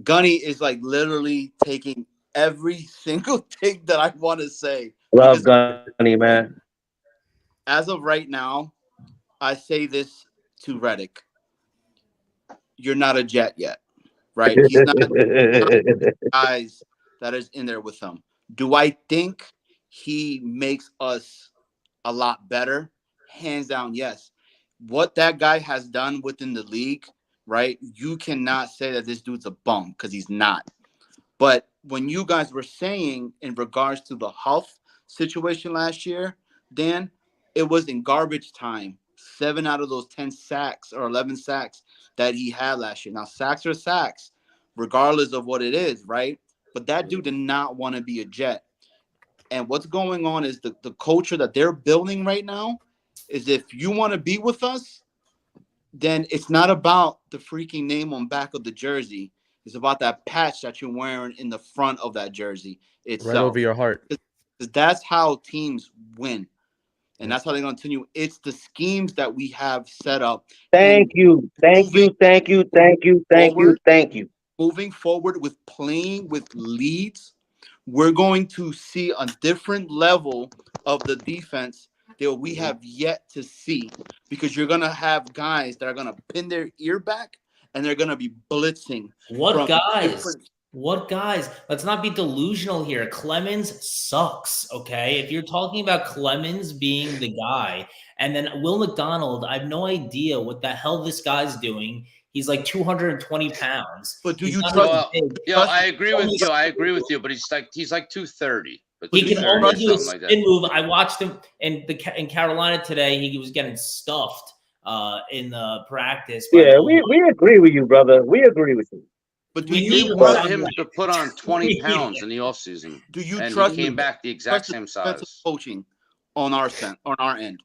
Gunny is like literally taking every single thing that I want to say. Love Gunny, man. As of right now, I say this to Reddick. You're not a Jet yet, right? He's not the guys that is in there with him. Do I think he makes us a lot better? Hands down, yes. What that guy has done within the league, right? You cannot say that this dude's a bum because he's not. But when you guys were saying in regards to the Huff situation last year, Dan, it was in garbage time. 7 out of those 10 sacks or 11 sacks that he had last year. Now, sacks are sacks, regardless of what it is, right? But that dude did not want to be a Jet. And what's going on is the culture that they're building right now is if you want to be with us, then it's not about the freaking name on back of the jersey. It's about that patch that you're wearing in the front of that jersey itself. Right over your heart. Because that's how teams win. And that's how they continue. It's the schemes that we have set up. Thank you. Moving forward with playing with leads, we're going to see a different level of the defense that we have yet to see, because you're going to have guys that are going to pin their ear back and they're going to be blitzing. What guys? Let's not be delusional here. Clemens sucks, okay? If you're talking about Clemens being the guy, and then Will McDonald, I have no idea what the hell this guy's doing. He's like 220 pounds. But do you trust? I agree with you. But he's like 230. But he can only do a spin move. I watched him in Carolina today. He was getting stuffed in the practice. Yeah, we agree with you, brother. We agree with you. But do you want him to put on 20 pounds in the offseason? Do you and trust he came back the exact same size? Coaching on our end.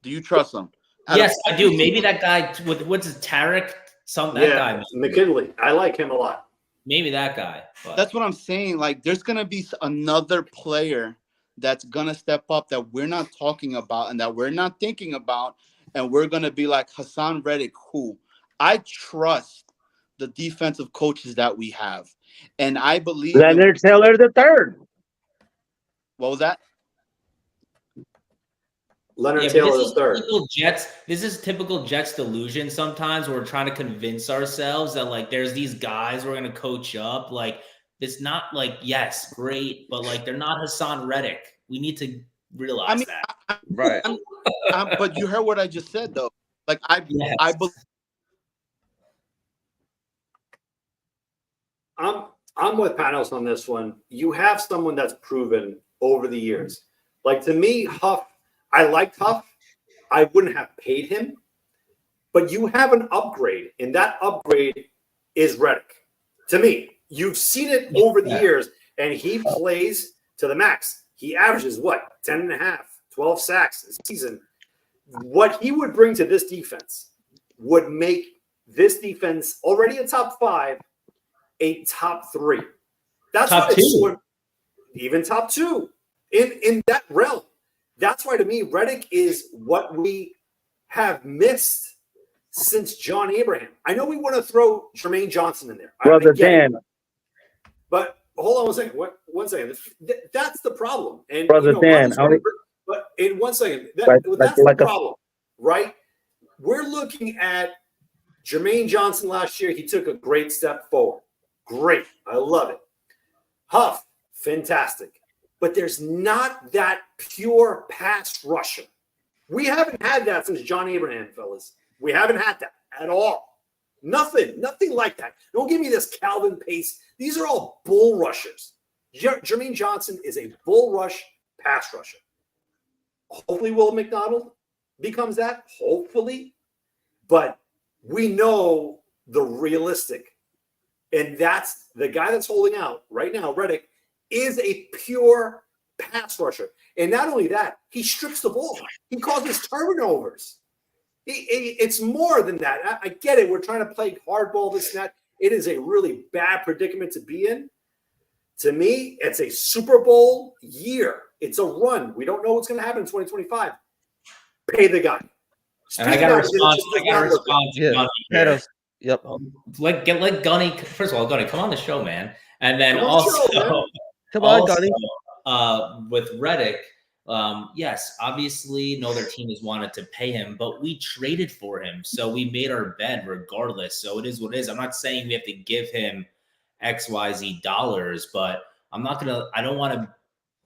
Do you trust him? Yes, I do. Maybe that guy with what's his Tarek? That guy. McKinley. I like him a lot. Maybe that guy. But. That's what I'm saying. Like, there's gonna be another player that's gonna step up that we're not talking about and that we're not thinking about, and we're gonna be like Hassan Reddick, who I trust the defensive coaches that we have, and I believe Leonard Taylor the third. What was that? Leonard Taylor the third. This is typical Jets delusion sometimes where we're trying to convince ourselves that like there's these guys we're going to coach up. Like it's not like, yes, great, but like they're not Hassan Reddick. We need to realize that. Right. But you heard what I just said though. Like I believe. I'm with Panos on this one. You have someone that's proven over the years. Like to me, Huff, I liked Huff. I wouldn't have paid him. But you have an upgrade, and that upgrade is Reddick. To me, you've seen it over the years, and he plays to the max. He averages, 10 and a half, 12 sacks a season. What he would bring to this defense would make this defense already a top 5, a top 3. That's top 2. Even top 2 in that realm. That's why to me, Reddick is what we have missed since John Abraham. I know we want to throw Jermaine Johnson in there. Brother Dan. But hold on 1 second. One second. That's the problem. And Brother Dan. But in 1 second, that's the problem, right? We're looking at Jermaine Johnson last year. He took a great step forward. Great. I love it. Huff, fantastic. But there's not that pure pass rusher. We haven't had that since John Abraham, fellas. We haven't had that at all. Nothing like that. Don't give me this Calvin Pace. These are all bull rushers. Jermaine Johnson is a bull rush pass rusher. Hopefully Will McDonald becomes that. Hopefully. But we know the realistic. And that's the guy that's holding out right now, Reddick, is a pure pass rusher. And not only that, he strips the ball. He causes turnovers. It's more than that. I get it. We're trying to play hardball, this and that. It is a really bad predicament to be in. To me, it's a Super Bowl year. It's a run. We don't know what's going to happen in 2025. Pay the guy. And I got a response. Yeah. Yep. Let Gunny. First of all, Gunny, come on the show, man. And then Come on, Gunny. With Reddick, yes, obviously, no other team has wanted to pay him, but we traded for him, so we made our bed regardless. So it is what it is. I'm not saying we have to give him XYZ dollars, but I don't want to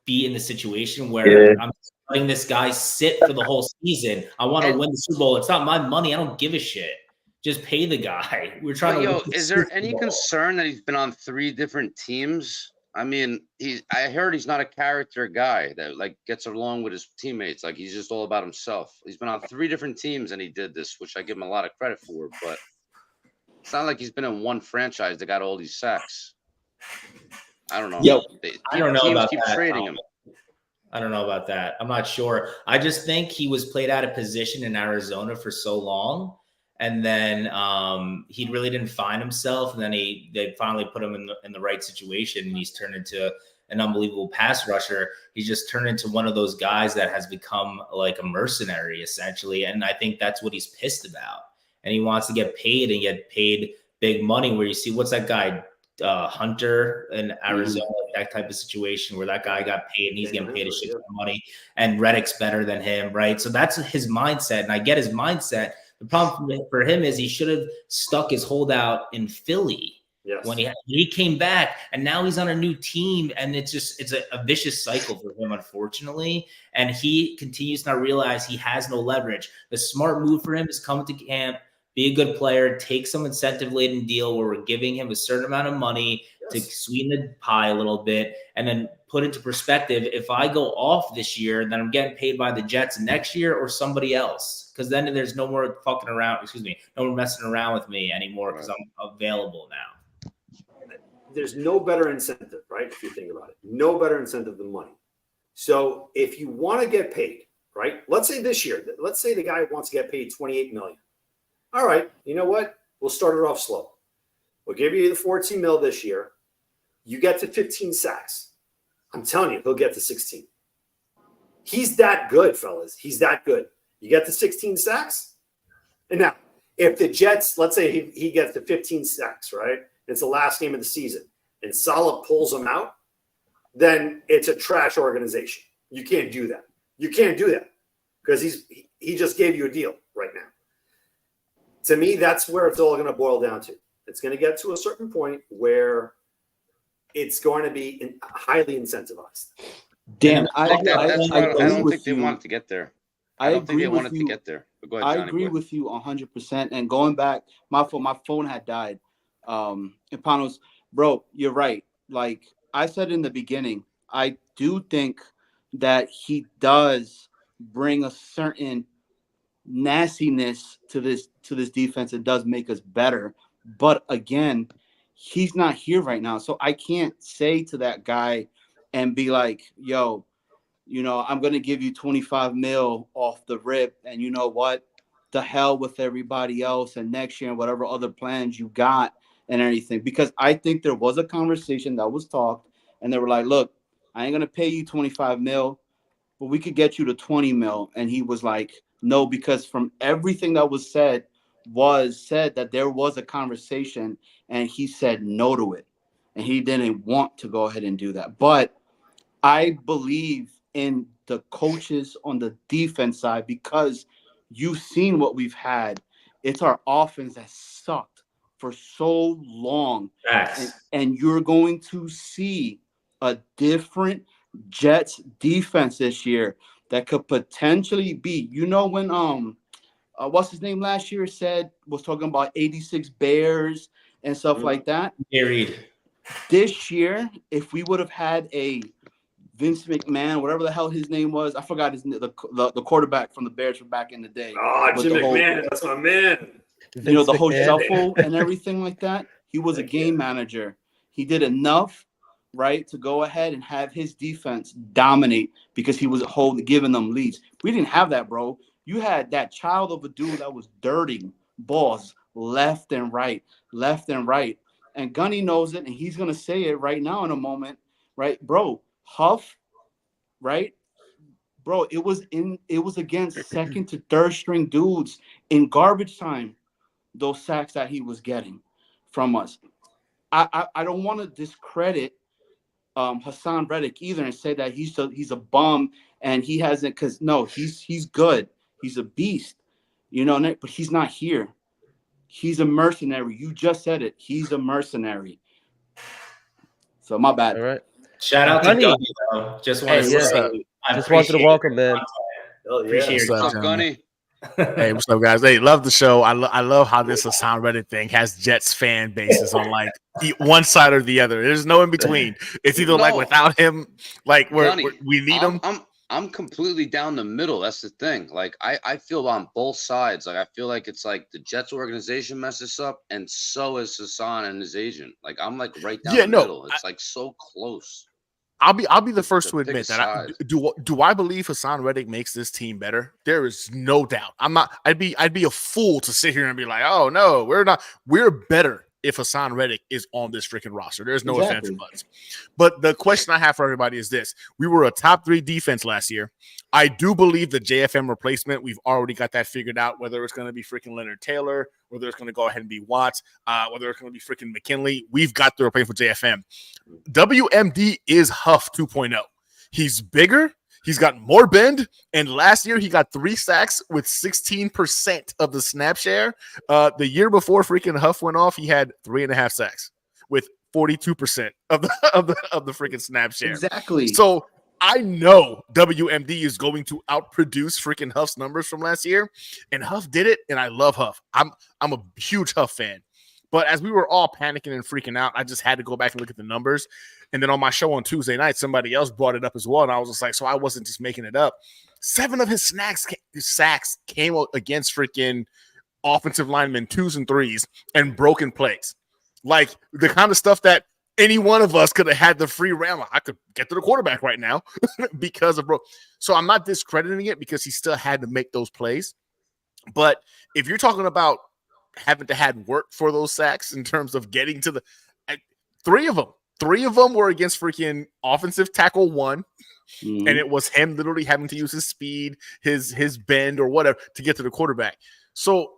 be in the situation where I'm letting this guy sit for the whole season. I want to win the Super Bowl. It's not my money. I don't give a shit. Just pay the guy. We're trying to. Is there any concern that he's been on 3 different teams? I mean, I heard he's not a character guy that like gets along with his teammates. Like he's just all about himself. He's been on 3 different teams and he did this, which I give him a lot of credit for. But it's not like he's been in one franchise that got all these sacks. I don't know. I don't know teams about keep that. trading him. I don't know about that. I'm not sure. I just think he was played out of position in Arizona for so long. And then he really didn't find himself. And then they finally put him in the right situation. And he's turned into an unbelievable pass rusher. He's just turned into one of those guys that has become like a mercenary, essentially. And I think that's what he's pissed about. And he wants to get paid and get paid big money where you see, what's that guy, Hunter in Arizona, that type of situation where that guy got paid and he's getting paid a shit ton of money. And Reddick's better than him, right? So that's his mindset. And I get his mindset. The problem for him is he should have stuck his holdout in Philly when he came back, and now he's on a new team, and it's a vicious cycle for him, unfortunately. And he continues to not realize he has no leverage. The smart move for him is come to camp, be a good player, take some incentive-laden deal where we're giving him a certain amount of money to sweeten the pie a little bit, and then put into perspective, if I go off this year, then I'm getting paid by the Jets next year or somebody else. Because then there's no more fucking around, no more messing around with me anymore because I'm available now. There's no better incentive, right? If you think about it, no better incentive than money. So if you want to get paid, right? Let's say this year, let's say the guy wants to get paid $28 million. All right, you know what? We'll start it off slow. We'll give you the $14 million this year. You get to 15 sacks. I'm telling you, he'll get to 16. He's that good, fellas. He's that good. You get to 16 sacks. And now, if the Jets, let's say he gets to 15 sacks, right? It's the last game of the season, and Saleh pulls him out, then it's a trash organization. You can't do that. You can't do that because he just gave you a deal right now. To me, that's where it's all going to boil down to. It's going to get to a certain point where it's going to be highly incentivized. Dan, I don't think they you. wanted to get there. I don't think they agree with wanted you. to get there. But go ahead, Johnny, I agree with you 100%. And going back, my phone had died. Panos, bro, you're right. Like I said in the beginning, I do think that he does bring a certain nastiness to this defense. It does make us better. But again, he's not here right now. So I can't say to that guy and be like, yo, you know, I'm going to give you 25 mil off the rip. And you know what? The hell with everybody else. And next year and whatever other plans you got and everything. Because I think there was a conversation that was talked. And they were like, look, I ain't going to pay you 25 mil, but we could get you to 20 mil. And he was like, no, because from everything that was said that there was a conversation and he said no to it. And he didn't want to go ahead and do that. But I believe in the coaches on the defense side because you've seen what we've had. It's our offense that sucked for so long. And you're going to see a different Jets defense this year that could potentially be, you know, when what's his name last year was talking about 86 Bears and stuff like that. This year, if we would have had a Vince McMahon, whatever the hell his name was, I forgot his the quarterback from the Bears from back in the day. Oh, Jim McMahon, that's my man. You know, the whole shuffle and everything like that. He was a game manager. He did enough, right, to go ahead and have his defense dominate because he was giving them leads. We didn't have that, bro. You had that child of a dude that was dirtying balls left and right. And Gunny knows it, and he's going to say it right now in a moment, right? Bro, Huff, right? Bro, it was against second to third string dudes in garbage time, those sacks that he was getting from us. I don't want to discredit Hassan Reddick either and say that he's a bum and he hasn't, because no, he's good. He's a beast, you know, but he's not here. He's a mercenary. You just said it. He's a mercenary. So my bad. All right. Shout out to Gunny, though. Just want to say, just wanted to welcome, man. Appreciate it. What's up, Gunny? Hey, what's up, guys? Hey, love the show. I love how this Hassan Reddick thing has Jets fan bases on like one side or the other. There's no in between. It's either like without him, like we need him. I'm completely down the middle. That's the thing. Like I feel on both sides. Like I feel like it's like the Jets organization messes up, and so is Hassan and his agent. Like I'm like right down the middle. It's like so close. I'll be the first to admit that do I believe Hassan Reddick makes this team better? There is no doubt. I'd be a fool to sit here and be like, oh no, we're not. We're better if Hassan Reddick is on this freaking roster. There's no offense buts. But the question I have for everybody is this: we were a top 3 defense last year. I do believe the JFM replacement, we've already got that figured out, whether it's going to be freaking Leonard Taylor, whether it's going to go ahead and be Watts, whether it's going to be freaking McKinley. We've got the replacement for JFM. WMD is Huff 2.0. He's bigger. He's got more bend. And last year, he got 3 sacks with 16% of the snap share. The year before freaking Huff went off, he had 3.5 sacks with 42% of the freaking snap share. Exactly. So I know WMD is going to outproduce freaking Huff's numbers from last year, and Huff did it, and I love Huff. I'm a huge Huff fan. But as we were all panicking and freaking out, I just had to go back and look at the numbers. And then on my show on Tuesday night, somebody else brought it up as well, and I was just like, so I wasn't just making it up. 7 of his sacks came against freaking offensive linemen 2s and 3s and broken plays. Like the kind of stuff that any one of us could have had the free round. I could get to the quarterback right now because of bro. So I'm not discrediting it because he still had to make those plays. But if you're talking about having to had work for those sacks in terms of getting to the three of them were against freaking offensive tackle 1. And it was him literally having to use his speed, his bend or whatever to get to the quarterback. So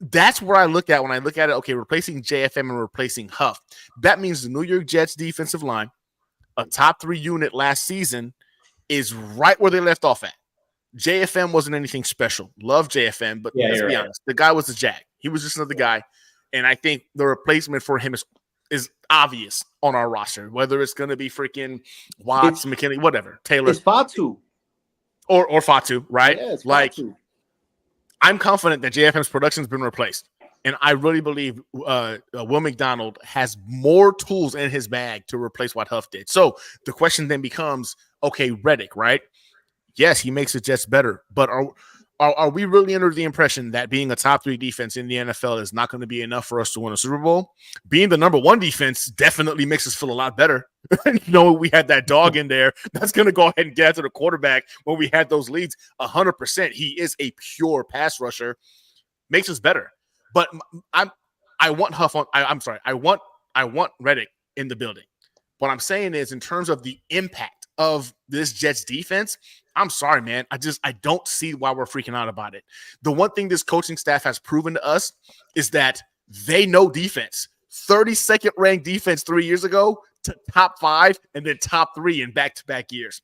that's where I look at when I look at it. Okay, replacing JFM and replacing Huff. That means the New York Jets defensive line, a top 3 unit last season, is right where they left off at. JFM wasn't anything special. Love JFM, but let's be honest. The guy was a jack. He was just another guy. And I think the replacement for him is obvious on our roster, whether it's going to be freaking Watts, McKinney, whatever, Taylor. It's Fatu. Or Fatu, right? Yeah, it's like, Fatu. I'm confident that JFM's production's been replaced. And I really believe Will McDonald has more tools in his bag to replace what Huff did. So the question then becomes, okay, Reddick, right? Yes, he makes the Jets better, but are we really under the impression that being a top 3 defense in the NFL is not going to be enough for us to win a Super Bowl? Being the number 1 defense definitely makes us feel a lot better. We had that dog in there that's going to go ahead and get after the quarterback when we had those leads. 100%. He is a pure pass rusher. Makes us better. But I want Huff on. I'm sorry. I want Reddick in the building. What I'm saying is, in terms of the impact of this Jets defense, I'm sorry, man. I don't see why we're freaking out about it. The one thing this coaching staff has proven to us is that they know defense. 32nd ranked defense 3 years ago to top 5 and then top 3 in back-to-back years.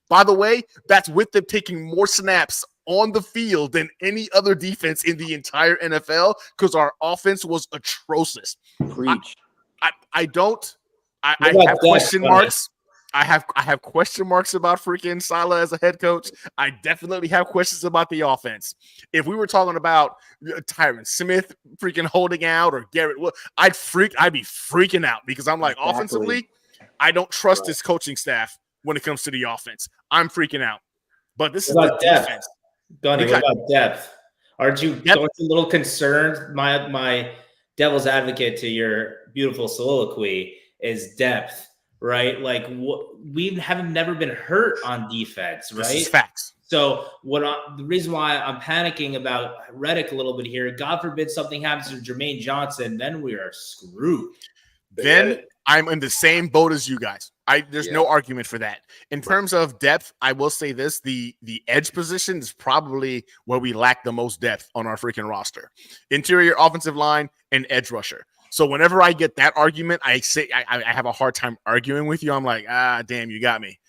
By the way, that's with them taking more snaps on the field than any other defense in the entire NFL because our offense was atrocious. Preach. I have question marks. I have question marks about freaking Saleh as a head coach. I definitely have questions about the offense. If we were talking about Tyron Smith freaking holding out or Garrett, I'd be freaking out because I'm like, offensively, I don't trust this coaching staff when it comes to the offense. I'm freaking out. But this is the defense. Gunny, what about depth? Aren't you a little concerned? My devil's advocate to your beautiful soliloquy is depth. Right, like we have never been hurt on defense, right? This is facts. So the reason why I'm panicking about Reddick a little bit here, God forbid something happens to Jermaine Johnson, then we are screwed. Then I'm in the same boat as you guys. There's no argument for that. In terms of depth, I will say this: the edge position is probably where we lack the most depth on our freaking roster. Interior offensive line and edge rusher. So whenever I get that argument, I say I have a hard time arguing with you. I'm like, damn, you got me.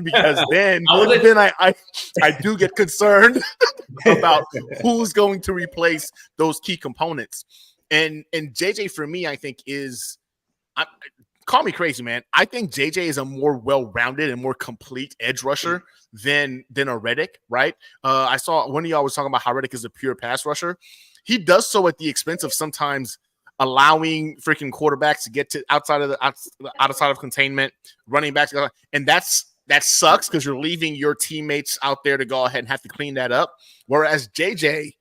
Because then I do get concerned about who's going to replace those key components. And JJ for me, I think call me crazy, man. I think JJ is a more well-rounded and more complete edge rusher than a Reddick, right? I saw one of y'all was talking about how Reddick is a pure pass rusher. He does so at the expense of sometimes allowing freaking quarterbacks to get to outside of containment, running backs, and that sucks because you're leaving your teammates out there to go ahead and have to clean that up. Whereas JJ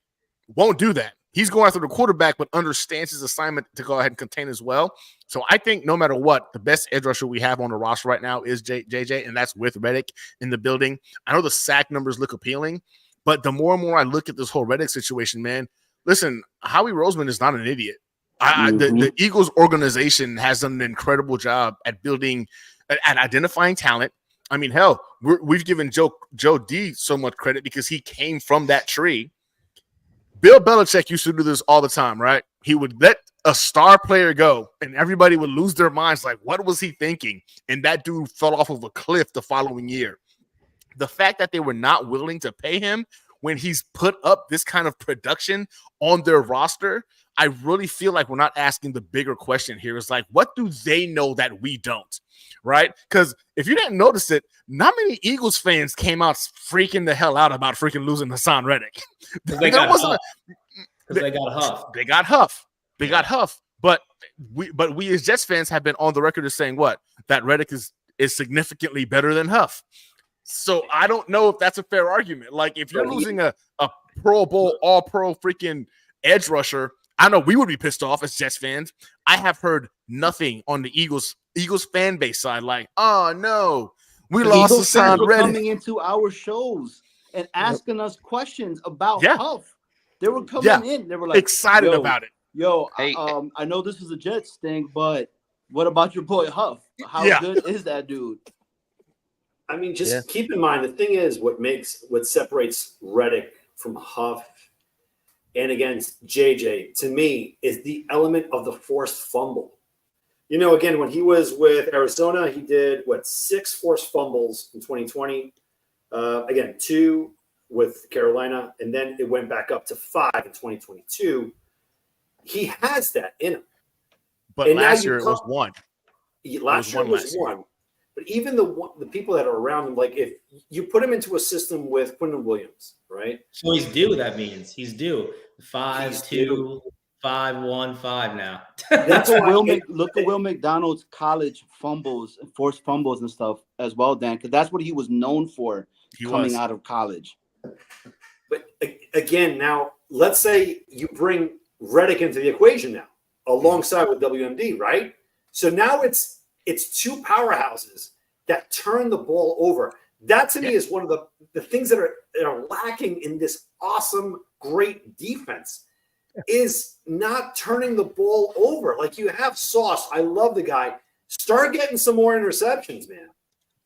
won't do that. He's going after the quarterback, but understands his assignment to go ahead and contain as well. So I think no matter what, the best edge rusher we have on the roster right now is JJ, and that's with Reddick in the building. I know the sack numbers look appealing, but the more and more I look at this whole Reddick situation, man, listen, Howie Roseman is not an idiot. The Eagles organization has done an incredible job at building, at identifying talent. I mean, hell, we've given Joe D so much credit because he came from that tree. Bill Belichick used to do this all the time, right? He would let a star player go, and everybody would lose their minds like, what was he thinking? And that dude fell off of a cliff the following year. The fact that they were not willing to pay him when he's put up this kind of production on their roster, I really feel like we're not asking the bigger question here. It's like, what do they know that we don't, right? Because if you didn't notice it, not many Eagles fans came out freaking the hell out about freaking losing Hassan Reddick. They got Huff. They got Huff. But we as Jets fans have been on the record as saying what? That Reddick is significantly better than Huff. So I don't know if that's a fair argument. Like if you're losing a Pro Bowl, all-pro freaking edge rusher, I know we would be pissed off as Jets fans. I have heard nothing on the Eagles Eagles fan base side, like, oh no, we The lost Eagles fans Hassan were Reddick. coming into our shows and asking us questions about Yeah. Huff. They were coming in. They were like excited about it. Yo, Hey. I know this is a Jets thing, but what about your boy Huff? How good is that dude? I mean, just keep in mind, the thing is what separates Reddick from Huff and against JJ, to me, is the element of the forced fumble. You know, again, when he was with Arizona, he did, 6 forced fumbles in 2020. Again, 2 with Carolina, and then it went back up to 5 in 2022. He has that in him. But and last year it was 1. Last year it was 1. But even the people that are around him, like if you put him into a system with Quinton Williams, right? So he's due. That means he's due 5-2, 5-1-5 now. That's look at Will McDonald's college fumbles, forced fumbles and stuff as well, Dan, because that's what he was known for coming out of college. But again, now let's say you bring Reddick into the equation now, alongside with WMD, right? So now it's 2 powerhouses that turn the ball over. That to me is one of the things that are lacking in this awesome, great defense is not turning the ball over. Like you have Sauce. I love the guy. Start getting some more interceptions, man.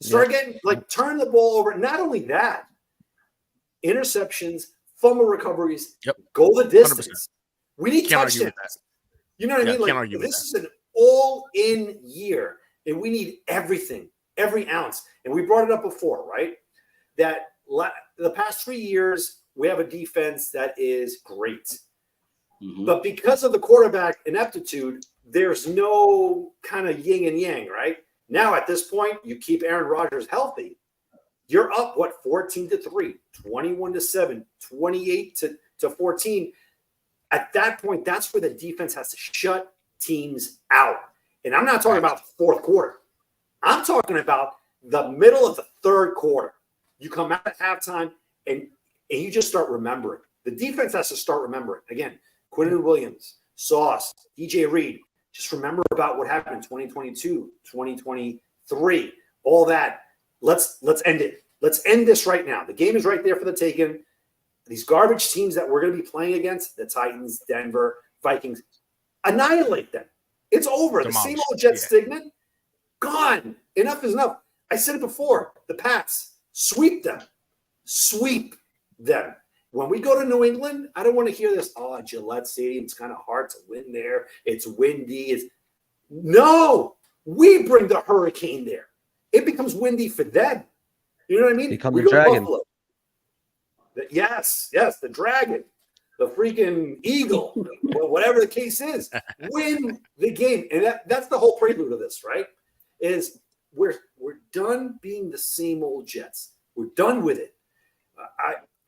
Start getting turn the ball over. Not only that, interceptions, fumble recoveries, go the distance. 100%. We need touchdowns. You know what I mean? Like this is an all-in year, and we need everything, every ounce. And we brought it up before, right? That the past 3 years, we have a defense that is great. Mm-hmm. But because of the quarterback ineptitude, there's no kind of yin and yang, right? Now, at this point, you keep Aaron Rodgers healthy. You're up, 14-3, 21-7, 28-14. At that point, that's where the defense has to shut teams out. And I'm not talking about the fourth quarter. I'm talking about the middle of the third quarter. You come out at halftime and you just start remembering. The defense has to start remembering. Again, Quinton Williams, Sauce, DJ Reed. Just remember about what happened in 2022, 2023, all that. Let's end it. Let's end this right now. The game is right there for the taking. These garbage teams that we're going to be playing against, the Titans, Denver, Vikings, annihilate them. It's over. The same old Jets stigma, gone. Enough is enough. I said it before. The Pats, sweep them. Sweep them. When we go to New England, I don't want to hear this, Gillette Stadium, it's kind of hard to win there. It's windy. No, we bring the hurricane there. It becomes windy for them. You know what I mean? Become the dragon. Buffalo. Yes, the dragon, the freaking eagle, whatever the case is, win the game. And that's the whole prelude of this, right? Is we're done being the same old Jets. We're done with it.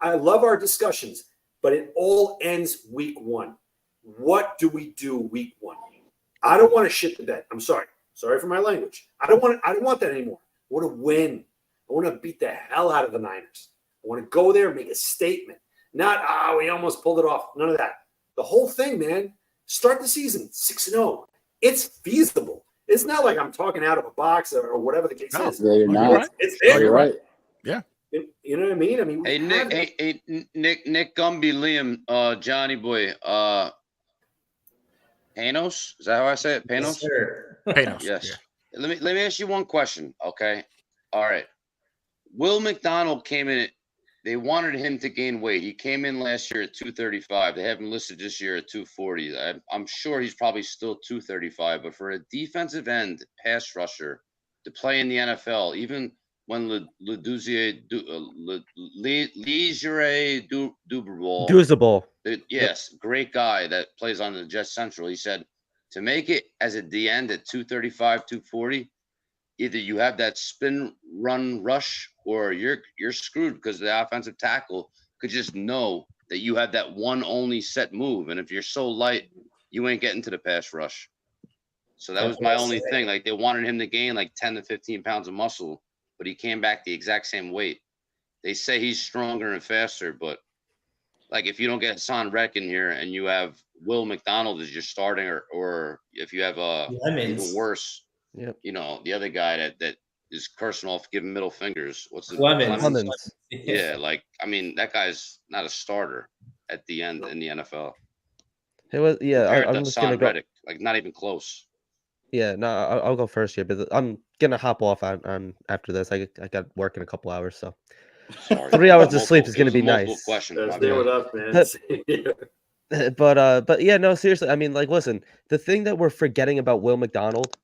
I love our discussions, but it all ends week 1. What do we do week 1? I don't want to shit the bed. I'm sorry. Sorry for my language. I don't want that anymore. I want to win. I want to beat the hell out of the Niners. I want to go there and make a statement. Not, we almost pulled it off. None of that. The whole thing, man. Start the season 6-0. It's feasible. It's not like I'm talking out of a box or whatever the case is. Yeah, you're not. It's there. You're right. Yeah. You know what I mean? Hey, Nick Gumby, Liam, Johnny Boy, Panos? Is that how I say it? Panos? Yes, sir. Panos. Yes. Yeah. Let me ask you one question, okay? All right. Will McDonald came in. They wanted him to gain weight. He came in last year at 235. They have him listed this year at 240. I'm sure he's probably still 235. But for a defensive end pass rusher to play in the NFL, even when Duzable. Yes, great guy that plays on the Jets Central. He said to make it as a D end at 235, 240, either you have that spin run rush or you're screwed because the offensive tackle could just know that you have that one only set move. And if you're so light, you ain't getting to the pass rush. So that was my only thing. Like they wanted him to gain like 10 to 15 pounds of muscle, but he came back the exact same weight. They say he's stronger and faster, but like if you don't get Hassan Reddick in here and you have Will McDonald as your starting, or if you have even worse, Yep. You know, the other guy that is cursing off, giving middle fingers. What's his Clemens. Yeah, like I mean, that guy's not a starter at the end in the NFL. It was I'm just gonna go. Reddick, like not even close. Yeah, no, I'll go first here, but I'm gonna hop off on after this. I got work in a couple hours, so sorry. 3 hours of sleep is gonna be nice. Stay with us, man. But yeah, no, seriously. I mean, like, listen, the thing that we're forgetting about Will McDonald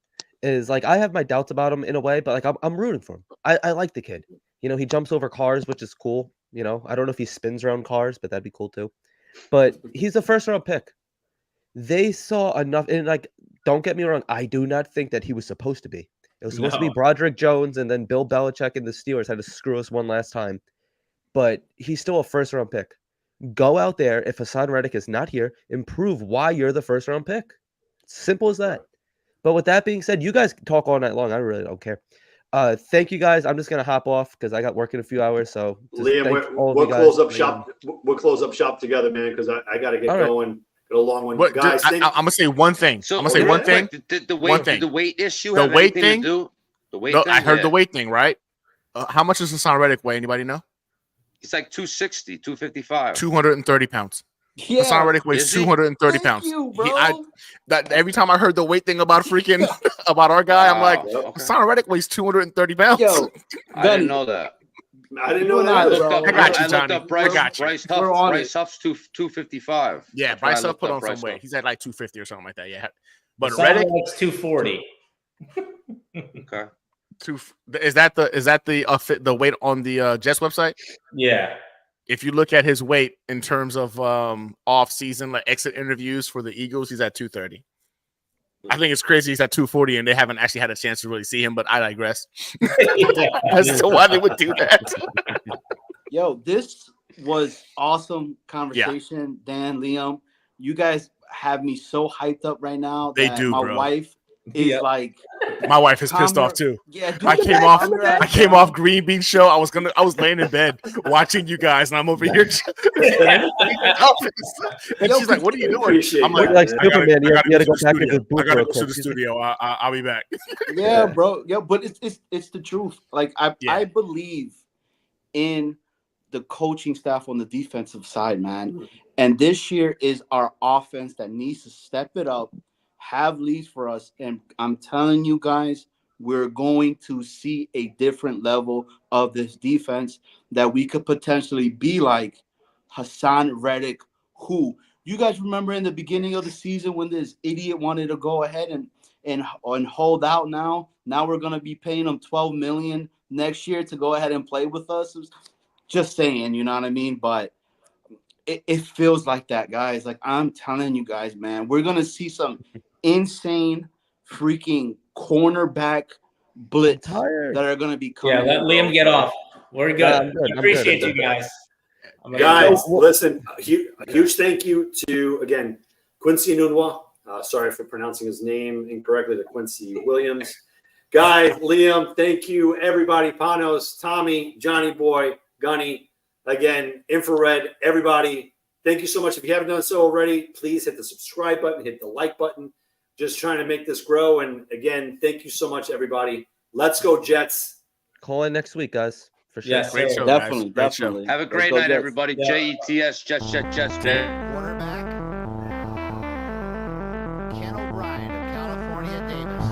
is like I have my doubts about him in a way, but like I'm rooting for him. I like the kid. You know, he jumps over cars, which is cool. You know, I don't know if he spins around cars, but that'd be cool too. But he's a first round pick. They saw enough, and like, don't get me wrong, I do not think that he was supposed to be. It was supposed to be Broderick Jones, and then Bill Belichick and the Steelers had to screw us one last time. But he's still a first round pick. Go out there if Hassan Reddick is not here and prove why you're the first round pick. Simple as that. But with that being said, you guys talk all night long. I really don't care. Thank you guys. I'm just gonna hop off because I got work in a few hours. So Liam, we'll close up shop. We'll close up shop together, man, because I got to get going. Got a long one, but guys. I'm gonna say one thing. So, I'm gonna say one thing. Did the weight issue the have weight anything thing? to do? The weight thing? thing? I heard the weight thing, right? How much does Hassan Reddick weigh? Anybody know? He's like 260, 255. 230 pounds. Yeah. Hassan Reddick weighs 230 pounds. You, bro. Every time I heard the weight thing about freaking about our guy, I'm like, Hassan Reddick weighs 230 pounds. Yo, I didn't know that. I didn't know that. I got you, Johnny. I looked up Bryce Huff. Bryce Huff's 255. Yeah, Bryce Huff put on some weight. He's at like 250 or something like that. Yeah, but Reddick is 240. Okay. Is that the weight on the Jets website? Yeah. If you look at his weight in terms of off season, like exit interviews for the Eagles, he's at 230. I think it's crazy he's at 240 and they haven't actually had a chance to really see him, but I digress. As to why they would do that. Yo, this was awesome conversation, Dan, Liam. You guys have me so hyped up right now. They do, my bro. wife is like, my wife is pissed off too. Yeah, I came off Green Bean show. I was laying in bed watching you guys, and I'm over here. And she's like, "What are you doing?" I'm like Superman. You gotta go back to the booth. I gotta go to the studio. I'll be back. Yeah, bro. Yeah, but it's the truth. Like I believe in the coaching staff on the defensive side, man. And this year is our offense that needs to step it up, have leads for us. And I'm telling you guys, we're going to see a different level of this defense that we could potentially be like Hassan Reddick, who you guys remember in the beginning of the season when this idiot wanted to go ahead and hold out now we're going to be paying him $12 million next year to go ahead and play with us. Just saying, you know what I mean? But it feels like that, guys. Like, I'm telling you guys, man, we're going to see some insane freaking cornerback blitz that are going to be coming. Yeah, let Liam get off. We're good. Appreciate you guys. Guys, listen, huge thank you to, again, Quincy Enunwa. Sorry for pronouncing his name incorrectly, to Quincy Williams. Guys, Liam, thank you. Everybody, Panos, Tommy, Johnny Boy, Gunny, again, Infrared, everybody. Thank you so much. If you haven't done so already, please hit the subscribe button, hit the like button. Just trying to make this grow. And again, thank you so much, everybody. Let's go, Jets. Call in next week, guys. For sure. Yes, great show, definitely, guys. definitely. Have a great night, everybody. Jets, Jets. Quarterback, Ken O'Brien of California Davis.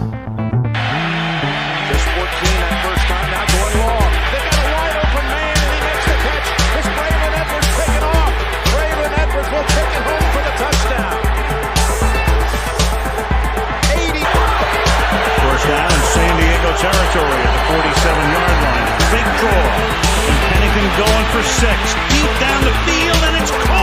Just 14 that first time, now going long. They got a wide open man, and he makes the catch. It's Braylon Edwards picking off. Braylon Edwards will take it home for the touchdown. 80. First down in San Diego territory at the 47-yard line. Big draw. And Pennington going for 6. Deep down the field, and it's caught.